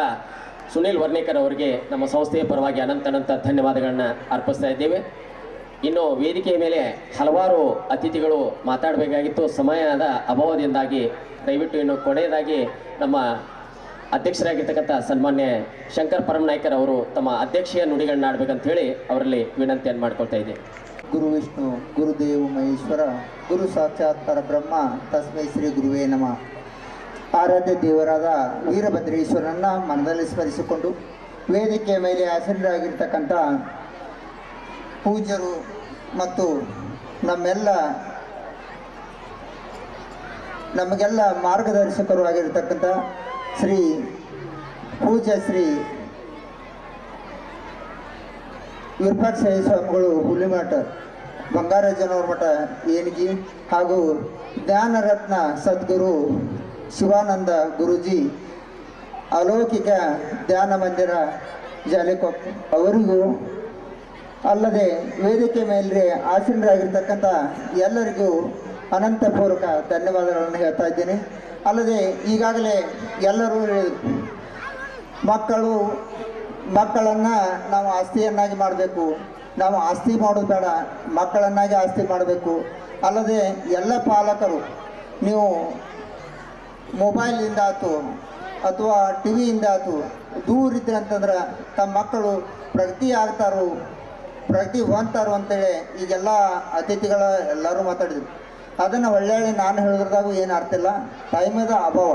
[SPEAKER 5] ಸುನೀಲ್ ವರ್ಣೇಕರ್ ಅವರಿಗೆ ನಮ್ಮ ಸಂಸ್ಥೆಯ ಪರವಾಗಿ ಅನಂತ ಧನ್ಯವಾದಗಳನ್ನ ಅರ್ಪಿಸ್ತಾ ಇದ್ದೇವೆ. ಇನ್ನು ವೇದಿಕೆಯ ಮೇಲೆ ಹಲವಾರು ಅತಿಥಿಗಳು ಮಾತಾಡಬೇಕಾಗಿತ್ತು. ಸಮಯದ ಅಭಾವದಿಂದಾಗಿ ದಯವಿಟ್ಟು ಇನ್ನು ಕೊನೆಯದಾಗಿ ನಮ್ಮ ಅಧ್ಯಕ್ಷರಾಗಿರ್ತಕ್ಕಂಥ ಸನ್ಮಾನ್ಯ ಶಂಕರ್ ಪರಮನಾಯ್ಕರ್ ಅವರು ತಮ್ಮ ಅಧ್ಯಕ್ಷೀಯ ನುಡಿಗಳನ್ನ ಆಡ್ಬೇಕಂತ ಹೇಳಿ ಅವರಲ್ಲಿ ವಿನಂತಿಯನ್ನು ಮಾಡ್ಕೊಳ್ತಾ ಇದ್ದೆ.
[SPEAKER 8] ಗುರು ವಿಷ್ಣು ಗುರುದೇವ ಮಹೇಶ್ವರ ಗುರು ಸಾಕ್ಷಾತ್ ಪರಬ್ರಹ್ಮ ತಸ್ಮೈ ಶ್ರೀ ಗುರುವೇ ನಮಃ. ಆರಾಧ್ಯ ದೇವರಾದ ವೀರಭದ್ರೇಶ್ವರನ್ನ ಮನದಲ್ಲಿ ಸ್ಮರಿಸಿಕೊಂಡು ವೇದಿಕೆಯ ಮೇಲೆ ಆಸೀನರಾಗಿರ್ತಕ್ಕಂಥ ಪೂಜ್ಯರು ಮತ್ತು ನಮಗೆಲ್ಲ ಮಾರ್ಗದರ್ಶಕರು ಆಗಿರ್ತಕ್ಕಂಥ ಪೂಜ್ಯ ಶ್ರೀ ವಿರೂಪಾಕ್ಷಯ್ಯ ಸ್ವಾಮಿಗಳು ಹುಲಿಮಠ ಬಂಗಾರಜ್ಜನವ್ರ ಮಠ ಏಣಿಗಿ ಹಾಗೂ ಜ್ಞಾನರತ್ನ ಸದ್ಗುರು ಶಿವಾನಂದ ಗುರೂಜಿ ಅಲೌಕಿಕ ಧ್ಯಾನ ಮಂದಿರ ಜಾಲಿಕೊಪ್ಪ ಅವರಿಗೂ ಅಲ್ಲದೆ ವೇದಿಕೆ ಮೇಲೆ ಆಸೀನರಾಗಿರ್ತಕ್ಕಂಥ ಎಲ್ಲರಿಗೂ ಅನಂತಪೂರ್ವಕ ಧನ್ಯವಾದಗಳನ್ನು ಹೇಳ್ತಾ ಇದ್ದೀನಿ. ಅಲ್ಲದೆ ಈಗಾಗಲೇ ಎಲ್ಲರೂ ಮಕ್ಕಳನ್ನು ನಾವು ಆಸ್ತಿಯನ್ನಾಗಿ ಮಾಡಬೇಕು, ನಾವು ಆಸ್ತಿ ಮಾಡೋದು ಬೇಡ, ಮಕ್ಕಳನ್ನಾಗಿ ಆಸ್ತಿ ಮಾಡಬೇಕು. ಅಲ್ಲದೆ ಎಲ್ಲ ಪಾಲಕರು ನೀವು ಮೊಬೈಲಿಂದ ಆಯ್ತು ಅಥವಾ ಟಿ ವಿಯಿಂದ ಆಯ್ತು ದೂರ ಇದ್ರೆ ಅಂತಂದ್ರೆ ತಮ್ಮ ಮಕ್ಕಳು ಪ್ರಗತಿ ಹೊಂದ್ತಾರೋ ಅಂತೇಳಿ ಈಗೆಲ್ಲ ಅತಿಥಿಗಳ ಎಲ್ಲರೂ ಮಾತಾಡಿದ್ರು. ಅದನ್ನು ಒಳ್ಳೆಯ ನಾನು ಹೇಳಿದ್ರದಾಗೂ ಏನು ಅರ್ಥ ಇಲ್ಲ, ಟೈಮದ ಅಭಾವ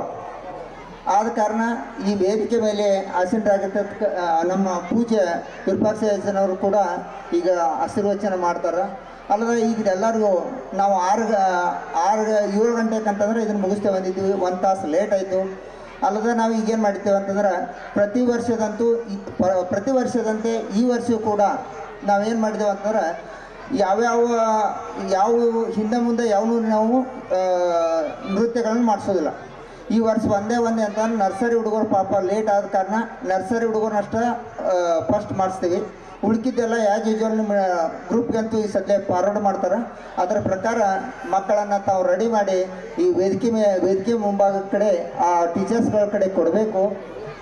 [SPEAKER 8] ಆದ ಕಾರಣ ಈ ವೇದಿಕೆ ಮೇಲೆ ಆಸೀನರಾಗಿರ್ತಕ್ಕ ನಮ್ಮ ಪೂಜ್ಯ ವಿರೂಪಾಕ್ಷಯ್ಯನವರು ಕೂಡ ಈಗ ಆಶೀರ್ವಚನ ಮಾಡ್ತಾರೆ. ಅಲ್ಲದೆ ಈಗ ಎಲ್ಲರಿಗೂ ನಾವು 7 ಗಂಟೆಗೆ ಅಂತಂದ್ರೆ ಇದನ್ನು ಮುಗಿಸ್ತೇ ಬಂದಿದ್ದೀವಿ, 1 ತಾಸು ಲೇಟ್ ಆಯಿತು. ಅಲ್ಲದೆ ನಾವು ಈಗೇನು ಮಾಡಿದ್ದೇವೆ ಅಂತಂದ್ರೆ ಪ್ರತಿ ವರ್ಷದಂತೆ ಈ ವರ್ಷವೂ ಕೂಡ ನಾವೇನು ಮಾಡಿದ್ದೇವೆ ಅಂತಂದ್ರೆ ಯಾವ ಹಿಂದೆ ಮುಂದೆ ನಾವು ನೃತ್ಯಗಳನ್ನು ಮಾಡಿಸೋದಿಲ್ಲ. ಈ ವರ್ಷ ಒಂದೇ ಅಂತ ನರ್ಸರಿ ಹುಡುಗರು ಪಾಪ ಲೇಟ್ ಆದ ಕಾರಣ ನರ್ಸರಿ ಹುಡುಗರನ್ನಷ್ಟೇ ಫಸ್ಟ್ ಮಾಡಿಸ್ತೀವಿ. ಉಳ್ಕಿದ್ದೆಲ್ಲ ಆ್ಯಸ್ ಯೂಶ್ವಲ್ ನಿಮ್ಮ ಗ್ರೂಪ್ಗಂತೂ ಈ ಸದ್ಯ ಫಾರ್ವರ್ಡ್ ಮಾಡ್ತಾರೆ. ಅದರ ಪ್ರಕಾರ ಮಕ್ಕಳನ್ನು ತಾವು ರೆಡಿ ಮಾಡಿ ಈ ವೇದಿಕೆ ಮುಂಭಾಗದ ಕಡೆ ಆ ಟೀಚರ್ಸ್ಗಳ ಕಡೆ ಕೊಡಬೇಕು.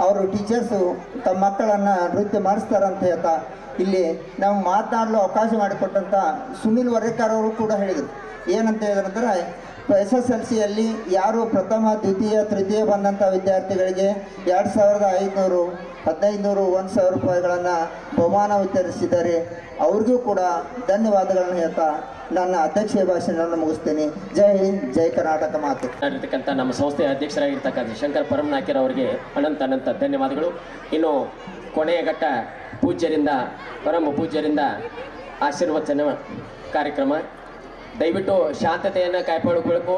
[SPEAKER 8] ಅವರು ಟೀಚರ್ಸು ತಮ್ಮ ಮಕ್ಕಳನ್ನು ನೃತ್ಯ ಮಾಡಿಸ್ತಾರಂತ ಹೇಳ್ತಾ ಇಲ್ಲಿ ನಾವು ಮಾತನಾಡಲು ಅವಕಾಶ ಮಾಡಿಕೊಟ್ಟಂಥ ಸುನೀಲ್ ವರ್ಣೇಕರ್ ಅವರು ಕೂಡ ಹೇಳಿದರು. ಏನಂತ ಹೇಳಿದ್ರಂದ್ರೆ SSLCಯಲ್ಲಿ ಯಾರು ಪ್ರಥಮ ದ್ವಿತೀಯ ತೃತೀಯ ಬಂದಂಥ ವಿದ್ಯಾರ್ಥಿಗಳಿಗೆ 2,500 1,500 1,000 ರೂಪಾಯಿಗಳನ್ನು ಬಹುಮಾನ ವಿತರಿಸಿದ್ದಾರೆ. ಅವ್ರಿಗೂ ಕೂಡ ಧನ್ಯವಾದಗಳನ್ನು ಹೇಳ್ತಾ ನನ್ನ ಅಧ್ಯಕ್ಷೀಯ ಭಾಷಣವನ್ನು ಮುಗಿಸ್ತೇನೆ. ಜೈ ಹಿಂದ್, ಜೈ ಕರ್ನಾಟಕ ಮಾತು.
[SPEAKER 5] ಆಗಿರ್ತಕ್ಕಂಥ ನಮ್ಮ ಸಂಸ್ಥೆಯ ಅಧ್ಯಕ್ಷರಾಗಿರ್ತಕ್ಕಂಥ ಶಂಕರ್ ಪರಮನಾಯ್ಕರ್ ಅವರಿಗೆ ಅನಂತ ಧನ್ಯವಾದಗಳು. ಇನ್ನು ಕೊನೆಯ ಘಟ್ಟ ಪರಮ ಪೂಜ್ಯರಿಂದ ಆಶೀರ್ವಚನ ಕಾರ್ಯಕ್ರಮ. ದಯವಿಟ್ಟು ಶಾಂತತೆಯನ್ನು ಕಾಯ್ದುಕೊಳ್ಳಬೇಕು.